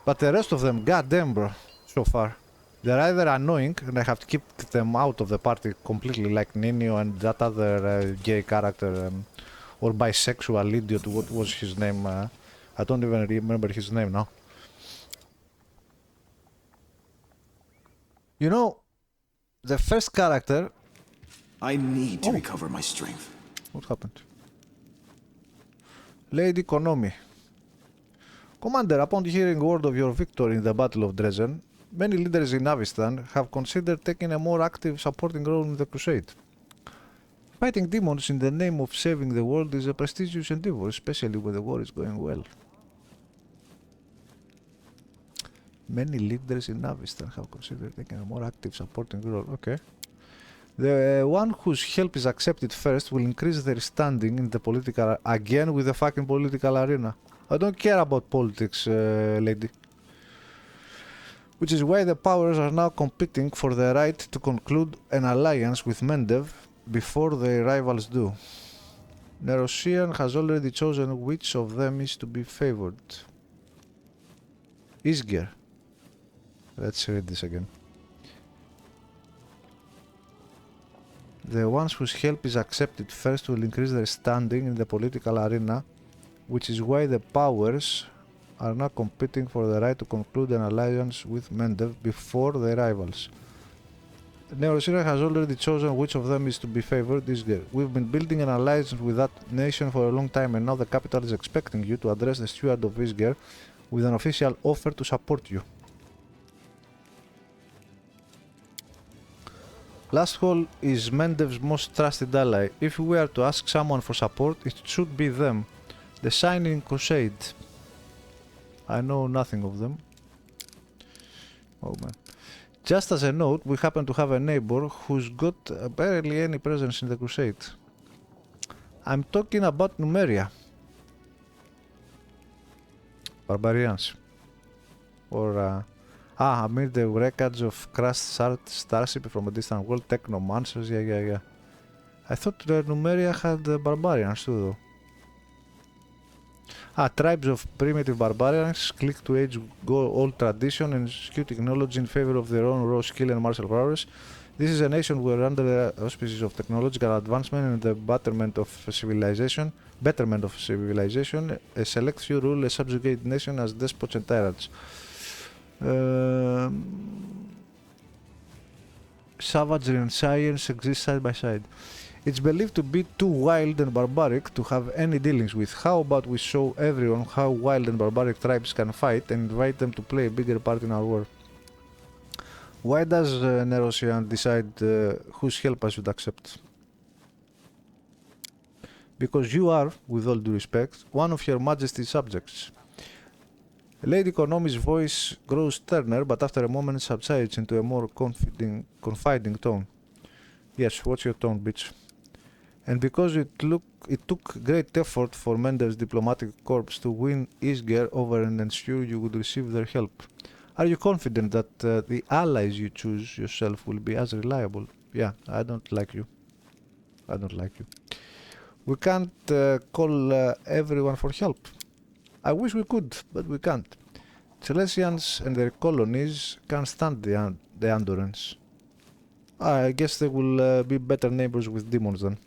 But the rest of them, goddamn, bro, so far. They're either annoying, and I have to keep them out of the party completely, like Nino and that other gay character, or bisexual idiot. What was his name? I don't even remember his name now. You know, the first character... I need to recover my strength. What happened? Lady Konomi. Commander, upon hearing word of your victory in the Battle of Dresden, many leaders in Avistan have considered taking a more active supporting role in the Crusade. Fighting demons in the name of saving the world is a prestigious endeavor, especially when the war is going well. Many leaders in Avistan have considered taking a more active supporting role. Okay. The one whose help is accepted first will increase their standing in the political... Again with the fucking political arena. I don't care about politics, lady. Which is why the powers are now competing for the right to conclude an alliance with Mendev before their rivals do. Nerosian has already chosen which of them is to be favored. Isger. Let's read this again. The ones whose help is accepted first will increase their standing in the political arena, which is why the powers are now competing for the right to conclude an alliance with Mendev before their rivals. Neurosira has already chosen which of them is to be favored this year. We've been building an alliance with that nation for a long time, and now the capital is expecting you to address the steward of Isger with an official offer to support you. Lasthall is Mendev's most trusted ally. If we are to ask someone for support, it should be them. The Shining Crusade. I know nothing of them. Oh man. Just as a note, we happen to have a neighbor who's got barely any presence in the Crusade. I'm talking about Numeria. Barbarians. Or amid the wreckage of crashed starship from a distant world, technomancers, yeah. I thought Numeria had barbarians too, though. Tribes of primitive barbarians click to age-old tradition and skew technology in favor of their own raw skill and martial prowess. This is a nation where, under the auspices of technological advancement and the betterment of civilization, a select few rule a subjugate nation as despots and tyrants. Savagery and science exist side by side. It's believed to be too wild and barbaric to have any dealings with. How about we show everyone how wild and barbaric tribes can fight and invite them to play a bigger part in our war? Why does Nerosian decide whose help I should accept? Because you are, with all due respect, one of Her Majesty's subjects. Lady Konomi's voice grows sterner, but after a moment subsides into a more confiding tone. Yes, what's your tone, bitch? And because it took great effort for Mendev's diplomatic corps to win Isger over and ensure you would receive their help. Are you confident that the allies you choose yourself will be as reliable? Yeah, I don't like you. We can't call everyone for help. I wish we could, but we can't. Celestians and their colonies can't stand the endurance. I guess they will be better neighbors with demons then.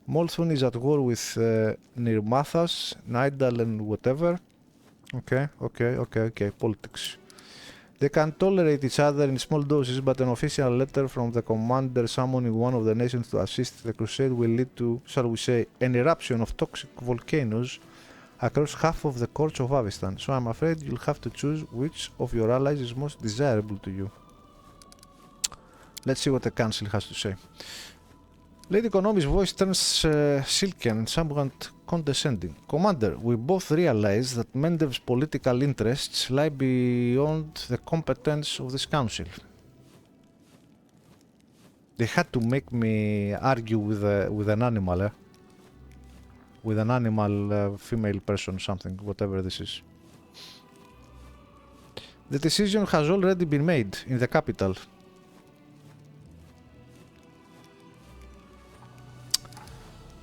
Molthun is at war with Nirmathas, Nidal and whatever. Okay, politics. They can tolerate each other in small doses, but an official letter from the commander summoning one of the nations to assist the crusade will lead to, shall we say, an eruption of toxic volcanoes across half of the courts of Avestan. So I'm afraid you'll have to choose which of your allies is most desirable to you. Let's see what the council has to say. Lady Konomi's voice turns silken and somewhat condescending. Commander, we both realize that Mendev's political interests lie beyond the competence of this council. They had to make me argue with an animal, with an animal female person, something, whatever this is. The decision has already been made in the capital.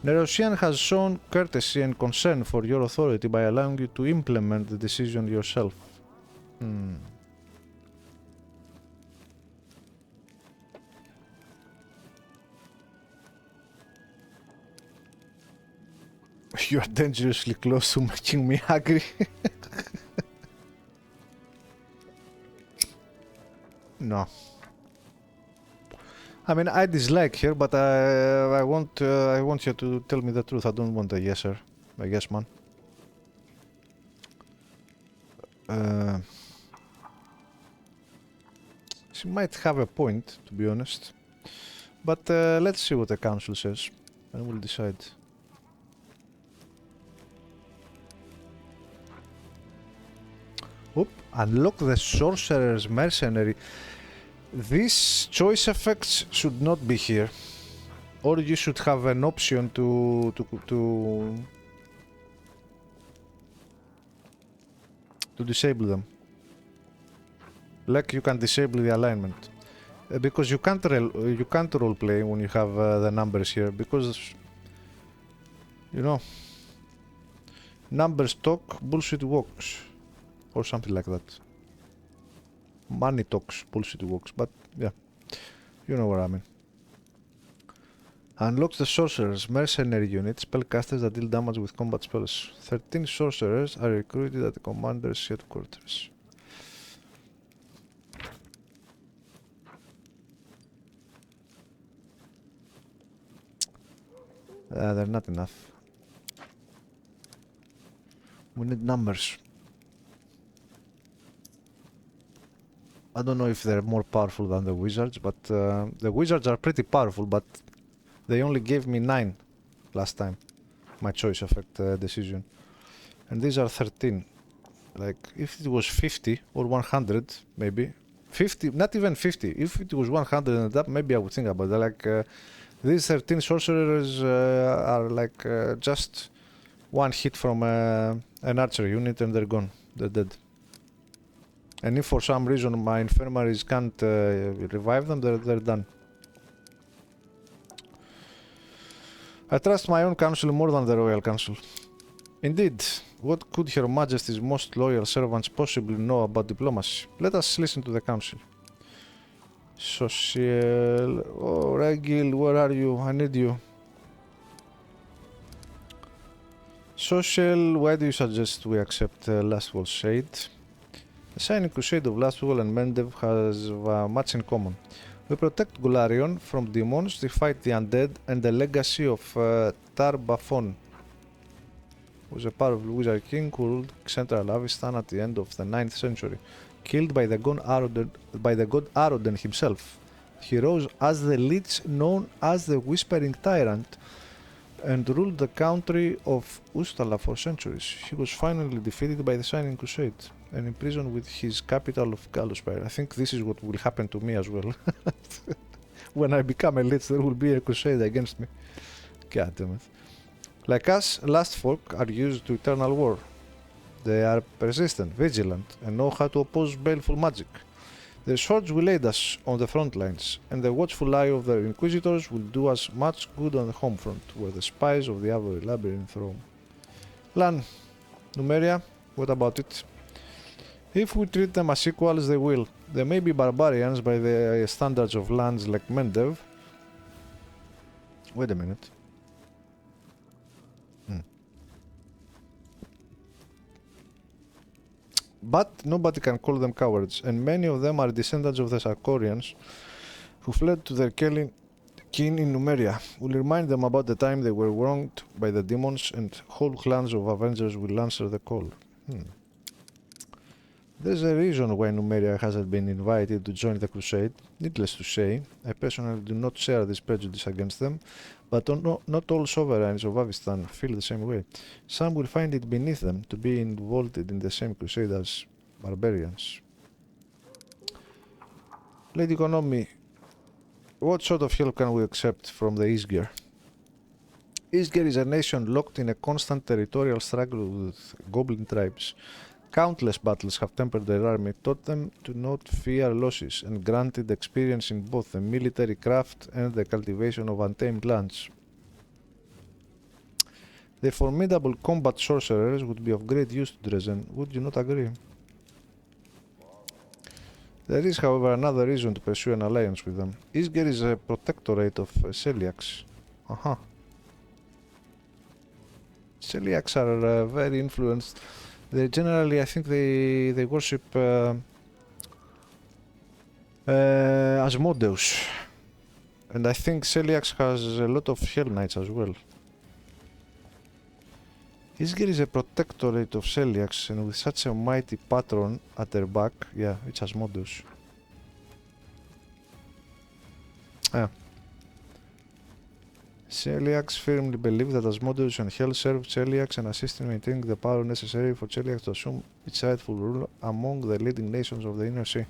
Nerosian has shown courtesy and concern for your authority by allowing you to implement the decision yourself. You are dangerously close to making me angry. No. I mean, I dislike her, but I want you to tell me the truth. I don't want a yeser, a yes man. She might have a point, to be honest. But let's see what the council says, and we'll decide. Oop, unlock the sorcerer's mercenary. These choice effects should not be here, or you should have an option to disable them. Like you can disable the alignment, because you can't roleplay when you have the numbers here, because you know numbers talk, bullshit walks, or something like that. Money talks, bullshit walks, but yeah, you know what I mean. Unlocks the sorcerers, mercenary unit, spellcasters that deal damage with combat spells. 13 sorcerers are recruited at the commander's headquarters. They're not enough. We need numbers. I don't know if they're more powerful than the wizards, but the wizards are pretty powerful, but they only gave me 9 last time. My choice effect decision. And these are 13. Like, if it was 50 or 100, maybe. 50, not even 50. If it was 100 and up, maybe I would think about it. Like, these 13 sorcerers are like just one hit from an archer unit and they're gone. They're dead. And if for some reason my infirmaries can't revive them, they're done. I trust my own council more than the royal council. Indeed, what could Her Majesty's most loyal servants possibly know about diplomacy? Let us listen to the council. Social... Oh, Regil, where are you? I need you. Social, why do you suggest we accept Lastwall's aid? The Shining Crusade of Lastwall and Mendev has much in common. We protect Golarion from demons, they fight the undead, and the legacy of Tarbafon, who was a powerful wizard king who ruled central Avestan at the end of the 9th century, killed by the god Aroden himself. He rose as the Lich known as the Whispering Tyrant and ruled the country of Ustala for centuries. He was finally defeated by the Shining Crusade and imprisoned with his capital of Gallowspire. I think this is what will happen to me as well. When I become a Lich, there will be a crusade against me. God damn it. Like us, last folk are used to eternal war. They are persistent, vigilant, and know how to oppose baleful magic. Their swords will aid us on the front lines, and the watchful eye of the Inquisitors will do us much good on the home front, where the spies of the Avery Labyrinth roam. Lan, Numeria, what about it? If we treat them as equals, they will. They may be barbarians by the standards of lands like Mendev. Wait a minute. But nobody can call them cowards, and many of them are descendants of the Sarkorians who fled to their kin in Numeria. We'll remind them about the time they were wronged by the demons, and whole clans of Avengers will answer the call. There's a reason why Numeria hasn't been invited to join the Crusade. Needless to say, I personally do not share this prejudice against them, but not all sovereigns of Avistan feel the same way. Some will find it beneath them to be involved in the same crusade as barbarians. Lady Konomi, what sort of help can we accept from the Isgir? Isgir is a nation locked in a constant territorial struggle with goblin tribes. Countless battles have tempered their army, taught them to not fear losses, and granted experience in both the military craft and the cultivation of untamed lands. The formidable combat sorcerers would be of great use to Dresden, would you not agree? There is, however, another reason to pursue an alliance with them. Isgir is a protectorate of Celiacs. Celiacs are very influenced. They generally, I think they worship Asmodeus. And I think Celiacs has a lot of Hell Knights as well. Isgir is a protectorate of Celiacs, and with such a mighty patron at their back, yeah, it's Asmodeus. Celiacs firmly believe that Asmodeus and Hell serve Celiacs and assist in maintaining the power necessary for Celiacs to assume its rightful rule among the leading nations of the Inner Sea.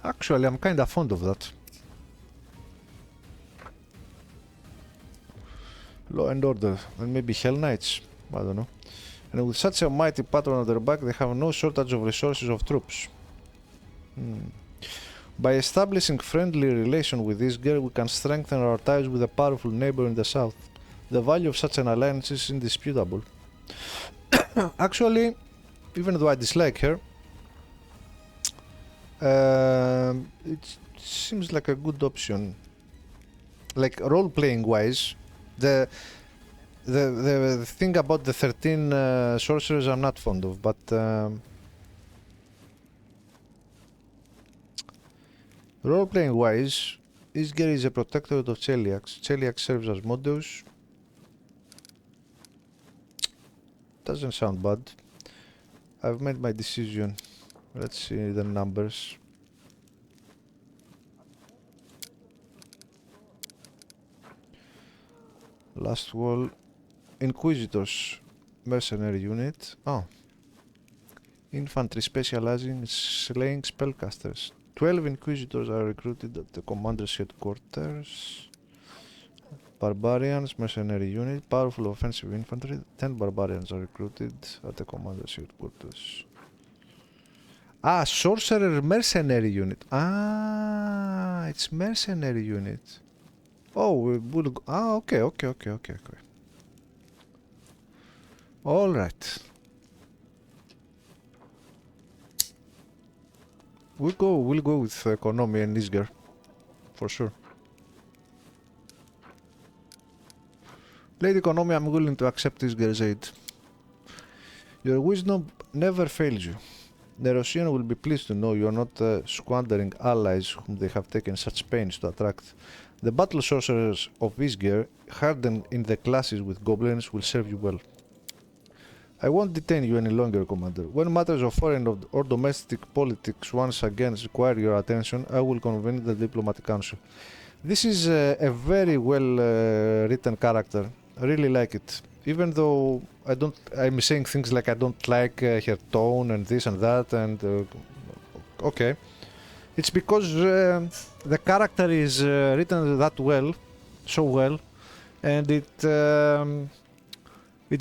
Actually, I'm kinda fond of that. Law and order, and maybe Hell Knights, I don't know. And with such a mighty patron at their back, they have no shortage of resources of troops. By establishing friendly relation with Isgir, we can strengthen our ties with a powerful neighbor in the south. The value of such an alliance is indisputable. Actually, even though I dislike her, it seems like a good option. Like role-playing wise, the thing about the 13 sorcerers I'm not fond of, but role-playing wise, Isgir is a protectorate of Celiacs. Celiacs serves as Asmodeus. Doesn't sound bad. I've made my decision. Let's see the numbers. Last wall. Inquisitors. Mercenary unit. Oh. Infantry specializing in slaying spellcasters. 12 Inquisitors are recruited at the commander's headquarters. Barbarians, mercenary unit, powerful offensive infantry. 10 barbarians are recruited at the commander's headquarters. Sorcerer mercenary unit. It's mercenary unit. Oh, we'll go. Okay. All right. We'll go with Konomi and Isgir, for sure. Lady Konomi, I'm willing to accept Isgir's aid. Your wisdom never fails you. The Russian will be pleased to know you are not squandering allies whom they have taken such pains to attract. The battle sorcerers of Isgir, hardened in the classes with goblins, will serve you well. I won't detain you any longer, Commander. When matters of foreign or domestic politics once again require your attention, I will convene the diplomatic council. This is a very well written character. I really like it. Even though I'm saying things like I don't like her tone and this and that, and okay. It's because the character is written that well, so well, and it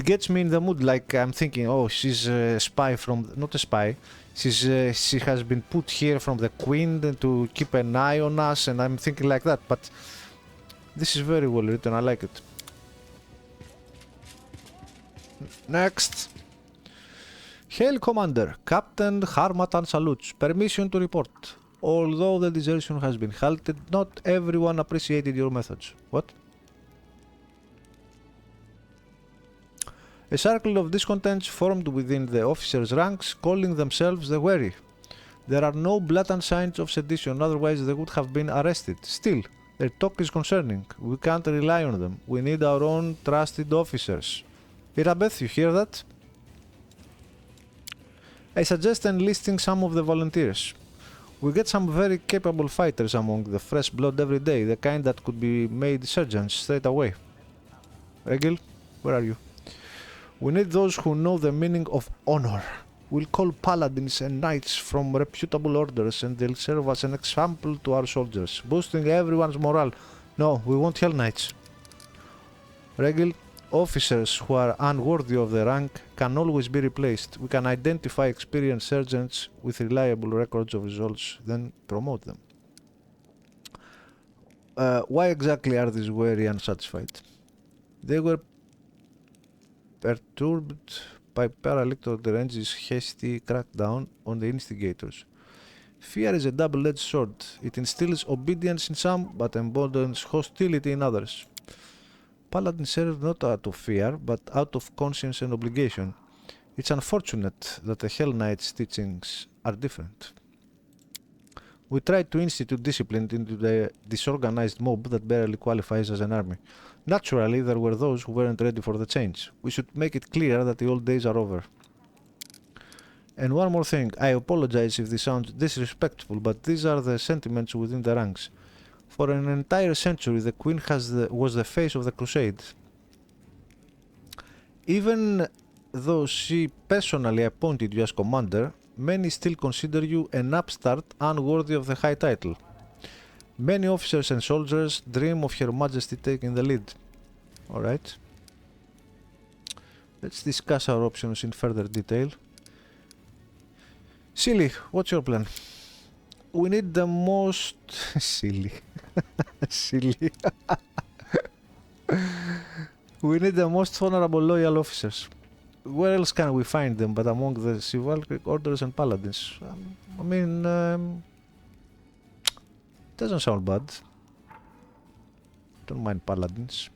gets me in the mood. Like I'm thinking, oh, she's a spy from, not a spy. She has been put here from the Queen to keep an eye on us, and I'm thinking like that. But this is very well written. I like it. Next. Hail, Commander. Captain Harmatan salutes. Permission to report. Although the desertion has been halted, not everyone appreciated your methods. What? A circle of discontents formed within the officers' ranks, calling themselves the Wary. There are no blatant signs of sedition, otherwise they would have been arrested. Still, their talk is concerning. We can't rely on them. We need our own trusted officers. Irabeth, you hear that? I suggest enlisting some of the volunteers. We get some very capable fighters among the fresh blood every day, the kind that could be made sergeants straight away. Egil, where are you? We need those who know the meaning of honor. We'll call paladins and knights from reputable orders and they'll serve as an example to our soldiers, boosting everyone's morale. No, we want Hell Knights. Regil, officers who are unworthy of the rank can always be replaced. We can identify experienced sergeants with reliable records of results, then promote them. Why exactly are these wary unsatisfied? They were perturbed by Paralictor Derange's hasty crackdown on the instigators. Fear is a double-edged sword. It instills obedience in some, but emboldens hostility in others. Paladins serve not out of fear, but out of conscience and obligation. It's unfortunate that the Hell Knight's teachings are different. We tried to institute discipline into the disorganized mob that barely qualifies as an army. Naturally, there were those who weren't ready for the change. We should make it clear that the old days are over. And one more thing, I apologize if this sounds disrespectful, but these are the sentiments within the ranks. For an entire century, the Queen was the face of the Crusade. Even though she personally appointed you as commander, many still consider you an upstart unworthy of the high title. Many officers and soldiers dream of Her Majesty taking the lead. Alright. Let's discuss our options in further detail. Silly, what's your plan? We need the most... Silly. Silly. We need the most honorable loyal officers. Where else can we find them but among the chivalric orders and paladins? I mean, doesn't sound bad. Don't mind paladins.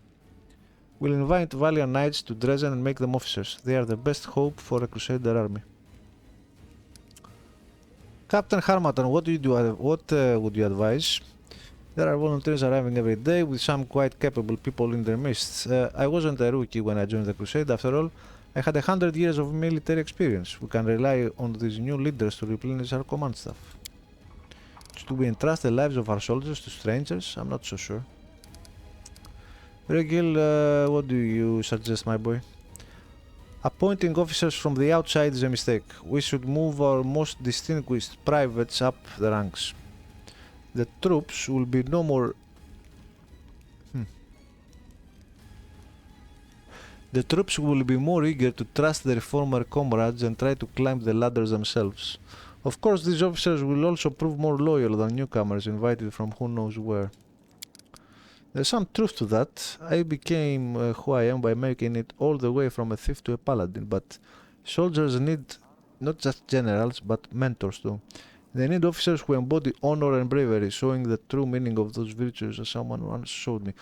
We'll invite valiant knights to Dresden and make them officers. They are the best hope for a Crusader army. Captain Harmattan, what would you advise? There are volunteers arriving every day with some quite capable people in their midst. I wasn't a rookie when I joined the Crusade. After all, I had 100 years of military experience. We can rely on these new leaders to replenish our command staff. Should we entrust the lives of our soldiers to strangers? I'm not so sure. Regil, what do you suggest, my boy? Appointing officers from the outside is a mistake. We should move our most distinguished privates up the ranks. The troops will be no more... The troops will be more eager to trust their former comrades and try to climb the ladders themselves. Of course, these officers will also prove more loyal than newcomers invited from who knows where. There's some truth to that. I became who I am by making it all the way from a thief to a paladin, but soldiers need not just generals, but mentors too. They need officers who embody honor and bravery, showing the true meaning of those virtues as someone once showed me.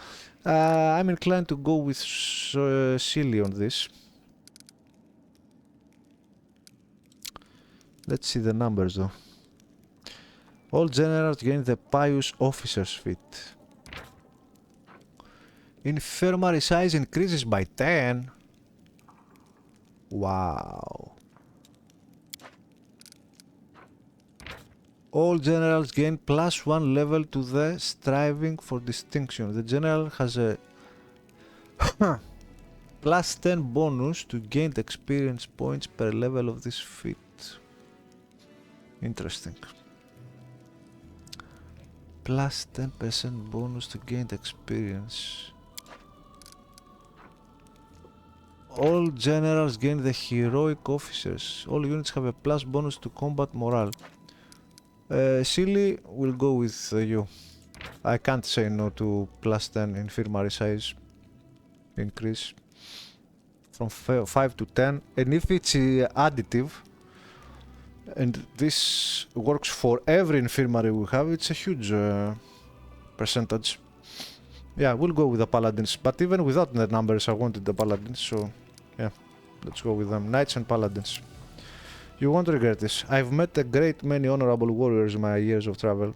I'm inclined to go with Silly on this. Let's see the numbers though. All generals gain the pious officer's feat. Infirmary size increases by 10. Wow. All generals gain +1 level to the striving for distinction. The general has a +10 bonus to gain experience points per level of this feat. Interesting. +10% bonus to gain experience. All generals gain the heroic officers. All units have a plus bonus to combat morale. Silly, we'll go with you. I can't say no to +10 infirmary size increase from 5 to 10. And if it's additive, and this works for every infirmary we have, it's a huge percentage. Yeah, we'll go with the paladins. But even without the numbers, I wanted the paladins, so yeah. Let's go with them. Knights and Paladins. You won't regret this. I've met a great many honorable warriors in my years of travel.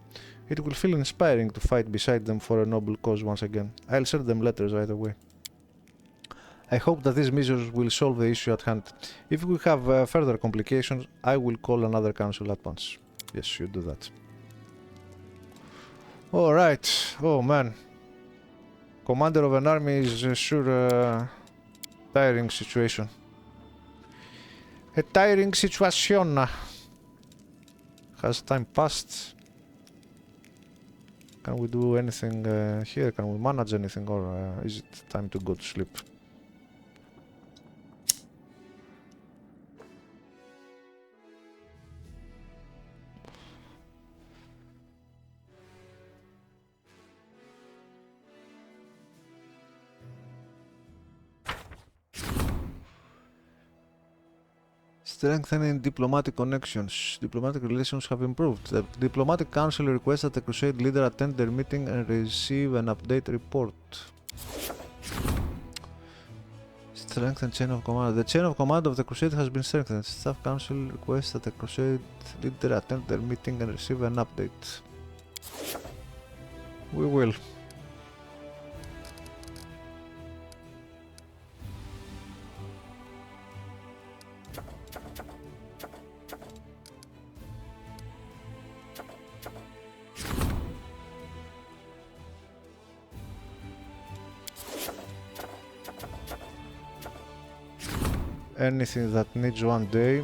It will feel inspiring to fight beside them for a noble cause once again. I'll send them letters either way. I hope that these measures will solve the issue at hand. If we have further complications, I will call another council at once. Yes, you do that. Alright. Oh man. Commander of an army is sure a tiring situation. A tiring situation. Has time passed? Can we do anything here? Can we manage anything, or is it time to go to sleep? Strengthening diplomatic connections. Diplomatic relations have improved. The Diplomatic Council requests that the Crusade leader attend their meeting and receive an update report. Strengthen chain of command. The chain of command of the Crusade has been strengthened. Staff Council requests that the Crusade leader attend their meeting and receive an update. We will. Anything that needs one day.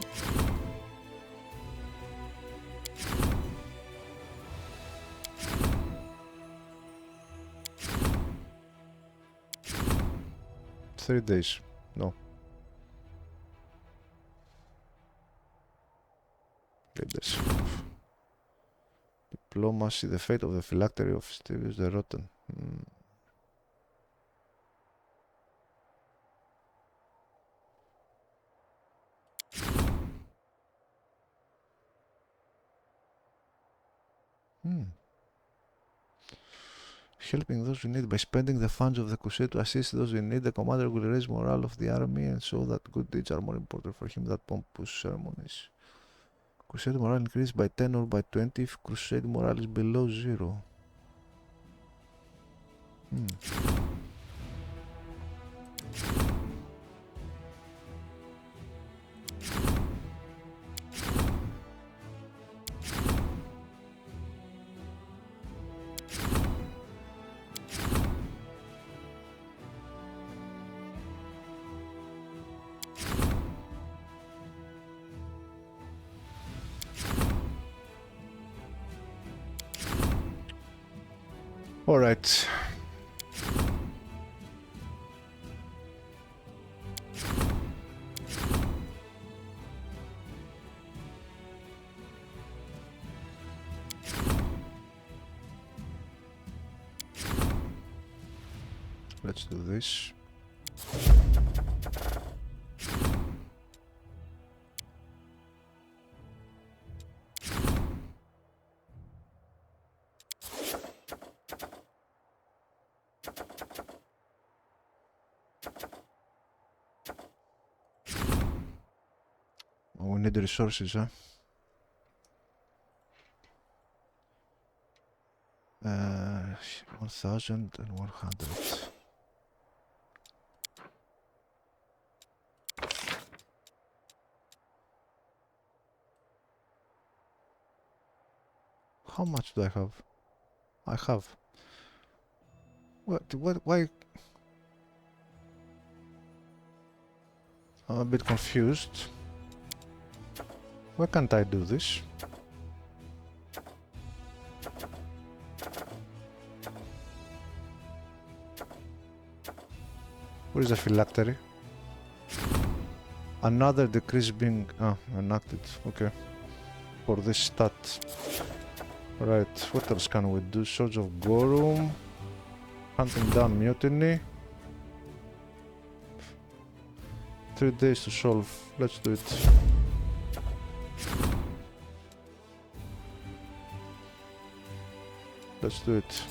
Three days. No. Days. Diplomacy, the fate of the phylactery of Stelios the Rotten. Helping those in need by spending the funds of the Crusade to assist those in need. The commander will raise morale of the army and show that good deeds are more important for him than pompous ceremonies. Crusade morale increased by 10 or by 20 if Crusade morale is below 0. All right. Let's do this. We need resources, huh? 1,100. How much do I have? I have. What, why? I'm a bit confused. Why can't I do this? Where is the phylactery? Another decrease being enacted. Okay. For this stat. Right, what else can we do? Swords of Gorum. Hunting down mutiny. 3 days to solve. Let's do it. Let's do it.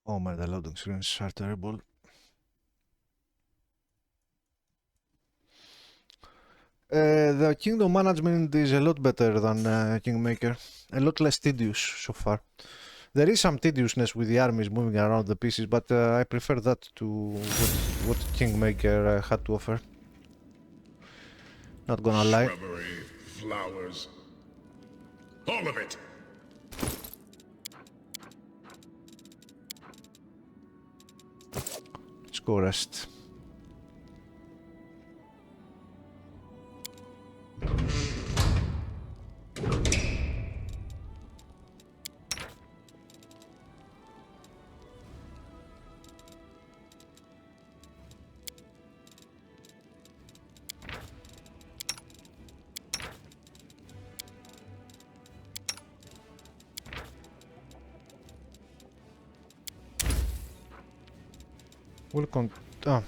Oh man, the loading screens are terrible. The kingdom management is a lot better than Kingmaker. A lot less tedious so far. There is some tediousness with the armies moving around the pieces, but I prefer that to what Kingmaker had to offer. Not gonna lie. Shrubbery, flowers. All of it! Let's go rest. We'll ah.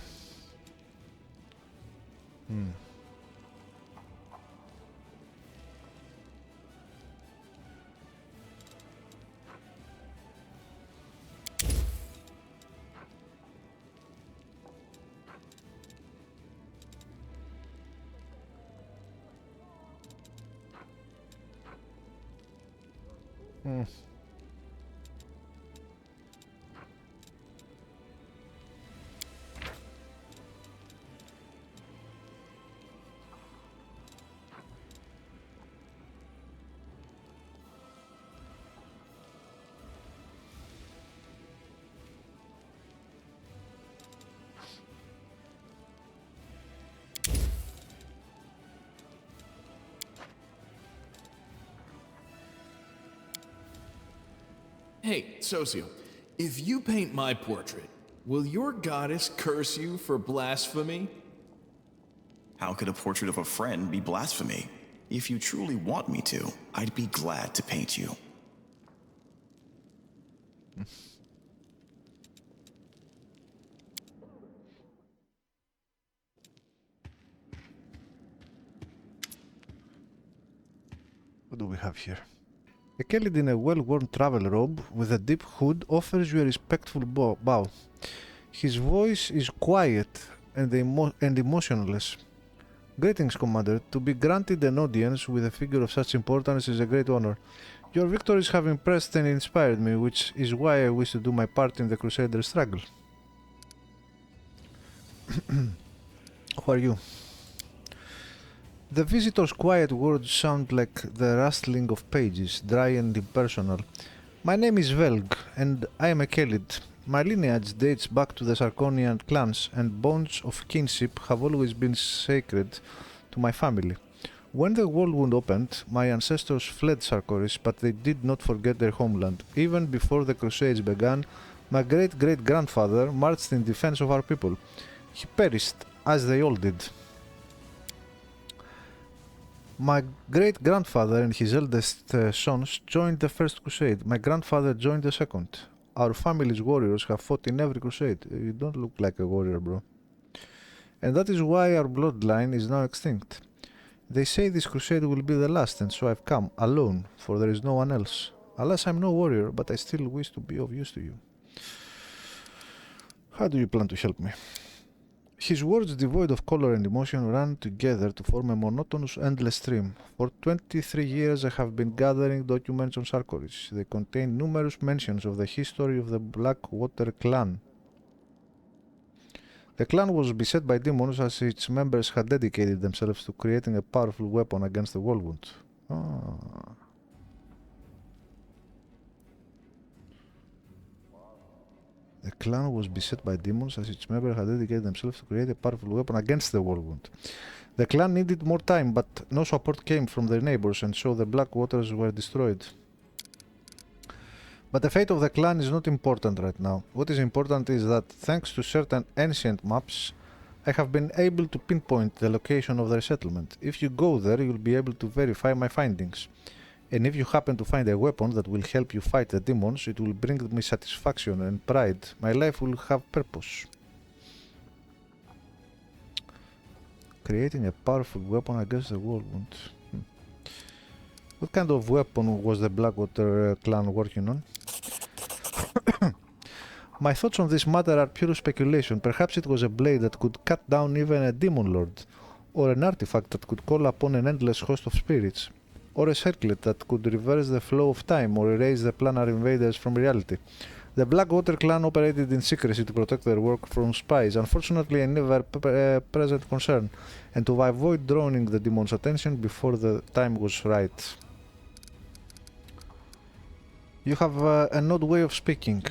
Hey, Socio, if you paint my portrait, will your goddess curse you for blasphemy? How could a portrait of a friend be blasphemy? If you truly want me to, I'd be glad to paint you. What do we have here? A Kelid in a well-worn travel robe with a deep hood offers you a respectful bow. His voice is quiet and emotionless. Greetings, Commander. To be granted an audience with a figure of such importance is a great honor. Your victories have impressed and inspired me, which is why I wish to do my part in the Crusader struggle. Who are you? The visitor's quiet words sound like the rustling of pages, dry and impersonal. My name is Velg, and I am a Kelid. My lineage dates back to the Sarkonian clans, and bonds of kinship have always been sacred to my family. When the Whirlwind opened, my ancestors fled Sarkoris, but they did not forget their homeland. Even before the Crusades began, my great-great-grandfather marched in defense of our people. He perished, as they all did. My great-grandfather and his eldest sons joined the First Crusade. My grandfather joined the Second. Our family's warriors have fought in every crusade. You don't look like a warrior, bro. And that is why our bloodline is now extinct. They say this crusade will be the last, and so I've come, alone, for there is no one else. Alas, I'm no warrior, but I still wish to be of use to you. How do you plan to help me? His words, devoid of color and emotion, ran together to form a monotonous, endless stream. For 23 years I have been gathering documents on Sarkoris. They contain numerous mentions of the history of the Blackwater clan. The clan was beset by demons as its members had dedicated themselves to creating a powerful weapon against the Whirlwind. The clan was beset by demons as its members had dedicated themselves to create a powerful weapon against the Whirlwind. The clan needed more time, but no support came from their neighbors, and so the Blackwaters were destroyed. But the fate of the clan is not important right now. What is important is that, thanks to certain ancient maps, I have been able to pinpoint the location of their settlement. If you go there, you'll be able to verify my findings. And if you happen to find a weapon that will help you fight the demons, it will bring me satisfaction and pride. My life will have purpose. Creating a powerful weapon against the Whirlwind. What kind of weapon was the Blackwater clan working on? My thoughts on this matter are pure speculation. Perhaps it was a blade that could cut down even a demon lord, or an artifact that could call upon an endless host of spirits, or a circlet that could reverse the flow of time or erase the planar invaders from reality. The Blackwater clan operated in secrecy to protect their work from spies, unfortunately a never-present concern, and to avoid drawing the demon's attention before the time was right. You have an odd way of speaking.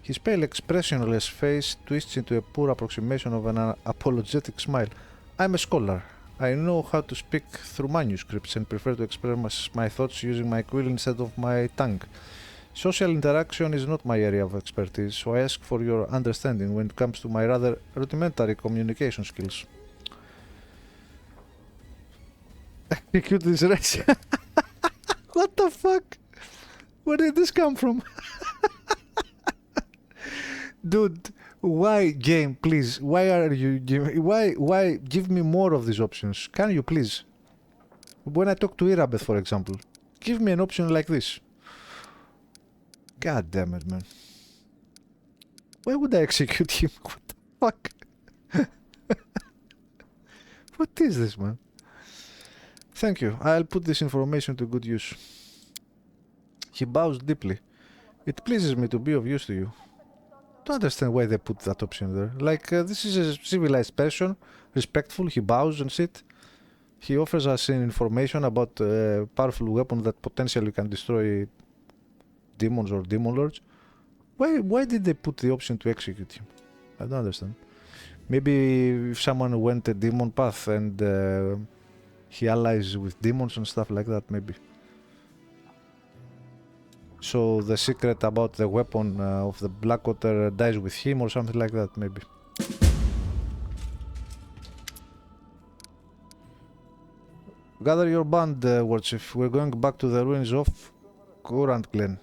His pale expressionless face twists into a poor approximation of an apologetic smile. I'm a scholar. I know how to speak through manuscripts and prefer to express my thoughts using my quill instead of my tongue. Social interaction is not my area of expertise, so I ask for your understanding when it comes to my rather rudimentary communication skills. Execute this race. What the fuck? Where did this come from? Dude, why, game, please? Why are you giving? Why give me more of these options? Can you please? When I talk to Irabeth, for example, give me an option like this. God damn it, man. Why would I execute him? What the fuck? What is this, man? Thank you. I'll put this information to good use. He bows deeply. It pleases me to be of use to you. Don't understand why they put that option there. Like, this is a civilized person, respectful, he bows and shit. He offers us information about a powerful weapon that potentially can destroy demons or demon lords. Why did they put the option to execute him? I don't understand. Maybe if someone went a demon path and he allies with demons and stuff like that, maybe. So the secret about the weapon of the Blackwater dies with him or something like that, maybe. Gather your band, Warchief. We're going back to the ruins of Courant Glen.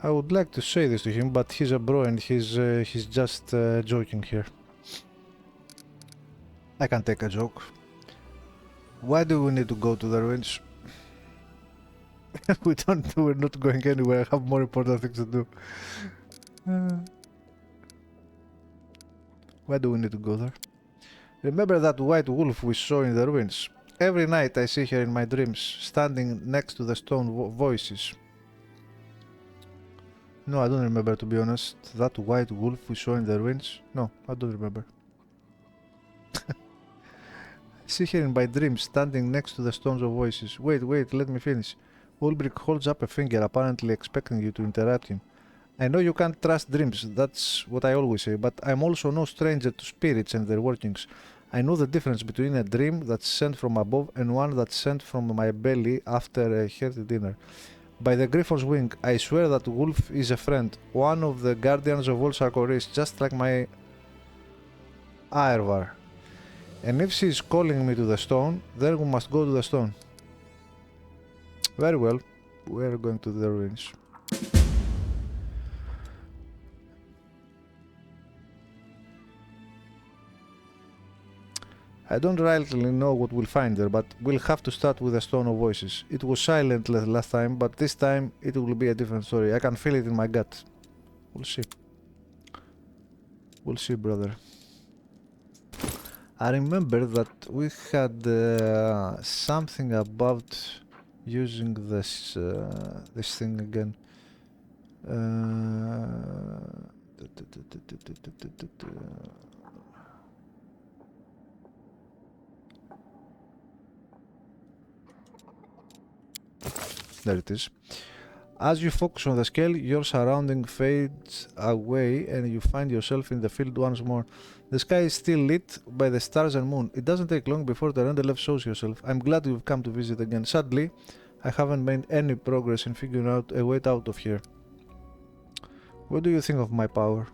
I would like to say this to him, but he's a bro and he's just joking here. I can take a joke. Why do we need to go to the ruins? We're not going anywhere. I have more important things to do. Why do we need to go there? Remember that white wolf we saw in the ruins? Every night I see her in my dreams, standing next to the stone voices. No, I don't remember, to be honest. That white wolf we saw in the ruins? No, I don't remember. I see her in my dreams, standing next to the stones of voices. Wait, let me finish. Ulbrich holds up a finger, apparently expecting you to interrupt him. I know you can't trust dreams, that's what I always say, but I'm also no stranger to spirits and their workings. I know the difference between a dream that's sent from above and one that's sent from my belly after a hearty dinner. By the Griffon's wing, I swear that Wolf is a friend, one of the guardians of all Sarkoris, just like my Aervar. And if she is calling me to the stone, then we must go to the stone. Very well, we are going to the ruins. I don't rightly know what we'll find there, but we'll have to start with the Stone of Voices. It was silent last time, but this time it will be a different story. I can feel it in my gut. We'll see. We'll see, brother. I remember that we had something about using this this thing again. There it is. As you focus on the scale, your surrounding fades away and you find yourself in the field once more. The sky is still lit by the stars and moon. It doesn't take long before the Rendelef shows yourself. I'm glad you've come to visit again. Sadly, I haven't made any progress in figuring out a way out of here. What do you think of my power?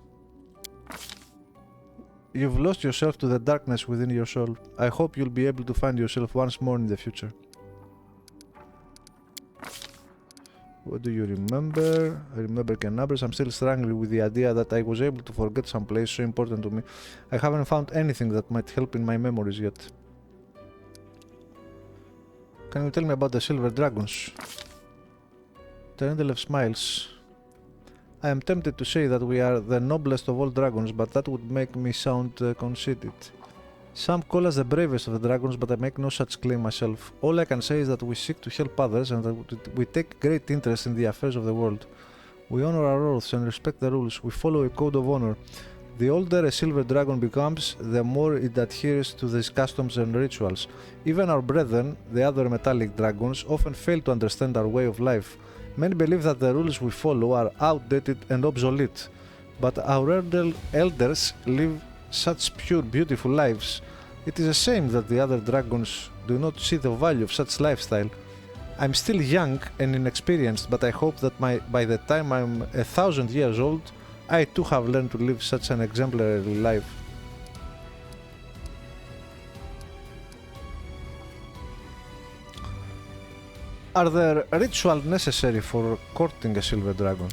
You've lost yourself to the darkness within your soul. I hope you'll be able to find yourself once more in the future. What do you remember? I remember numbers. I'm still struggling with the idea that I was able to forget some place so important to me. I haven't found anything that might help in my memories yet. Can you tell me about the silver dragons? Terendelev smiles. I am tempted to say that we are the noblest of all dragons, but that would make me sound conceited. Some call us the bravest of the dragons, but I make no such claim myself. All I can say is that we seek to help others and that we take great interest in the affairs of the world. We honor our oaths and respect the rules. We follow a code of honor. The older a silver dragon becomes, the more it adheres to these customs and rituals. Even our brethren, the other metallic dragons, often fail to understand our way of life. Many believe that the rules we follow are outdated and obsolete, but our elders live such pure, beautiful lives. It is a shame that the other dragons do not see the value of such lifestyle. I'm still young and inexperienced, but I hope that by the time I'm 1,000 years old, I too have learned to live such an exemplary life. Are there rituals necessary for courting a silver dragon?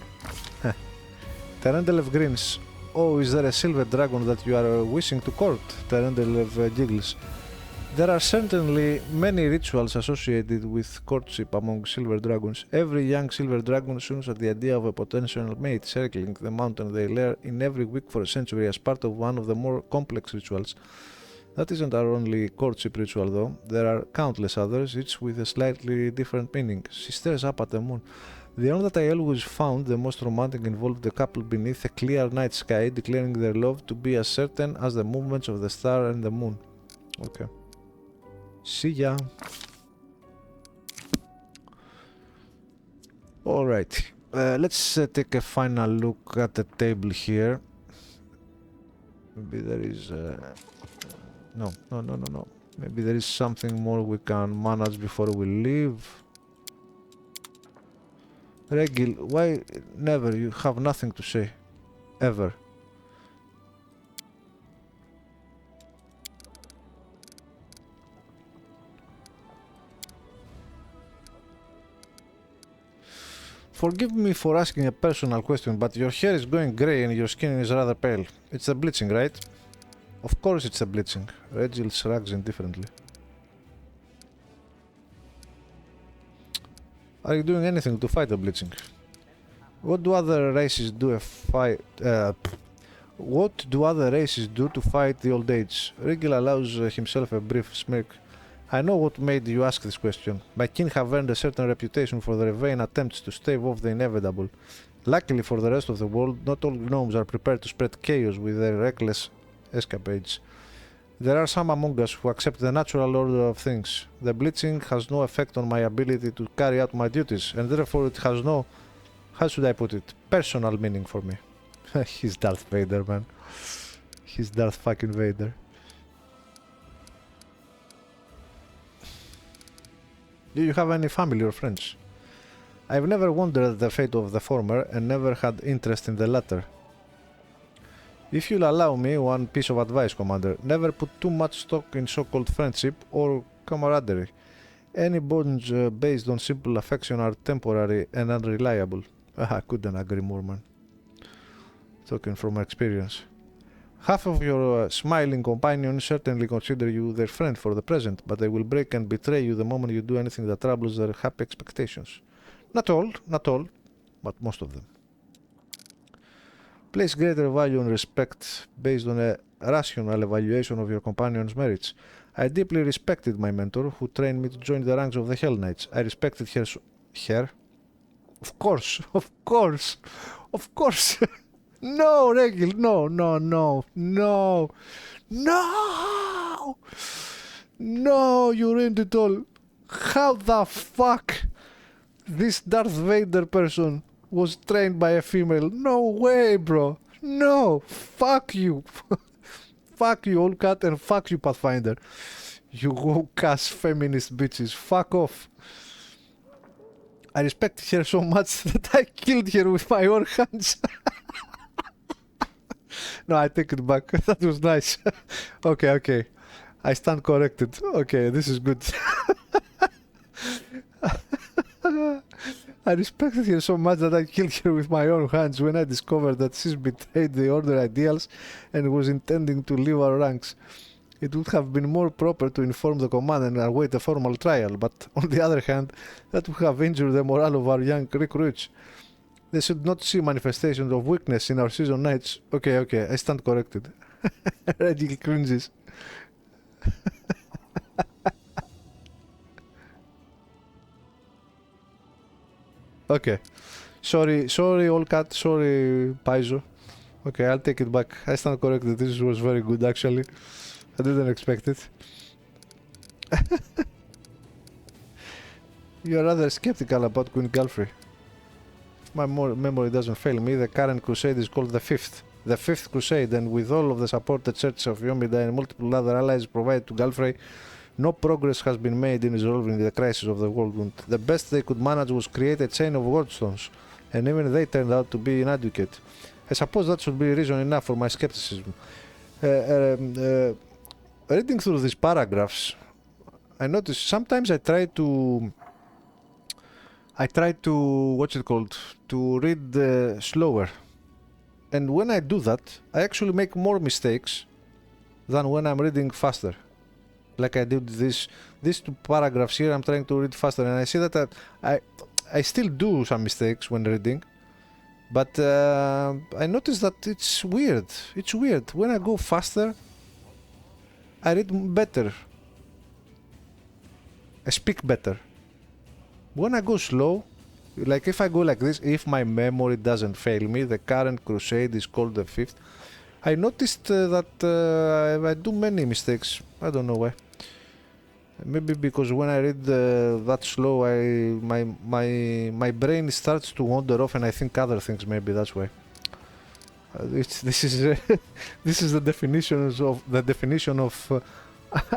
Terendelev grins. Oh, is there a silver dragon that you are wishing to court? Terendelev giggles. There are certainly many rituals associated with courtship among silver dragons. Every young silver dragon swings at the idea of a potential mate circling the mountain they lair in every week for a century as part of one of the more complex rituals. That isn't our only courtship ritual though. There are countless others, each with a slightly different meaning. She stares up at the moon. The one that I always found the most romantic involved a couple beneath a clear night sky declaring their love to be as certain as the movements of the star and the moon. Okay. See ya. Alright. Let's take a final look at the table here. Maybe there is... No. Maybe there is something more we can manage before we leave. Regil, why never? You have nothing to say. Ever. Forgive me for asking a personal question, but your hair is going grey and your skin is rather pale. It's the bleaching, right? Of course it's the bleaching. Regil shrugs indifferently. Are you doing anything to fight the bleaching? What do other races do to fight the old age? Regil allows himself a brief smirk. I know what made you ask this question. My kin have earned a certain reputation for their vain attempts to stave off the inevitable. Luckily for the rest of the world, not all gnomes are prepared to spread chaos with their reckless escapades. There are some among us who accept the natural order of things. The bleaching has no effect on my ability to carry out my duties, and therefore it has no, how should I put it, personal meaning for me. He's Darth Vader, man. He's Darth fucking Vader. Do you have any family or friends? I've never wondered at the fate of the former and never had interest in the latter. If you'll allow me one piece of advice, Commander, never put too much stock in so-called friendship or camaraderie. Any bonds based on simple affection are temporary and unreliable. I couldn't agree more, man. Talking from experience. Half of your smiling companions certainly consider you their friend for the present, but they will break and betray you the moment you do anything that troubles their happy expectations. Not all, but most of them. Place greater value on respect based on a rational evaluation of your companion's merits. I deeply respected my mentor, who trained me to join the ranks of the Hell Knights. I respected her? Of course! No, Regil, no, you ruined it all. How the fuck this Darth Vader person was trained by a female? No way, bro. No, fuck you. Fuck you, Old Cat, and fuck you, Pathfinder. You woke-ass feminist bitches. Fuck off. I respect her so much that I killed her with my own hands. No, I take it back. That was nice. Okay. I stand corrected. Okay, this is good. I respected her so much that I killed her with my own hands when I discovered that she's betrayed the Order ideals and was intending to leave our ranks. It would have been more proper to inform the command and await a formal trial, but on the other hand, that would have injured the morale of our young recruits. They should not see manifestations of weakness in our season knights. Okay, I stand corrected. Reggie cringes. Okay. Sorry, Allcat. Sorry, Paizo. Okay, I'll take it back. I stand corrected. This was very good, actually. I didn't expect it. You're rather skeptical about Queen Galfrey. If my memory doesn't fail me, the current crusade is called the Fifth. The Fifth Crusade, and with all of the support the Church of Yomida and multiple other allies provided to Galfrey, no progress has been made in resolving the crisis of the World Wound. The best they could manage was create a chain of wardstones, and even they turned out to be inadequate. I suppose that should be reason enough for my skepticism. Reading through these paragraphs, I noticed sometimes I try to what's it called, to read slower, and when I do that, I actually make more mistakes than when I'm reading faster. Like I did these two paragraphs here, I'm trying to read faster, and I see that I still do some mistakes when reading, but I notice that it's weird. It's weird. When I go faster, I read better. I speak better. When I go slow, like if I go like this, if my memory doesn't fail me, the current crusade is called the Fifth. I noticed that I do many mistakes. I don't know why. Maybe because when I read that slow, my brain starts to wander off and I think other things. Maybe that's why. This is the definition of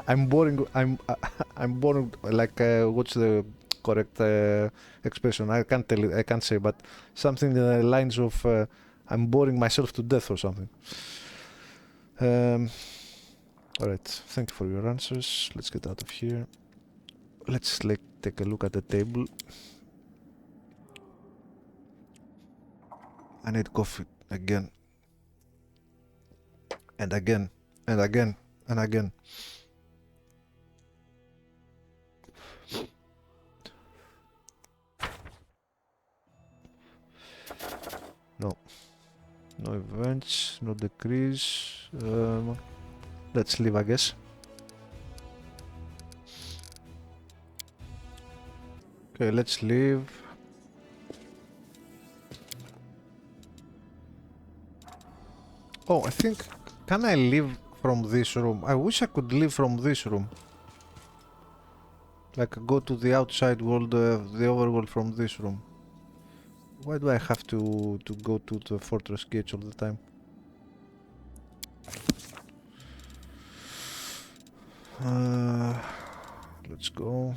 I'm boring. I'm boring. Like what's the correct expression? I can't tell it. I can't say, but something in the lines of I'm boring myself to death or something. Alright, thank you for your answers. Let's get out of here. Let's take a look at the table. I need coffee again. And again. And again. And again. No. No events, no decrease. Let's leave, I guess. Okay, let's leave. Oh, I think... Can I leave from this room? I wish I could leave from this room. Like go to the outside world, the overworld from this room. Why do I have to go to the fortress gates all the time? Let's go.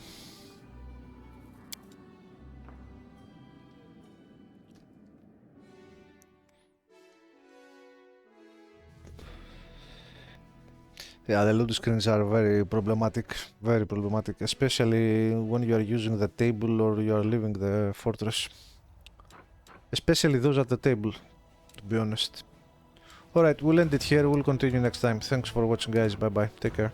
Yeah, the load screens are very problematic, especially when you are using the table or you are leaving the fortress. Especially those at the table, to be honest. Alright, we'll end it here, we'll continue next time. Thanks for watching, guys, bye bye, take care.